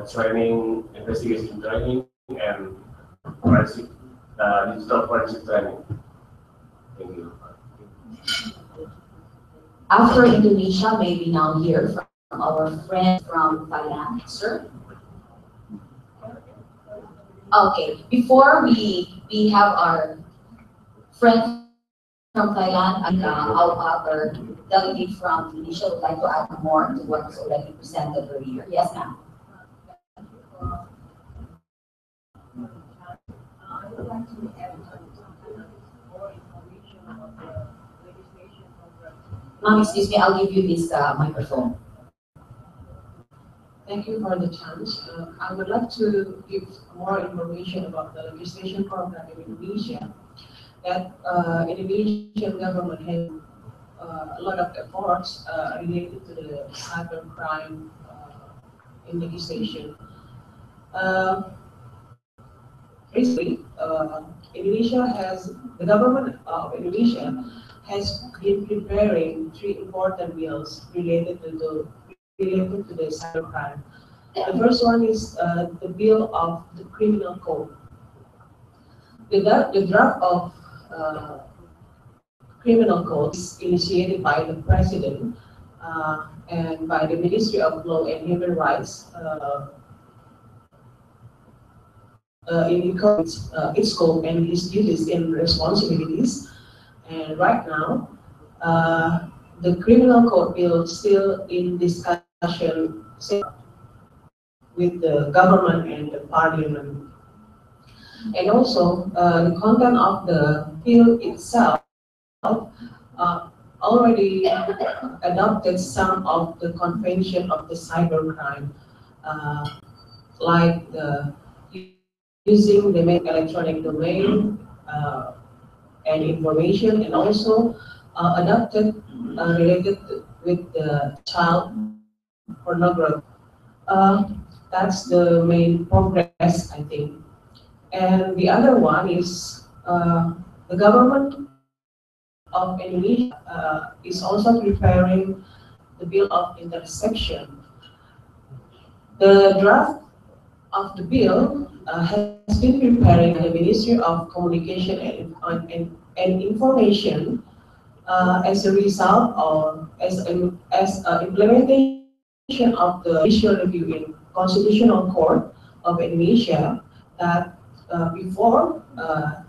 training, investigation training, and forensic, digital forensic training. Thank you. After Indonesia, may we now hear from our friend from Thailand, sir? Okay, before we have our friend from Thailand and our delegate from Indonesia would like to add more to what was already presented earlier. Yes, ma'am. I would like to add more information about the legislation program. Ma'am, excuse me, I'll give you this microphone. Thank you for the chance. I would like to give more information about the legislation program in Indonesia. that Indonesian government has a lot of efforts related to the cybercrime in legislation. Recently, the government of Indonesia has been preparing three important bills related to the cybercrime. The first one is the bill of the criminal code. The draft of criminal code is initiated by the president and by the Ministry of Law and Human Rights in its scope and its duties and responsibilities. And right now, the criminal code bill is still in discussion with the government and the parliament. And also, the content of the bill itself already adopted some of the convention of the cybercrime, like using the electronic domain and information, and also adopted related with the child pornography. That's the main progress, I think. And the other one is the government of Indonesia is also preparing the bill of intersection. The draft of the bill has been prepared by the Ministry of Communication and Information as a result of as implementation of the judicial review in Constitutional Court of Indonesia, that before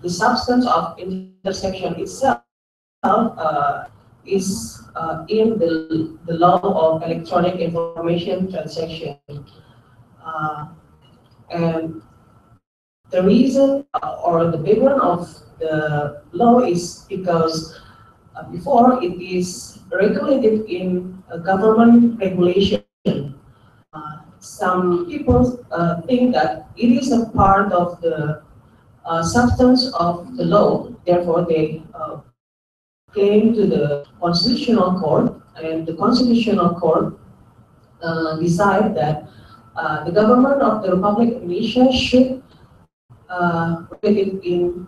the substance of intersection itself is in the law of electronic information transaction. And the reason or the background of the law is because before it is regulated in a government regulation. Some people think that it is a part of the substance of the law. Therefore, they claim to the Constitutional Court, and the Constitutional Court decide that the government of the Republic of Indonesia should put it in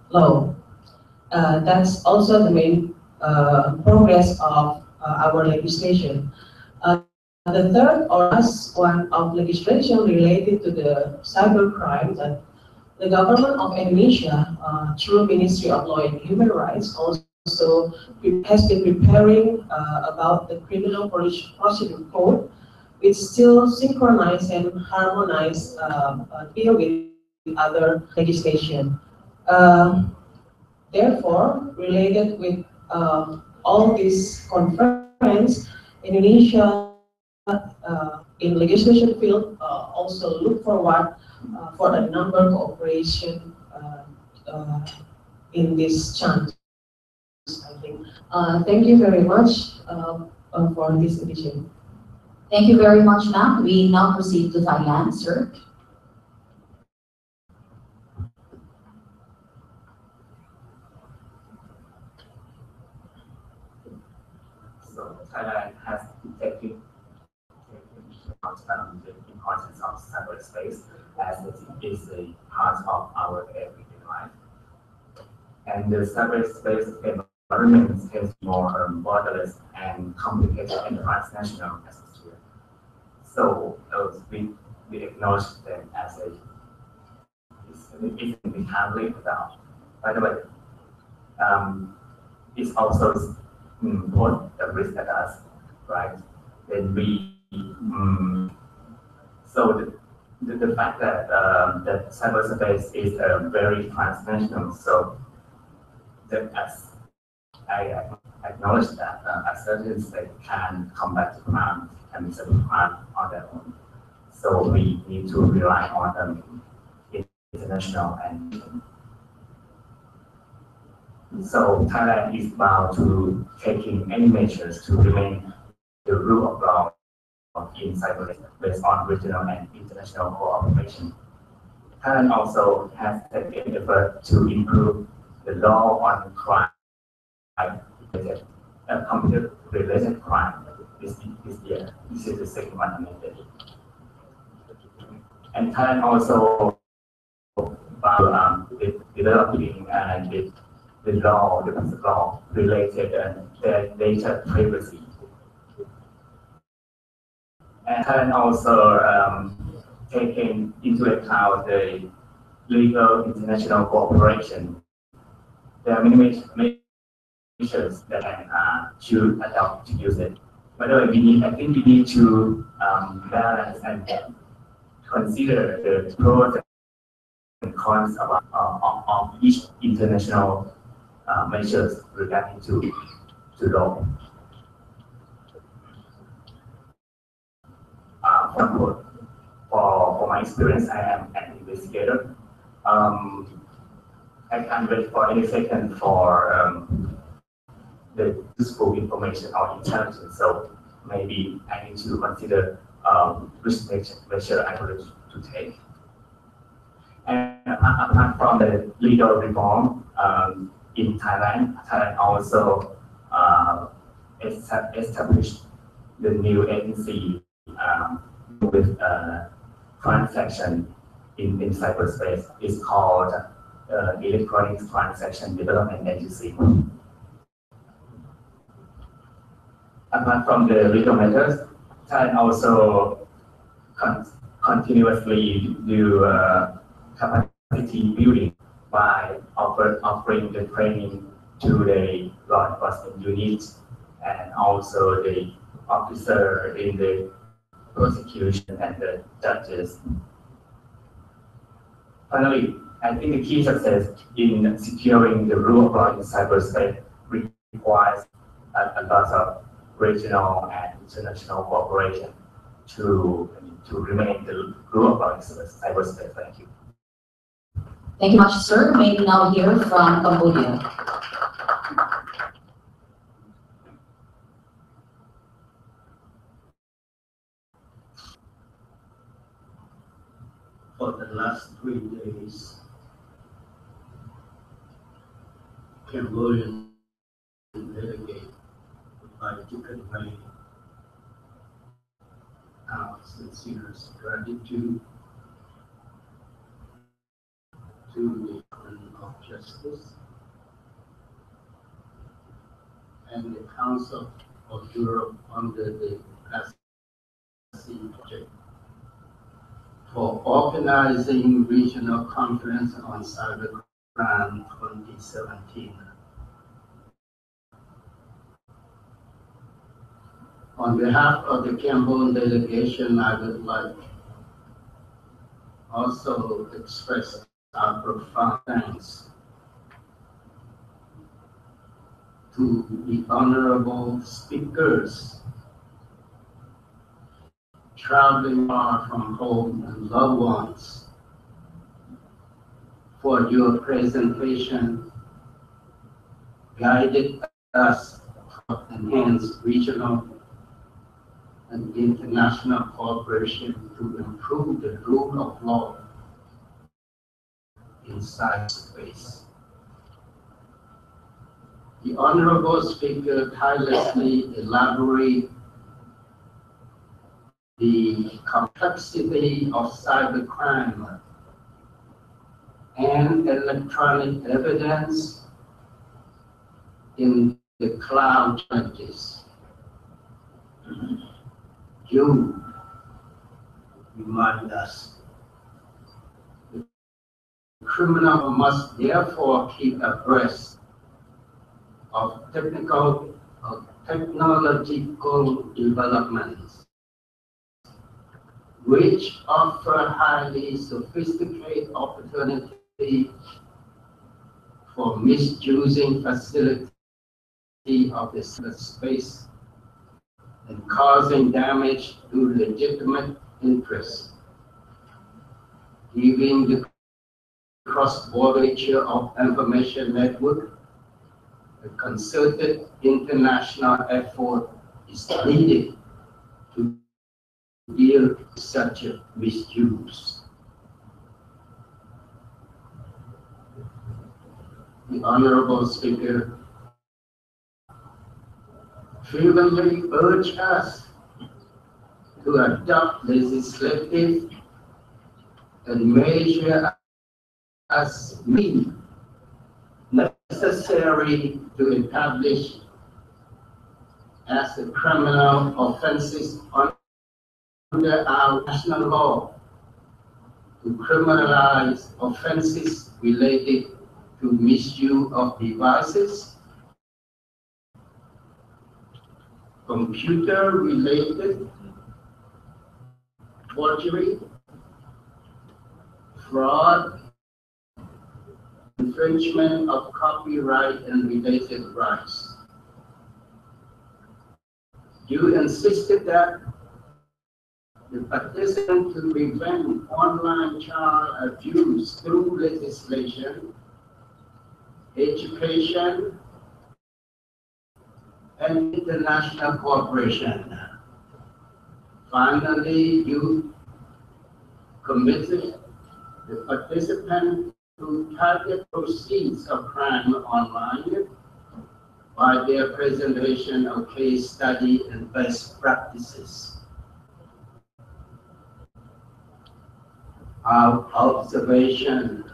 law. That's also the main progress of our legislation. The third or last one of legislation related to the cybercrime, that the government of Indonesia, through Ministry of Law and Human Rights, also has been preparing about the criminal procedure code, which still synchronize and harmonize deal with other legislation. Therefore, related with all these conference, Indonesia in legislation field also look forward for a number of cooperation in this chance, I think. Thank you very much for this edition. Thank you very much, ma'am. We now proceed to Thailand, sir. So Thailand has taken the importance of cyberspace as it is a part of our everyday life. And the cyberspace environment is more borderless and complicated and transnational atmosphere. So we acknowledge them as it can be handled without. By the way, it's also put the risk at us, right? Then so the fact that that cyberspace is very transnational, so that as I acknowledge that a certain state can combat crime and settle crime on their own. So we need to rely on international and so Thailand is bound to taking any measures to remain the rule of law in cyber based on regional and international cooperation. Thailand also has taken effort to improve the law on crime, computer-related crime this year. This is the second one amended. And Thailand also developing the law, the law related and data privacy. And Thailand also taking into account the legal international cooperation. There are many measures that can should adopt to use it. By the way, I think we need to balance and consider the pros and cons of each international measures regarding to law. For example, for my experience, I am an investigator. I can't wait for any second for the useful information or intelligence. So maybe I need to consider which measure I would to take. And apart from the legal reform in Thailand also established the new agency with transaction in cyberspace. It's called Electronic Transaction Development Agency. Apart from the legal matters, Thailand also continuously do capacity building by offering the training to the law enforcement units and also the officer in the prosecution and the judges. Finally, I think the key success in securing the rule of law in cyberspace requires a lot of regional and international cooperation to remain the rule of law in cyberspace. Thank you. Thank you much, sir. May we now hear from Cambodia. For the last 3 days, Cambodian delegate by different way our sincere gratitude to the Department of Justice and the Council of Europe under the PASI project for organizing regional conference on Cybercrime 2017. On behalf of the Cambodian delegation, I would like also express our profound thanks to the honorable speakers traveling far from home and loved ones for your presentation, guided us to enhance regional and international cooperation to improve the rule of law in cyberspace. The honorable speaker tirelessly elaborated the complexity of cybercrime and electronic evidence in the cloud challenges. You remind us the criminal must therefore keep abreast of technological developments, which offer highly sophisticated opportunity for misusing facility of the space and causing damage to legitimate interests, giving the cross-border nature of information network a concerted international effort is needed to deal with such a misuse. the Honorable Speaker frequently urged us to adopt legislative and measure as means necessary to establish as a criminal offenses under our national law to criminalize offenses related to misuse of devices, computer-related forgery, fraud, infringement of copyright and related rights. You insisted that the participant to prevent online child abuse through legislation, education, and international cooperation. Finally, you committed the participant to target proceeds of crime online by their presentation of case study and best practices. Our observation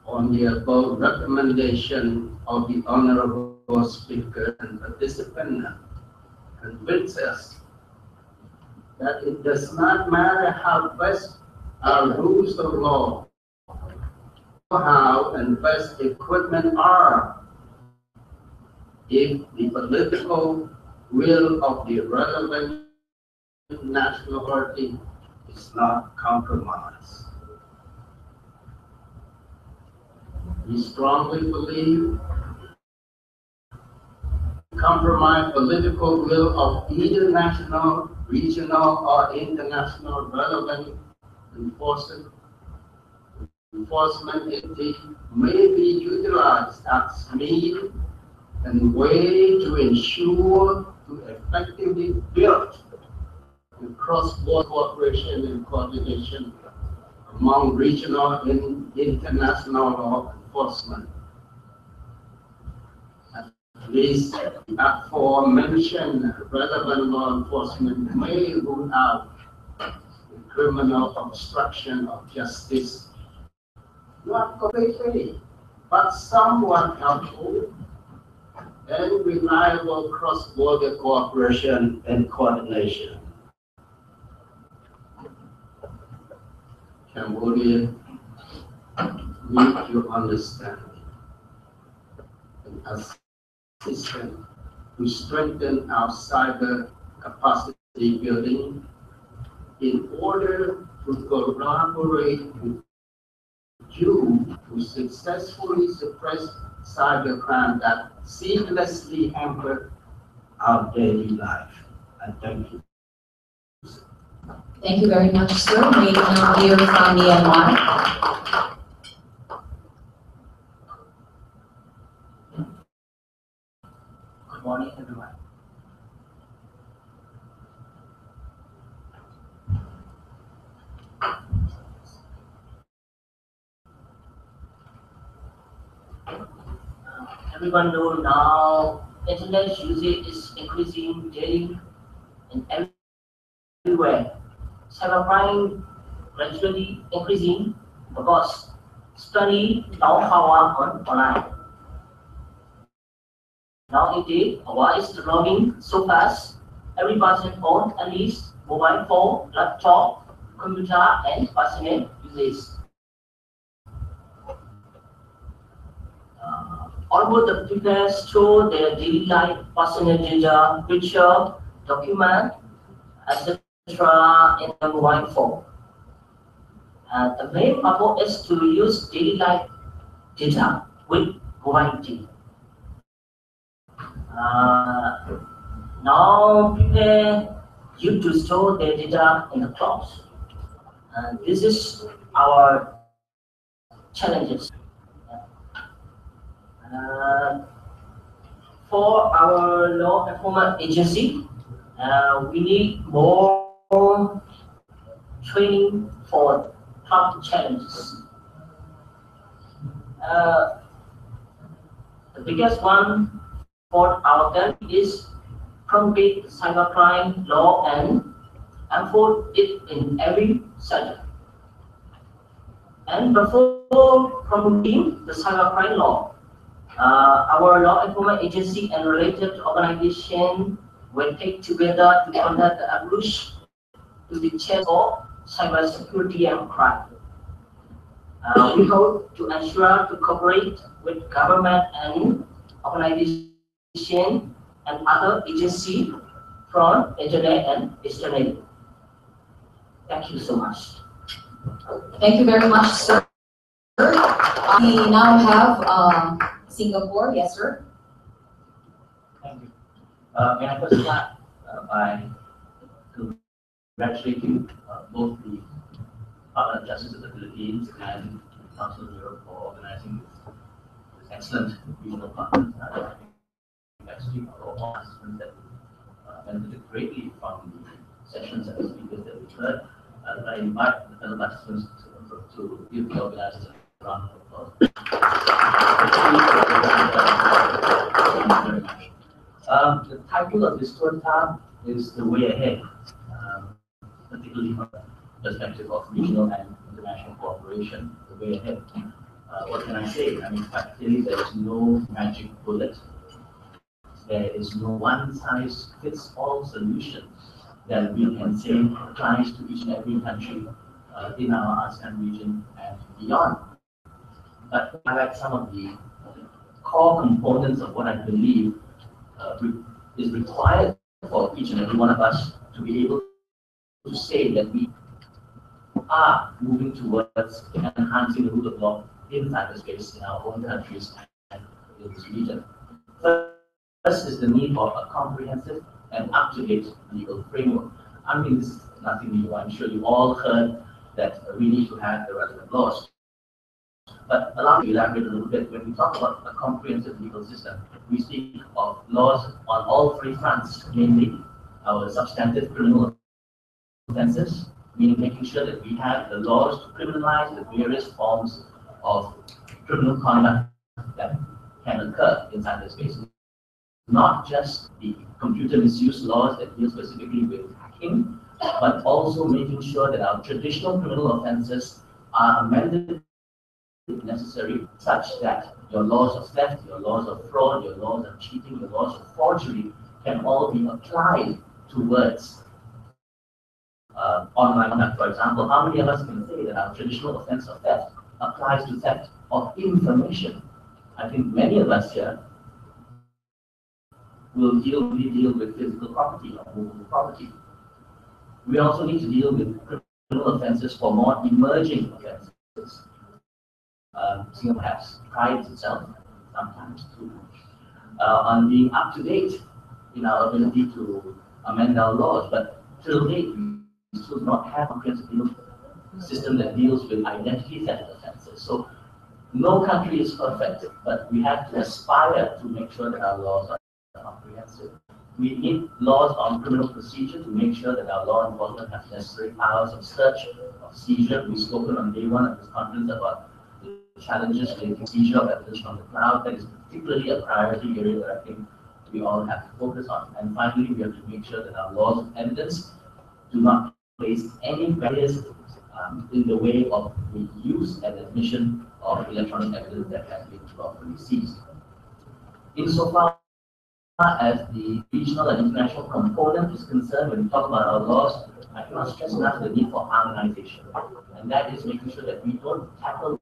on the above recommendation of the Honorable Speaker and participant convinces us that it does not matter how best our rules of law, how and best equipment are, if the political will of the relevant national authority is not compromised. We strongly believe compromise political will of either national, regional, or international relevant enforcement entity may be utilized as means and way to ensure to effectively build the cross-border cooperation and coordination among regional and international law enforcement. At least the aforementioned relevant law enforcement may rule out the criminal obstruction of justice, not completely, but somewhat helpful and reliable cross-border cooperation and coordination. Cambodia need to understand and assist to strengthen our cyber capacity building in order to collaborate with you to successfully suppress cybercrime that seamlessly hamper our daily life. And thank you. Thank you very much, sir. May we now hear from Myanmar. Good morning, everyone. Everyone knows now internet usage is increasing daily and everywhere. Cybercrime gradually increasing because study now power on online. Nowadays, why is developing so fast? Every person owns at least mobile phone, laptop, computer, and personal uses. Almost the people store their daily life, personal data, picture, document, etc. in the mobile phone. The main purpose is to use daily life data with mobile data. Now people used to store their data in the cloud. This is our challenges. For our law enforcement agency, we need more training for cloud challenges. The biggest one for our country is promulgate cybercrime law and enforce it in every sector. And before promulgating the cybercrime law, our law enforcement agency and related organization will take together to conduct the approach to the chess of cybersecurity and crime. We hope to ensure to cooperate with government and organization and other agencies from internet and externally. Thank you so much. Thank you very much, sir. We now have Singapore. Yes, sir. Thank you. May I first start by congratulating both the Department of Justice of the Philippines and the Council of Europe for organizing this excellent regional conference. I think actually for all participants that benefited greatly from the sessions and the speakers that we heard. I invite the fellow participants to give the organizers a round of applause. Thank you very much. The title of this tour is The Way Ahead, particularly from the perspective of regional and international cooperation, the way ahead. What can I say? I mean, quite clearly, there is no magic bullet. There is no one-size-fits-all solution that we can say applies to each and every country in our ASEAN region and beyond. But I like some of the core components of what I believe is required for each and every one of us to be able to say that we are moving towards enhancing the rule of law in cyberspace in our own countries and in this region. First is the need for a comprehensive and up-to-date legal framework. I mean, this is nothing new. I'm sure you all heard that we need to have the relevant laws. But allow me to elaborate a little bit. When we talk about a comprehensive legal system, we speak of laws on all three fronts, namely our substantive criminal offenses, meaning making sure that we have the laws to criminalize the various forms of criminal conduct that can occur in cyberspace. Not just the computer misuse laws that deal specifically with hacking, but also making sure that our traditional criminal offenses are amended if necessary, such that your laws of theft, your laws of fraud, your laws of cheating, your laws of forgery can all be applied towards online conduct. For example, how many of us can say that our traditional offense of theft applies to theft of information? I think many of us here will deal with physical property or movable property. We also need to deal with criminal offenses for more emerging offenses. Singapore perhaps prides itself, sometimes too much, on being up to date in our ability to amend our laws, but till date we still do not have a comprehensive legal system that deals with identity theft offenses. So no country is perfect, but we have to aspire to make sure that our laws are comprehensive. We need laws on criminal procedure to make sure that our law enforcement has necessary powers of search, of seizure. We've spoken on day one of this conference about the challenges relating seizure of evidence from the cloud. That is particularly a priority area that I think we all have to focus on. And finally, we have to make sure that our laws of evidence do not place any barriers in the way of the use and admission of electronic evidence that has been properly seized. Insofar as the regional and international component is concerned, when we talk about our laws, I cannot stress enough the need for harmonization. And that is making sure that we don't tackle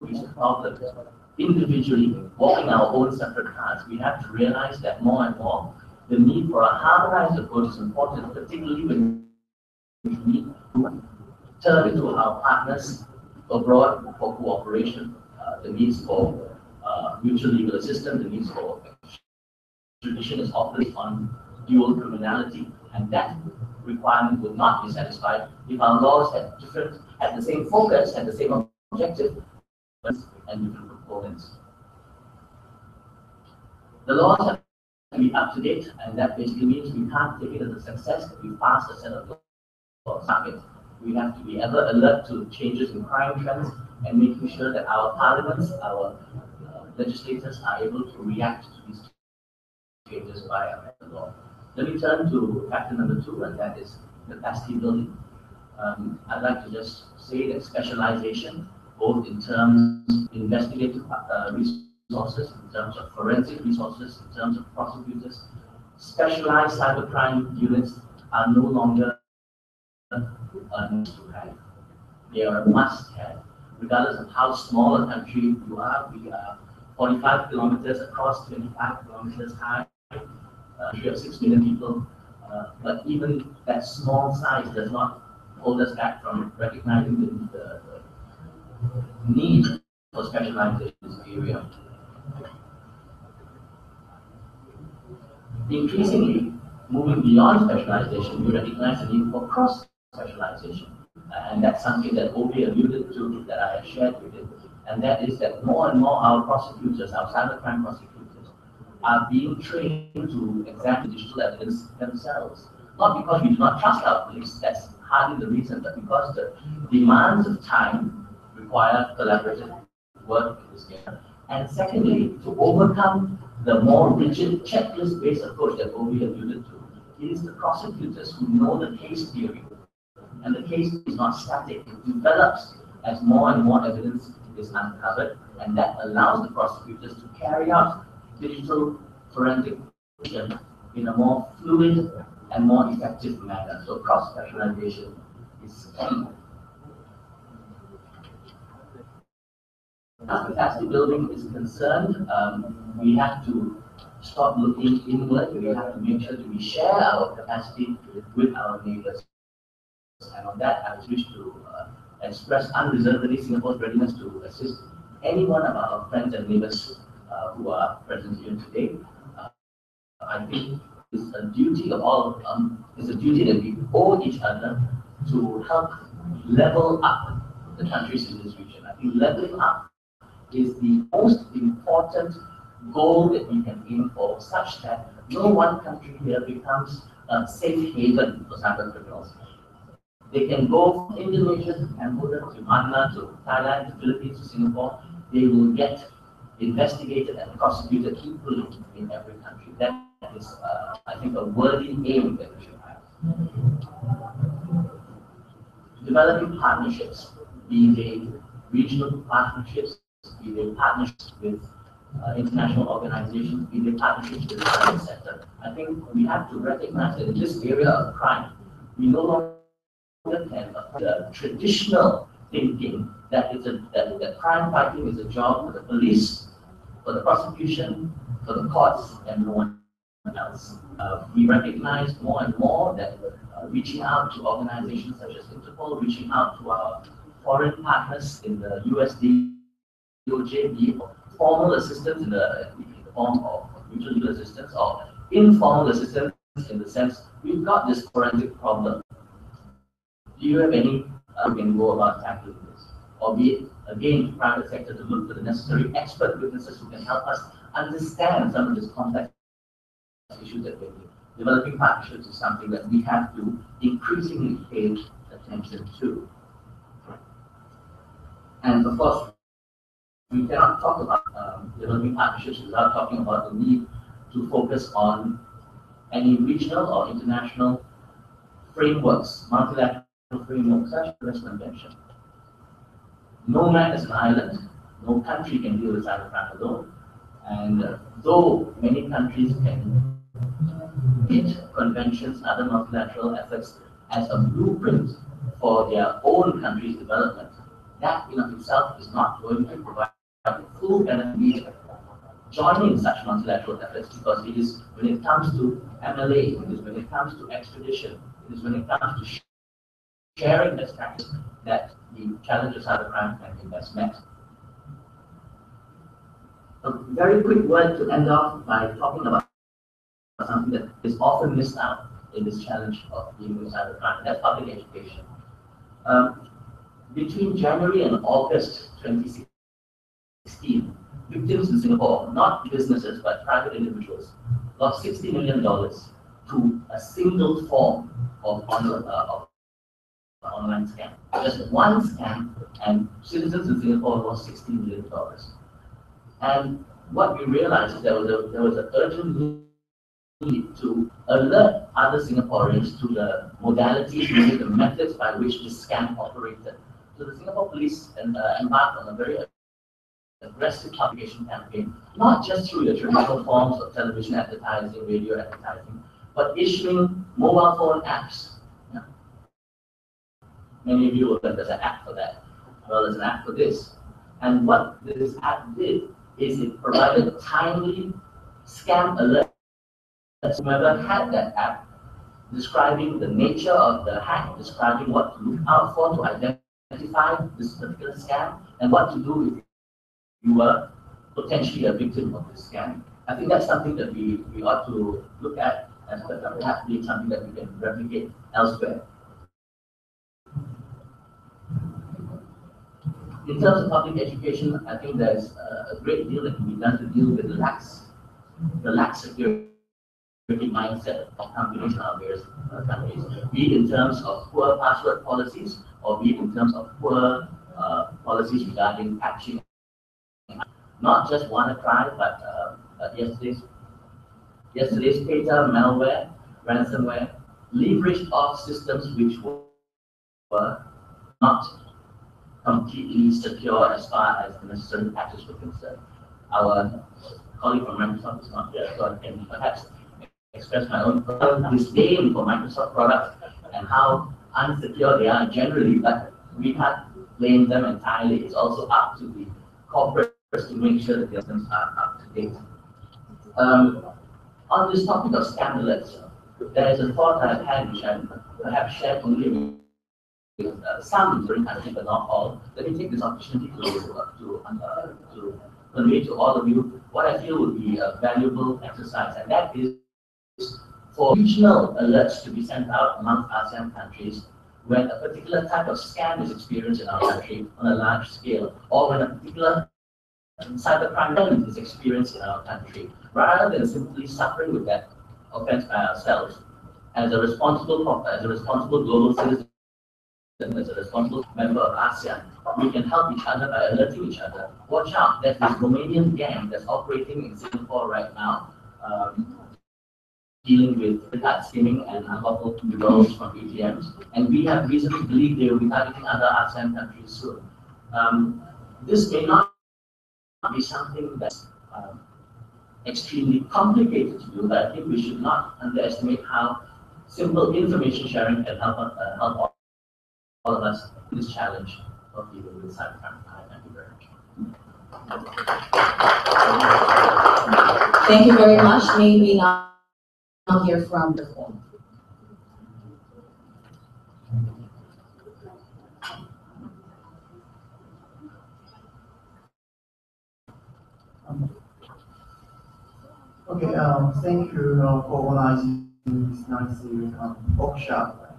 these problems individually, walking our own separate paths. We have to realize that more and more, the need for a harmonized approach is important, particularly when we need to turn to our partners abroad for cooperation, the needs for mutual legal assistance, the needs for tradition is often on dual criminality, and that requirement would not be satisfied if our laws had the same focus, had the same objective, and different components. The laws have to be up to date, and that basically means we can't take it as a success that we passed a set of laws. We have to be ever alert to changes in crime trends and making sure that our parliaments, our legislators are able to react to these changes by amendment law. Let me turn to factor number 2, and that is capacity building. I'd like to just say that specialization, both in terms of investigative resources, in terms of forensic resources, in terms of prosecutors, specialized cybercrime units are no longer a nice to have. They are a must have. Regardless of how small a country you are, we are 45 kilometers across, 25 kilometers high, we have 6 million people, but even that small size does not hold us back from recognizing the need for specialization in this area. Increasingly, moving beyond specialization, we recognize the need for cross-specialization. And that's something that Obi alluded to, that I have shared with him. And that is that more and more our prosecutors, our cybercrime prosecutors, are being trained to examine digital evidence themselves. Not because we do not trust our police, that's hardly the reason, but because the demands of time require collaborative work in this area. And secondly, to overcome the more rigid checklist-based approach that Obi alluded to, it is the prosecutors who know the case theory. And the case is not static, it develops as more and more evidence is uncovered, and that allows the prosecutors to carry out digital forensic in a more fluid and more effective manner. So cross-specialization is key. As capacity building is concerned, we have to stop looking inward. We have to make sure that we share our capacity with our neighbors. And on that, I wish to express unreservedly Singapore's readiness to assist any one of our friends and neighbors who are present here today. I think it's a duty of all, it's a duty that we owe each other to help level up the countries in this region. I think leveling up is the most important goal that we can aim for, such that no one country here becomes a safe haven for cyber criminals. They can go from Indonesia to Cambodia to Myanmar to Thailand to Philippines to Singapore. They will get investigated and prosecuted equally in every country. That is, I think, a worthy aim that we should have. Developing partnerships, be they regional partnerships, be they partnerships with international organizations, be they partnerships with the private sector. I think we have to recognize that in this area of crime, we no longer can the traditional thinking that that crime fighting is a job for the police, for the prosecution, for the courts, and no one else. We recognize more and more that reaching out to organizations such as Interpol, reaching out to our foreign partners in the USD, DOJ, be formal assistance in the form of mutual legal assistance, or informal assistance in the sense we've got this forensic problem. Do you have any we can go about tackling this? Or be it, again, private sector to look for the necessary expert witnesses who can help us understand some of these complex issues that we're doing. Developing partnerships is something that we have to increasingly pay attention to. And of course, we cannot talk about developing partnerships without talking about the need to focus on any regional or international frameworks, multilateral frameworks, such as the US Convention. No man is an island. No country can deal with cybercrime alone. And though many countries can hit conventions and other multilateral efforts as a blueprint for their own country's development, that in of itself is not going to provide full benefit joining such multilateral efforts, because it is when it comes to MLA, it is when it comes to extradition, it is when it comes to sharing best practice that the challenge of cybercrime can be best met. A very quick word to end off by talking about something that is often missed out in this challenge of dealing with cybercrime, and that's public education. Between January and August 2016, victims in Singapore, not businesses but private individuals, lost $60 million to a single form of online scam. Just one scam, and citizens in Singapore lost $16 million. And what we realized is there was an urgent need to alert other Singaporeans to the modalities, maybe the methods by which this scam operated. So the Singapore police embarked on a very aggressive publication campaign, not just through the traditional forms of television advertising, radio advertising, but issuing mobile phone apps. Yeah. Many of you will know there's an app for that. Well, there's an app for this. And what this app did is it provided timely scam alerts. Whoever had that app, describing the nature of the hack, describing what to look out for to identify this particular scam, and what to do if you were potentially a victim of this scam. I think that's something that we ought to look at as perhaps being something that we can replicate elsewhere. In terms of public education, I think there's a great deal that can be done to deal with the lax security mindset of companies in our various countries, be it in terms of poor password policies or be it in terms of poor policies regarding patching. Not just WannaCry, but yesterday's PayTel malware, ransomware, leveraged off systems which were not completely secure as far as the necessary patches were concerned. Our colleague from Microsoft is not here, so I can perhaps express my own disdain for Microsoft products and how unsecure they are generally, but we can't blame them entirely. It's also up to the corporate to make sure that the systems are up to date. On this topic of scam alerts, there is a thought I've had which I perhaps shared only with some during country, but not all. Let me take this opportunity to convey to all of you what I feel would be a valuable exercise, and that is for regional alerts to be sent out amongst ASEAN countries when a particular type of scam is experienced in our country on a large scale, or when a particular cybercrime is experienced in our country, rather than simply suffering with that offense by ourselves. As a responsible global citizen, as a responsible member of ASEAN, we can help each other by alerting each other. Watch out, there's this Romanian gang that's operating in Singapore right now, dealing with card skimming and unlawful withdrawals from ATMs, and we have reason to believe they will be targeting other ASEAN countries soon. This may not be something that's extremely complicated to do, but I think we should not underestimate how simple information sharing can help all of us in this challenge of dealing with cybercrime. Thank you very much. Thank you very much. May we now hear from the phone. Okay, thank you for organizing this nice workshop.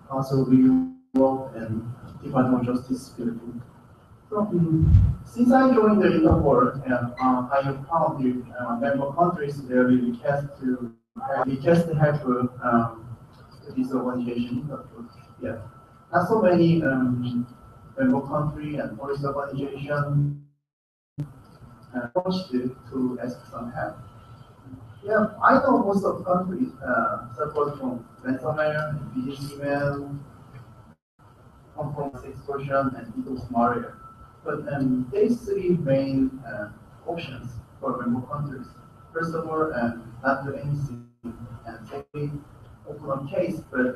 Also, we work in Department of Justice Philippines. So, since I joined the Interpol, I am part of the member countries where we request to help this organization. Interpol. Yeah, not so many member country and police organization approached to ask some help. Yeah, I know most of countries suffer from ransomware, phishing email, compromise extortion, and DDoS malware. But there's three main options for member countries. First of all, not do anything, and secondly, open a case, but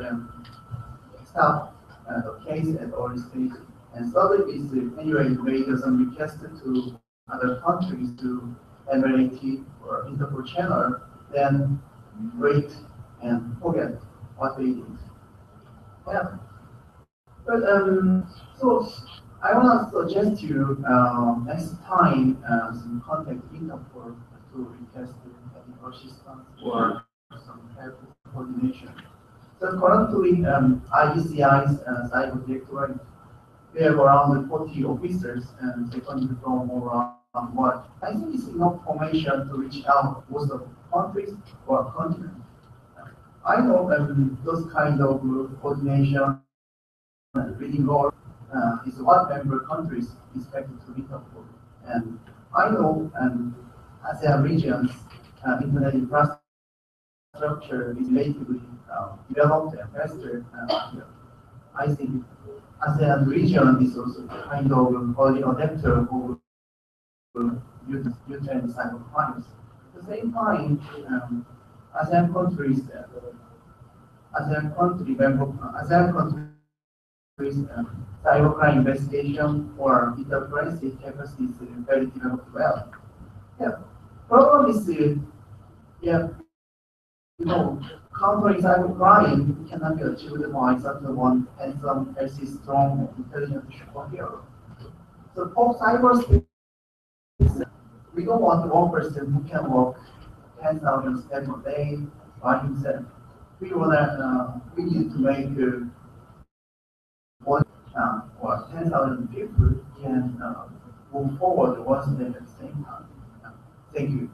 stop the case at early stage. And third is anyway, make some request to other countries to MLAT or Interpol channel, then wait and forget what they did. Yeah. But so I want to suggest you next time some contact Interpol to request any assistance or some help coordination. So currently, IECI's cyber directorate, we have around 40 officers and secondly from around what? I think it's enough information to reach out most of the countries or continents. I know those kind of coordination reading law is what member countries expected to be helpful. And I know ASEAN regions internet infrastructure is relatively developed and faster. I think ASEAN region is also kind of early adapter of youth and cyber crimes. At the same time, ASEAN countries, ASEAN countries, cybercrime investigation or data forensic capacity is very developed well. Yeah, problem is, yeah, countering cybercrime cannot be achieved by someone and some very strong intelligent superhero. So for cyberspace, we don't want one person who can work 10,000 steps a day by himself. We need to make one or 10,000 people can move forward one step at the same time. Thank you.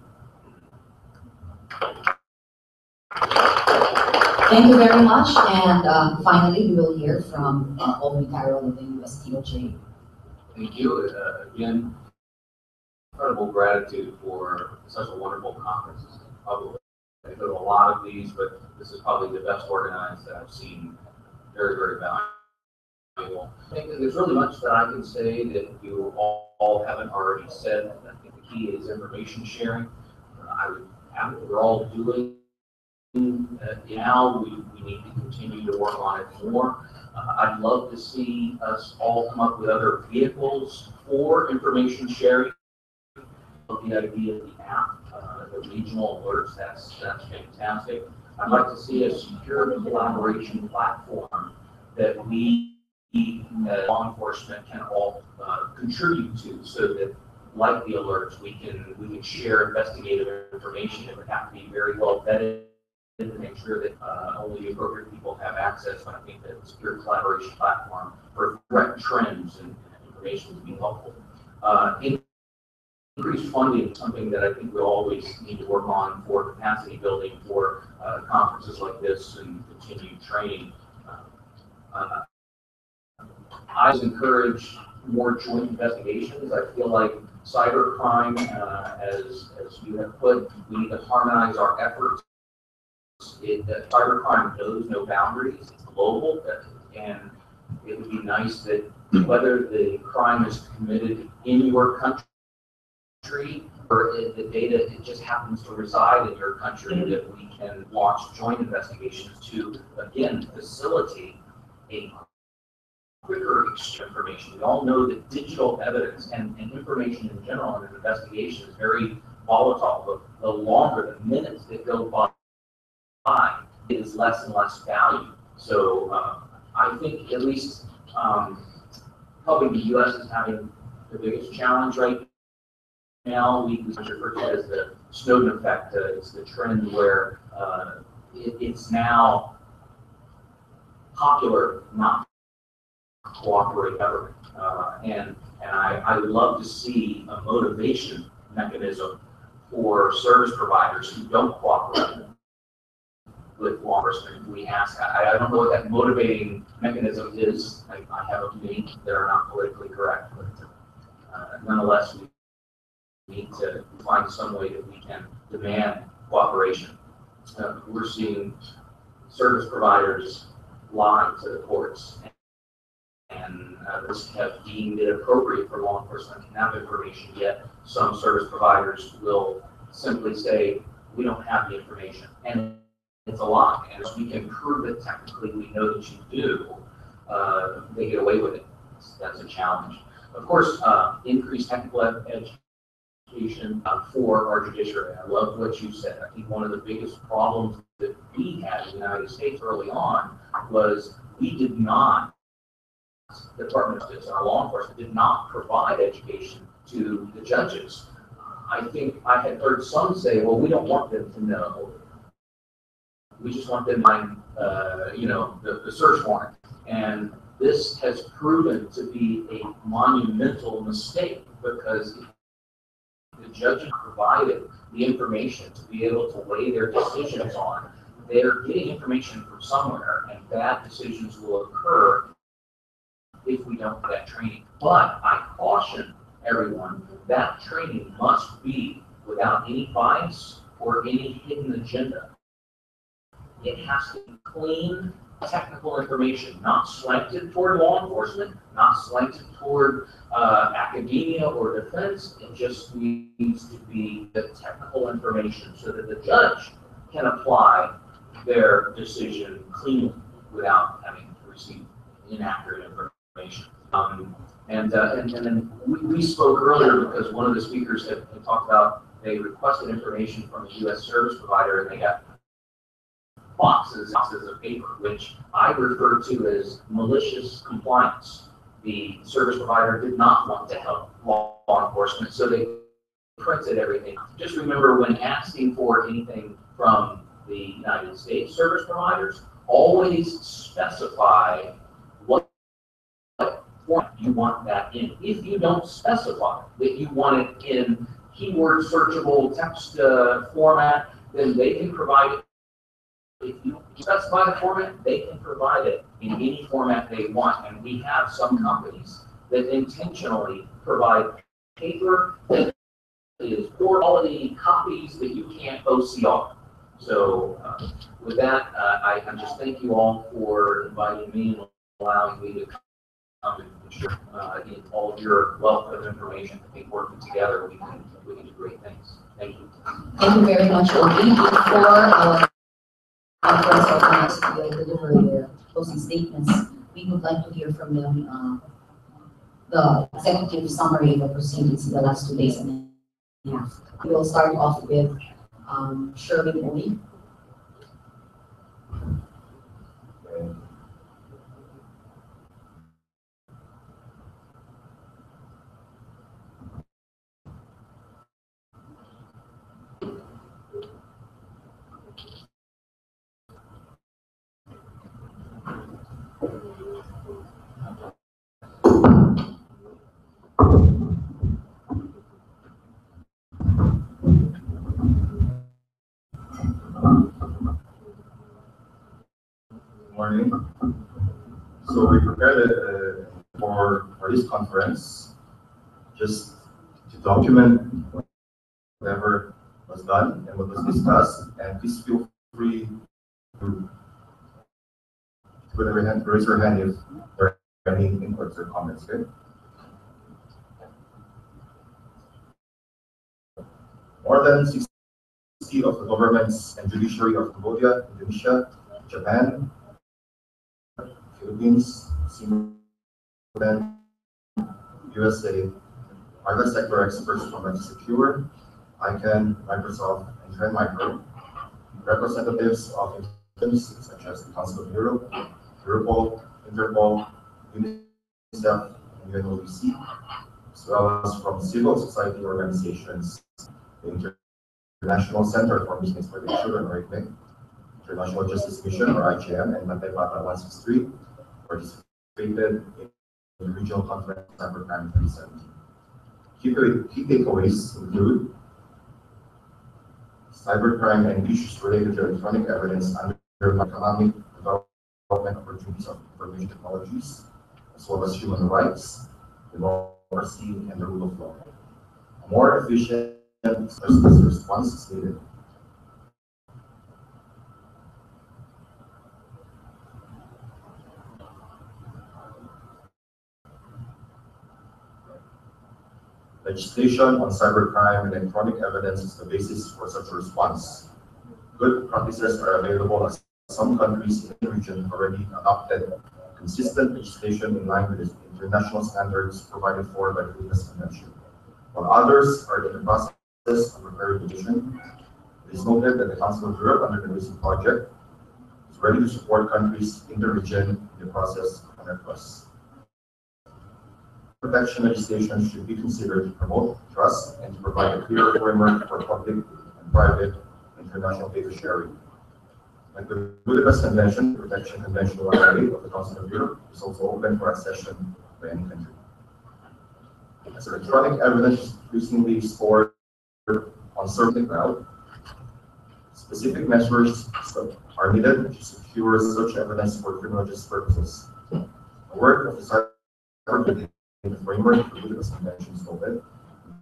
Thank you very much. And finally, we will hear from Olmi Carroll of the US DOJ. Thank you. Again, incredible gratitude for such a wonderful conference. Probably, I go to a lot of these, but this is probably the best organized that I've seen. Very, very valuable. I think that there's really much that I can say that you all haven't already said. I think the key is information sharing. We're all doing now. We need to continue to work on it more. I'd love to see us all come up with other vehicles for information sharing. The idea of the app, the regional alerts, that's fantastic. I'd like to see a secure collaboration platform that we, law enforcement, can all contribute to, so that, like the alerts, we can share investigative information. It would have to be very well vetted to make sure that only the appropriate people have access. But I think that a secure collaboration platform for threat trends and information would be helpful. Increased funding is something that I think we always need to work on for capacity building for conferences like this and continued training. I encourage more joint investigations. I feel like cybercrime, as you have put, we need to harmonize our efforts. Cybercrime knows no boundaries. It's global, and it would be nice that whether the crime is committed in your country or the data, it just happens to reside in your country, that we can launch joint investigations to, again, facilitate a quicker exchange of information. We all know that digital evidence and information in general in an investigation is very volatile. The longer, the minutes that go by, it is less and less value. So I think at least probably the U.S. is having the biggest challenge right now. We refer to it as the Snowden effect. It's the trend where it's now popular not to cooperate ever. And I would love to see a motivation mechanism for service providers who don't cooperate with law enforcement. We ask, I don't know what that motivating mechanism is. I have opinions that are not politically correct, but nonetheless, we need to find some way that we can demand cooperation. We're seeing service providers lie to the courts, and others have deemed it appropriate for law enforcement to have information, yet some service providers will simply say, we don't have the information. And it's a lie, and if we can prove it technically, we know that you do, they get away with it. That's a challenge. Of course, increased technical education for our judiciary. I love what you said. I think one of the biggest problems that we had in the United States early on was we did not, the Department of Justice, our law enforcement did not provide education to the judges. I think I had heard some say, well, we don't want them to know. We just want them to the search warrant. And this has proven to be a monumental mistake, because the judge provided the information to be able to weigh their decisions on. They're getting information from somewhere, and bad decisions will occur if we don't have that training. But I caution everyone, that training must be without any bias or any hidden agenda. It has to be clean, technical information, not slanted toward law enforcement, not slanted toward academia or defense. It just needs to be the technical information so that the judge can apply their decision cleanly without having to receive inaccurate information. And then we spoke earlier because one of the speakers had talked about they requested information from a U.S. service provider and they got boxes of paper, which I refer to as malicious compliance. The service provider did not want to help law enforcement, so they printed everything. Just remember, when asking for anything from the United States service providers, always specify what format you want that in. If you don't specify that you want it in keyword searchable text format, then they can provide it. If you specify the format, they can provide it in any format they want. And we have some companies that intentionally provide paper that is poor quality copies that you can't OCR. So with that, I just thank you all for inviting me and allowing me to come and share in all of your wealth of information. I think working together, we can do great things. Thank you. Thank you very much, Obi. Before our conference organizers will deliver their closing statements, we would like to hear from them the executive summary of the proceedings in the last 2 days and a half. We will start off with Sherwin Obi. Morning. So we prepared for this conference just to document whatever was done and what was discussed. And please feel free to raise your hand if there are any inputs or comments. Okay. More than 60 of the governments and judiciary of Cambodia, Indonesia, Japan, Philippines, Singapore, USA, private sector experts from Secure, ICANN, Microsoft, and Trend Micro, representatives of institutions such as the Council of Europe, Europol, Interpol, UNICEF, and UNODC, as well as from civil society organizations, the International Center for Missing Exploitation and Raping, International Justice Mission, or IJM, and Matay Bata 163 participated in the regional conference Cybercrime 2017. Key takeaways include cybercrime and issues related to electronic evidence under economic development opportunities of information technologies, as well as human rights, democracy, and the rule of law. A more efficient response is needed. Legislation on cybercrime and electronic evidence is the basis for such a response. Good practices are available as some countries in the region already adopted consistent legislation in line with the international standards provided for by the Witness Convention, while others are in the process of preparing legislation. It is noted that the Council of Europe, under the recent project, is ready to support countries in the region in the process of requests. Protection legislation should be considered to promote trust and to provide a clear framework for public and private international data sharing. Like the Budapest Convention, the Protection Convention 108 of the Council of Europe is also open for accession by any country. As electronic evidence recently stored on certain cloud, specific measures are needed to secure such evidence for criminal justice purposes. The work of the within the framework of the conventions noted,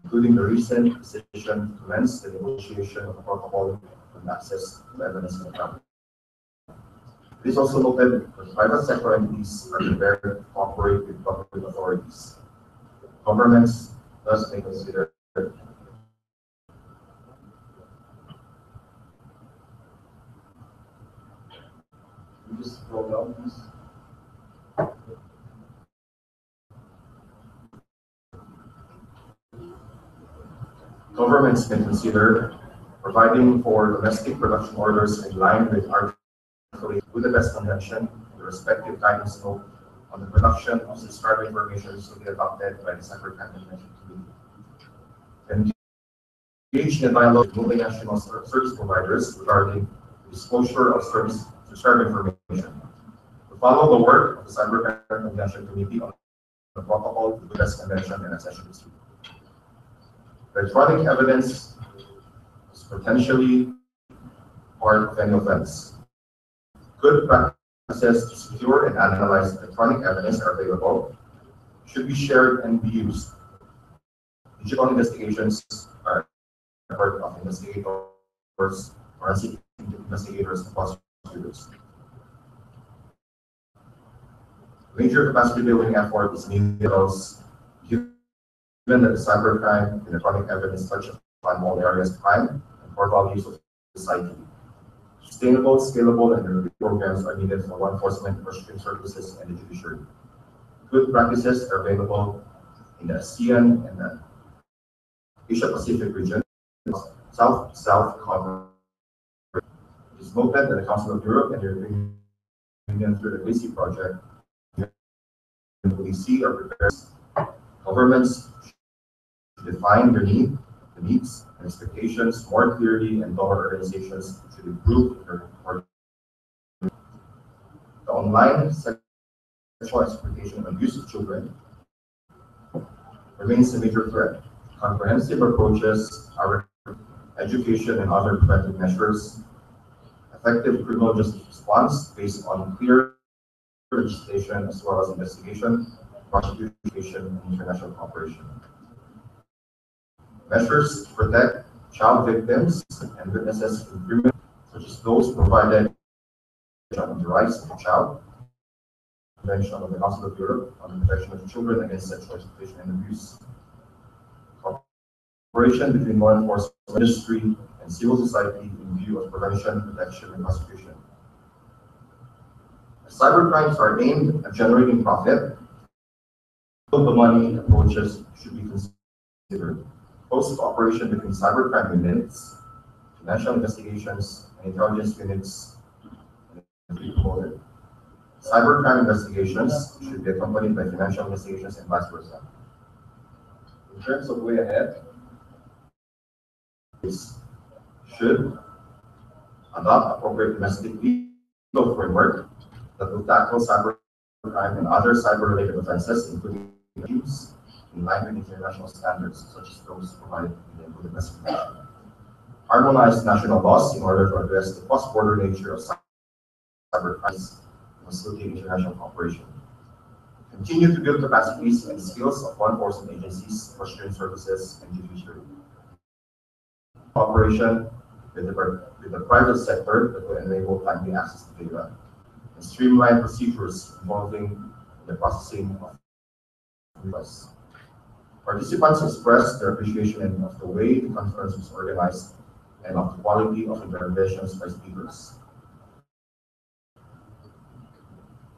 including the recent decision to commence the negotiation of a protocol on access to evidence and account. It is also noted that private sector entities are prepared to cooperate with public authorities. Governments thus may consider just scroll down, please. Governments may consider providing for domestic production orders in line with Article 8 with the best convention, the respective guidance note on the production of subscriber information to be adopted by the Cybercrime Convention Committee. Engage in a dialogue with multinational service providers regarding the disclosure of service subscriber information. To follow the work of the Cybercrime Convention Committee on the protocol to the best convention and accession history. Electronic evidence is potentially part of any offense. Good practices to secure and analyze electronic evidence are available, should be shared and be used. Digital investigations are part of investigators, forensic investigators, and prosecutors. Major capacity building effort is needed given that cybercrime and electronic evidence touch upon all areas of crime and core values of society. Sustainable, scalable, and repeat programs are needed for law enforcement, prosecution services, and the judiciary. Good practices are available in the ASEAN and the Asia Pacific region, South-South coverage. It is noted that the Council of Europe and the European Union through the BASI project and the BASI are prepared. Governments should define their needs and expectations more clearly, and government organizations should improve their work. The online sexual exploitation and abuse of children remains a major threat. Comprehensive approaches are education and other preventive measures, effective criminal justice response based on clear legislation as well as investigation, prosecution, and international cooperation. Measures to protect child victims and witnesses in criminal, such as those provided on the rights of the child, Convention of the Council of Europe on the Protection of Children against Sexual Exploitation and Abuse. Cooperation between law enforcement, industry, and civil society in view of prevention, protection, and prosecution. As cybercrimes are aimed at generating profit, the money approaches should be considered. Close cooperation between cybercrime units, financial investigations, and intelligence units should be promoted. Cybercrime investigations should be accompanied by financial investigations and vice versa. In terms of way ahead, should adopt appropriate domestic legal framework that will tackle cybercrime and other cyber-related offenses, including abuse, in line with international standards, such as those provided in the domestic convention. Harmonize national laws in order to address the cross-border nature of cybercrimes and facilitate international cooperation. Continue to build capacities and skills of law enforcement agencies, prosecution services, and judiciary. Cooperation with the private sector that will enable timely access to data, and streamline procedures involving the processing of requests. Participants expressed their appreciation of the way the conference was organized and of the quality of interventions by speakers.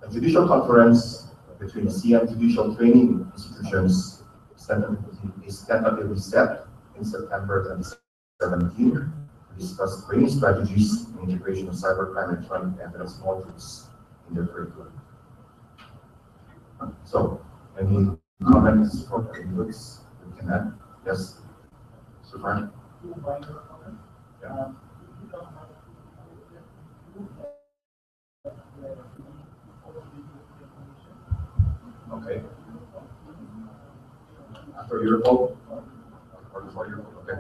A judicial conference between ASEAN judicial training institutions is tentatively set in September 2017 to discuss training strategies and integration of cybercrime and electronic evidence modules in their curriculum. So, any comments or inputs we can add? Yes, so far. Yeah. Okay. After your vote, or before your vote, okay.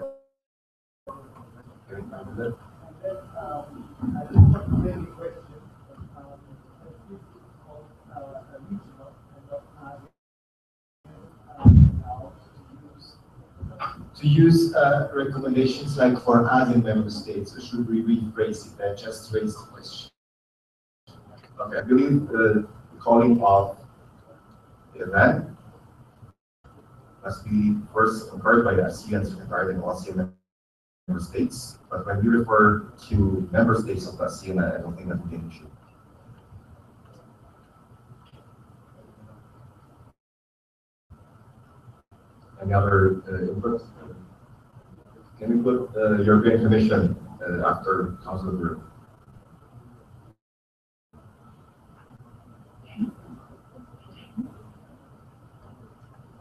to use recommendations like for ASEAN member states, or should we rephrase it? I just raised the question. Okay, I believe the calling of the event must be first concurred by the ASEAN Secretary and ASEAN member states. But when we refer to member states of ASEAN, I don't think that would be an issue. Any other input? Can we put European Commission after Council of Europe?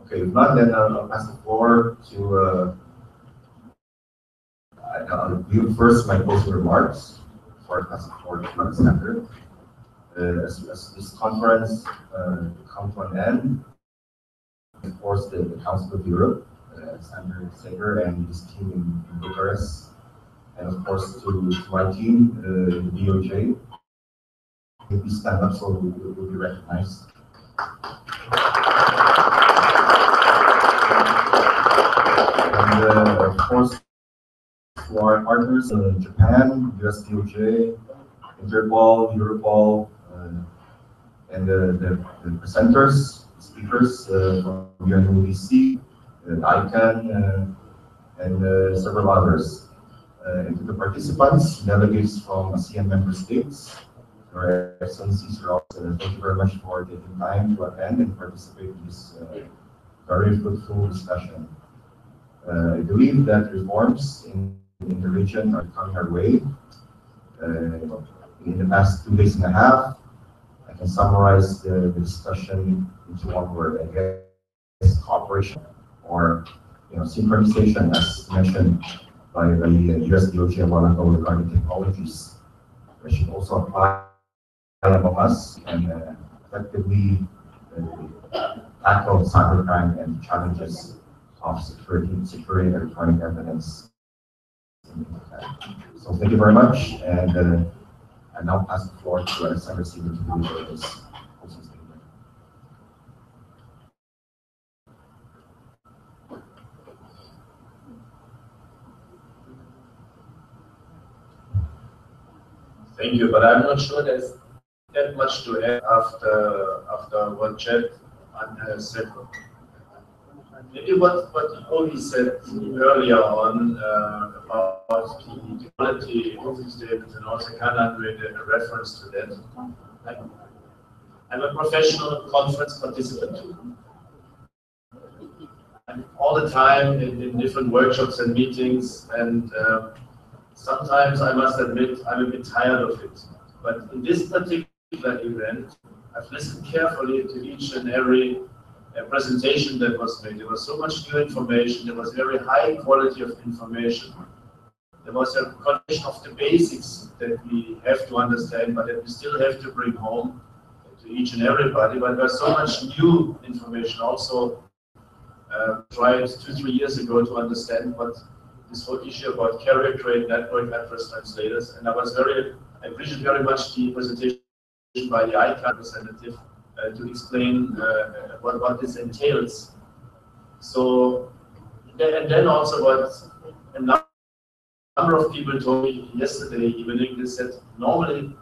Okay, if not, then I'll pass the floor to I'll give first my closing remarks before I pass the floor to Alexander. As this conference comes to an end, of course, the Council of Europe, Alexander Sager and his team in Bucharest, and of course to my team, the DOJ. Please stand up so we'll be recognized. And of course, to our partners, Japan, US DOJ, Interpol, Europol, and the presenters, speakers from UNODC, ICANN, and several others. And to the participants, delegates from ASEAN member states, Your Excellencies, thank you very much for taking time to attend and participate in this very fruitful discussion. I believe that reforms in the region are coming our way. In the past 2 days and a half, I can summarize the discussion into one word, I guess, cooperation, or synchronization, as mentioned by the US DOJ a while ago regarding technologies. It should also apply among us and effectively tackle cybercrime and challenges of securing electronic evidence. So thank you very much, and I now pass the floor to Alexander Sager to do his closing statement. Thank you, but I'm not sure there's that much to add after what Chad said. Maybe what Ovi said earlier on about the quality of the statements, and also Kanan made a reference to that. I'm a professional conference participant too. I'm all the time in different workshops and meetings, and sometimes I must admit I'm a bit tired of it. But in this particular event, I've listened carefully to each and every presentation that was made. There was so much new information. There was very high quality of information. There was a condition of the basics that we have to understand, but that we still have to bring home to each and everybody. But there's so much new information. Also, tried 2-3 years ago to understand what this whole issue about carrier grade network address translators, and I appreciate very much the presentation by the ICANN representative to explain what this entails. So, and then also what a number of people told me yesterday evening, they said normally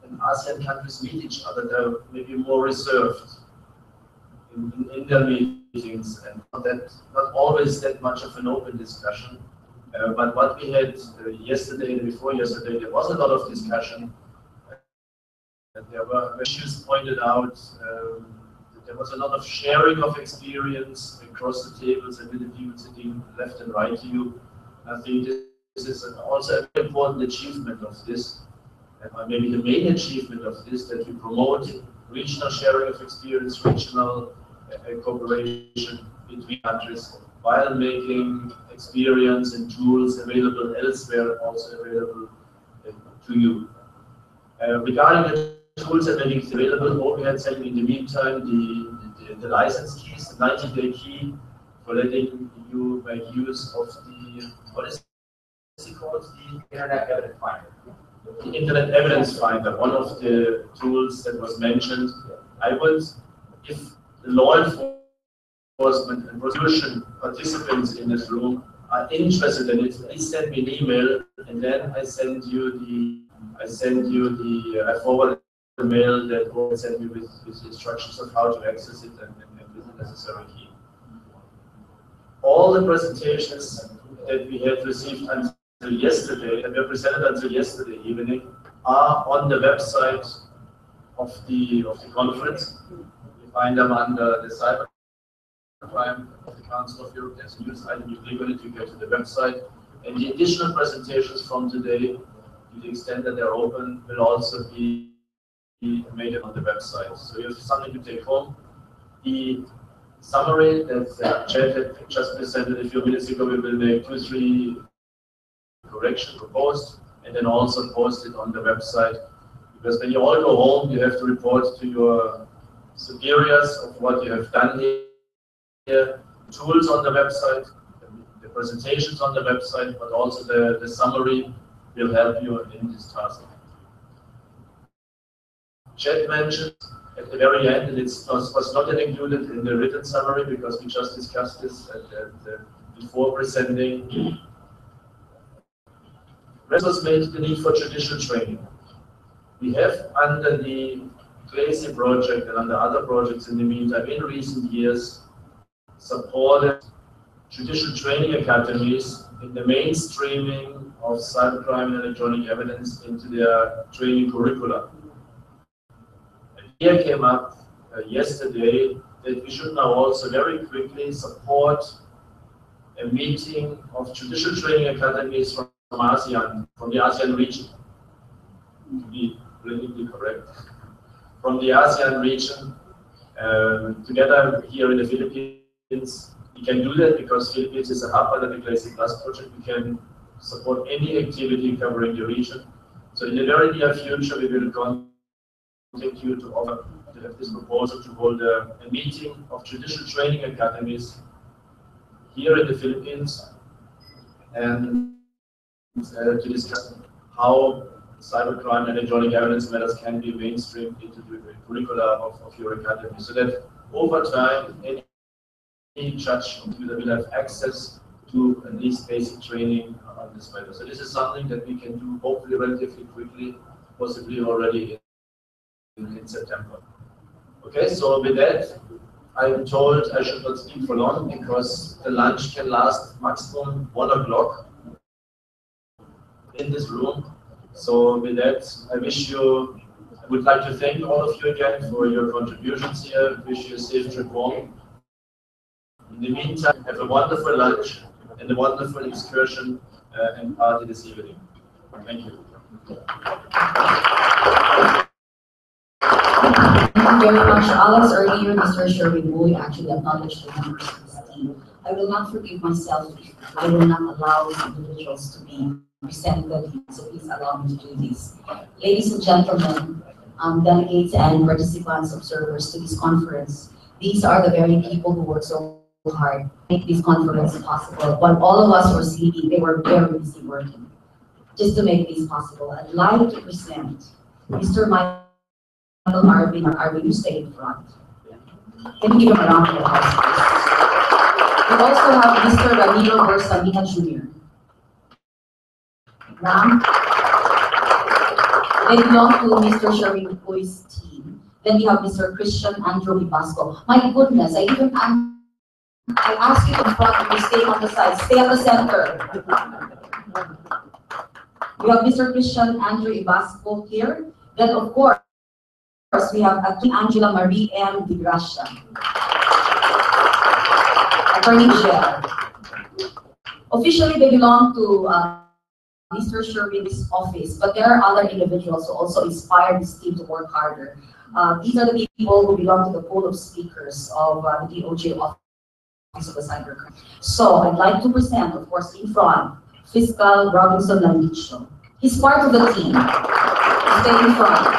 when ASEAN countries meet each other, they're maybe more reserved in their meetings, and not always that much of an open discussion. But what we had yesterday and before yesterday, there was a lot of discussion. There were issues pointed out. There was a lot of sharing of experience across the tables and with the people sitting left and right to you. I think this is also an important achievement of this, and maybe the main achievement of this, that we promote regional sharing of experience, regional cooperation between countries, while making experience and tools available elsewhere, also available to you. Regarding the tools that make it available, we had said in the meantime the license keys, the 90-day key for letting you make use of the, what is it called? The Internet Evidence Finder. The Internet Evidence Finder, one of the tools that was mentioned. I would, if the law enforcement and prosecution participants in this room are interested in it, please send me an email, and then I forward the mail that will send me with instructions of how to access it and with the necessary key. All the presentations that we had received until yesterday, and were presented until yesterday evening, are on the website of the conference. You find them under the Cybercrime of the Council of Europe. There's a news item, you click on it, you get to the website. And the additional presentations from today, to the extent that they're open, will also be made on the website. So you have something to take home. The summary that Chad had just presented a few minutes ago, we will make 2 or 3 corrections proposed, and then also post it on the website. Because when you all go home, you have to report to your superiors of what you have done here. Tools on the website, the presentations on the website, but also the summary will help you in this task. Chad mentioned at the very end, and it was not yet included in the written summary because we just discussed this before presenting. Reference made the need for judicial training. We have, under the CLACY project and under other projects in the meantime, in recent years, supported judicial training academies in the mainstreaming of cybercrime and electronic evidence into their training curricula. Here came up yesterday that we should now also very quickly support a meeting of judicial training academies from ASEAN, from the ASEAN region, to be politically correct, from the ASEAN region, together here in the Philippines. We can do that because Philippines is a hub under the CLACY Plus project. We can support any activity covering the region. So in the very near future, we will contact you to offer to have this proposal to hold a meeting of judicial training academies here in the Philippines and to discuss how cybercrime and electronic evidence matters can be mainstreamed into the curricula of your academy, so that over time any judge will have access to at least basic training on this matter. So this is something that we can do hopefully relatively quickly, possibly already in September. Okay, so with that, I'm told I should not speak for long because the lunch can last maximum 1 o'clock in this room. So with that, I would like to thank all of you again for your contributions here. Wish you a safe trip home. In the meantime, have a wonderful lunch and a wonderful excursion and party this evening. Thank you. Thank you very much, Alex. Earlier, Mr. Sherwin Boy actually acknowledged the members of this team. I will not forgive myself if I will not allow these individuals to be presented, so please allow me to do this. Ladies and gentlemen, delegates and participants, observers to this conference, these are the very people who work so hard to make this conference possible. While all of us were sleeping, they were very busy working just to make this possible. I'd like to present Mr. Michael Arvin. Arvin, you stay in front. Can you give him a round of applause, please? We also have Mr. Ramiro Borsamina Jr. Ram. They belong to Mr. Sherwin Boy's team. Then we have Mr. Christian Andrew Ibasco. My goodness, I asked you to front, you stay on the side, stay at the center. We have Mr. Christian Andrew Ibasco here. Then of course, we have Attorney Angela Marie M. De Gracia, Attorney General. Officially, they belong to Mr. Sherwin's office, but there are other individuals who also inspired this team to work harder. These are the people who belong to the pool of speakers of the DOJ Office of the Cybercrime. So I'd like to present, of course, in front, Fiscal Robinson Landicho. He's part of the team. Stay in front.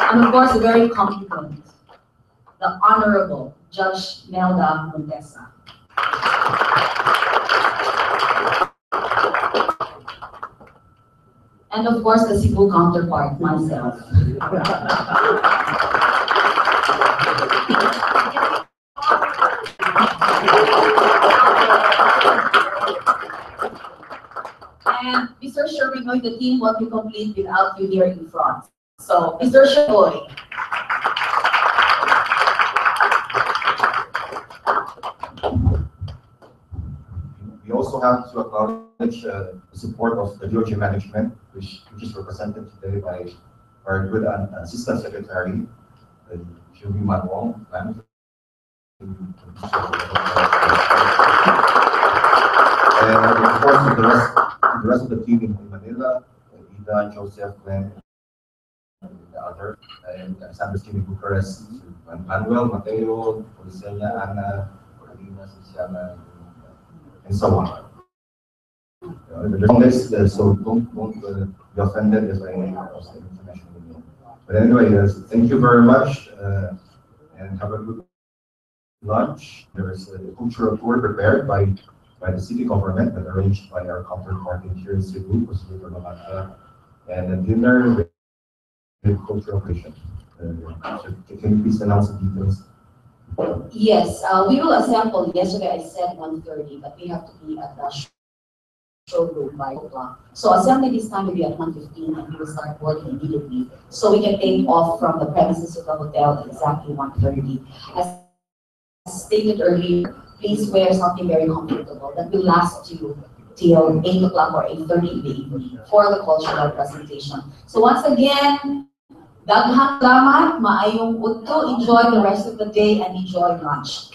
And of course, very competent, the Honorable Judge Melda Montesa. And of course, the Cebu counterpart, myself. Pinoy, the team won't be complete without you here in front. So, Mr. Shaboy. We also have to acknowledge the support of the DOJ management, which is represented today by our good Assistant Secretary, Julie Manwong, and of course the rest of the team in Manila, Ida, Joseph, Glenn, and the other, and Alexander's team in Bucharest, Manuel, Mateo, Polisenya, Anna, Carolina, Cecilia, and so on. The longest, so don't be offended if I post the information again. But anyway, thank you very much, and have a good lunch. There is a cultural tour prepared by the city government and arranged by our counterpart here in Cebu, and a dinner with cultural operation. So can you please announce the details? Yes, we will assemble. Yesterday I said 1:30, but we have to be at the showroom by 2:00. So assembly this time will be at 1:15, and we will start working immediately. So we can take off from the premises of the hotel at exactly 1:30. As stated earlier, please wear something very comfortable that will last you till 8 o'clock or 8:30 in the evening for the cultural presentation. So once again, daghang salamat, maayong udto, enjoy the rest of the day and enjoy lunch.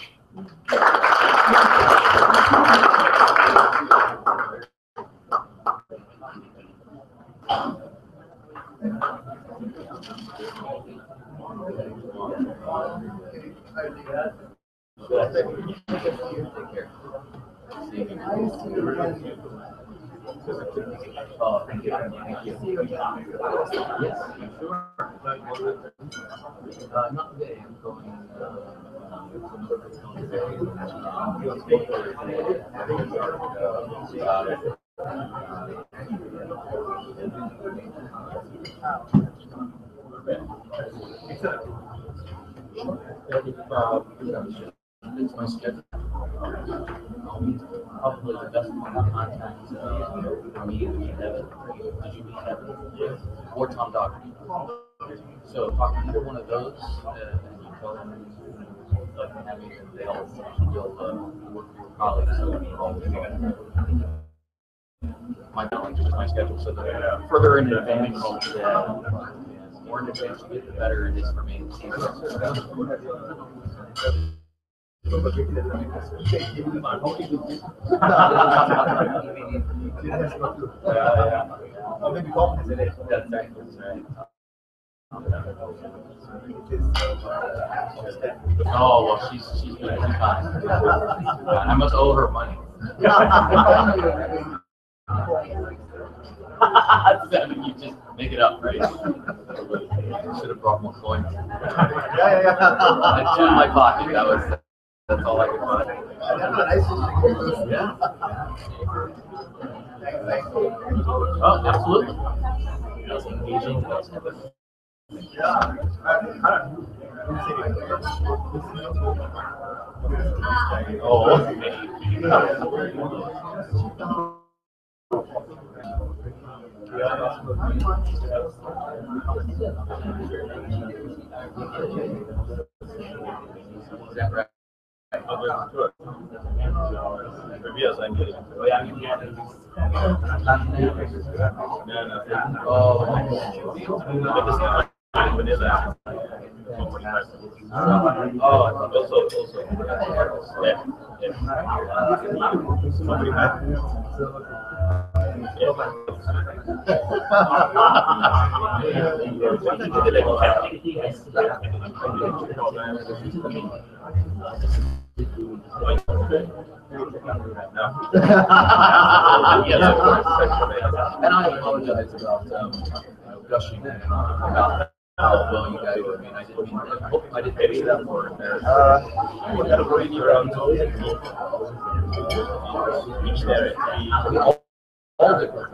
Oh, thank you. Thank you. Yes, sure. Not today. I'm going it's my schedule. Probably the best point of contact for me would be Devin. Did you meet Devin? Yes. Or Tom Doherty. So talk to either one of those, and you tell them like having they'll work with your colleagues so my knowledge is my schedule. So the further in advance, the more in advance you get, the better it is for me. Oh well, she's good. She's fine. I must owe her money. You just make it up, right? Should have brought more coins. I two in my pocket. That's all I could find. Yeah. Oh, absolutely. That was engaging. That was good. Oh, is that right? Yes, I'm getting it. And I apologize about gushing about how well you guys do. I mean, I didn't mean to. I hope I didn't make that more embarrassing. We got to bring you around each there. All different.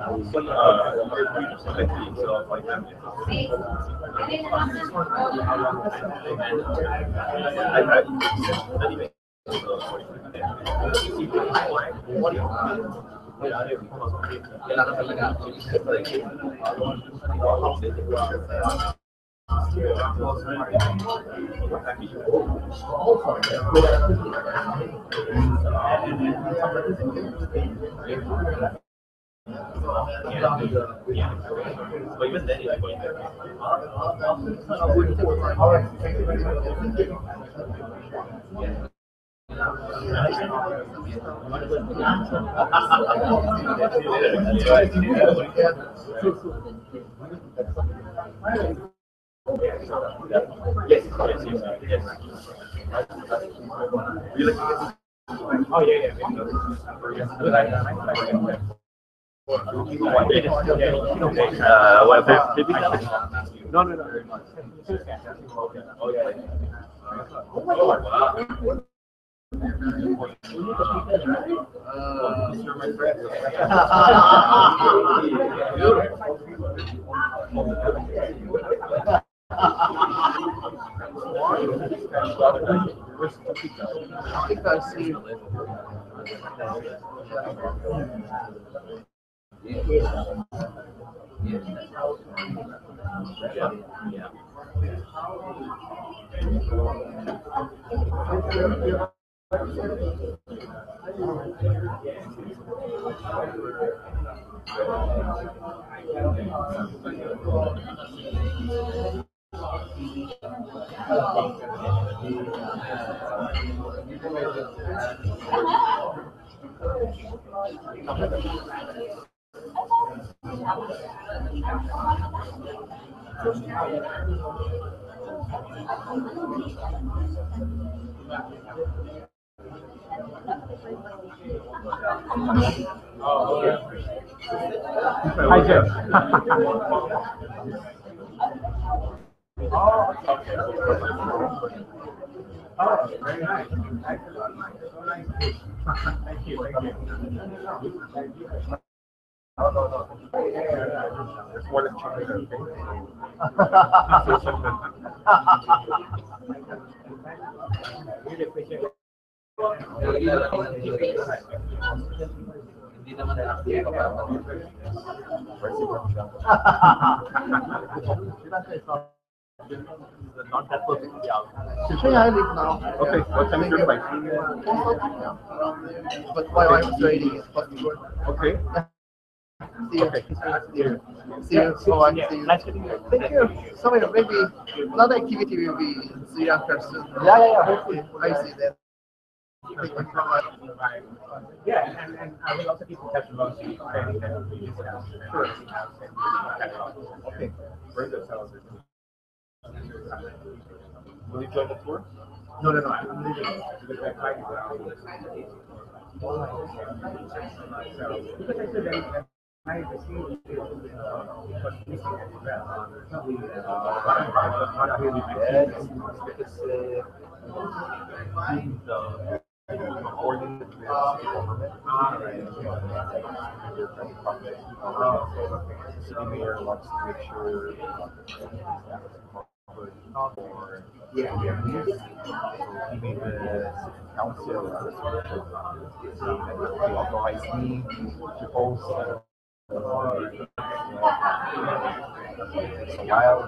Kailangan talaga but even then, it's going Oh yeah, what no, no, no. Oh yeah. I think I see. Hi, Jeff. Oh, very nice. So nice. Thank you. No, no, no. It's more than chocolate. Really appreciate it. Hindi naman Not that close. Yeah. Actually, I live now. Okay, what time is your flight? Yeah. But my wife is waiting. It's possible. Okay. See you. Okay. See you. See you. Bye. See you. Nice meeting you. Thank you. So maybe another activity will be in Sri Lanka soon. Yeah. Hopefully. I see that. Thank you so much. Yeah, and I will also keep in touch about the training that we discussed. Sure. Okay. Very good. Will you join the tour? No. I'm leaving. Because my flight is around. Because I said that I received was missing as well. Not really bad. Because coordinated with the government. The city mayor wants to make sure or so he made the city council saying that they authorized me to post takes a while.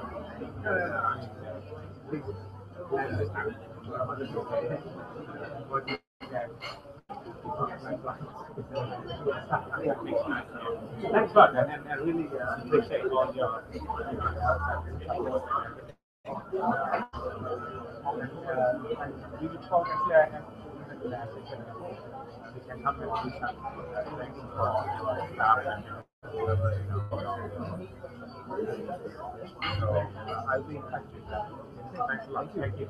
Thanks a lot, and I really appreciate all your we will talk actually. I have we can come and do some thanks for your staff and whatever So I'll be in touch with them. Thanks a lot. Thank you.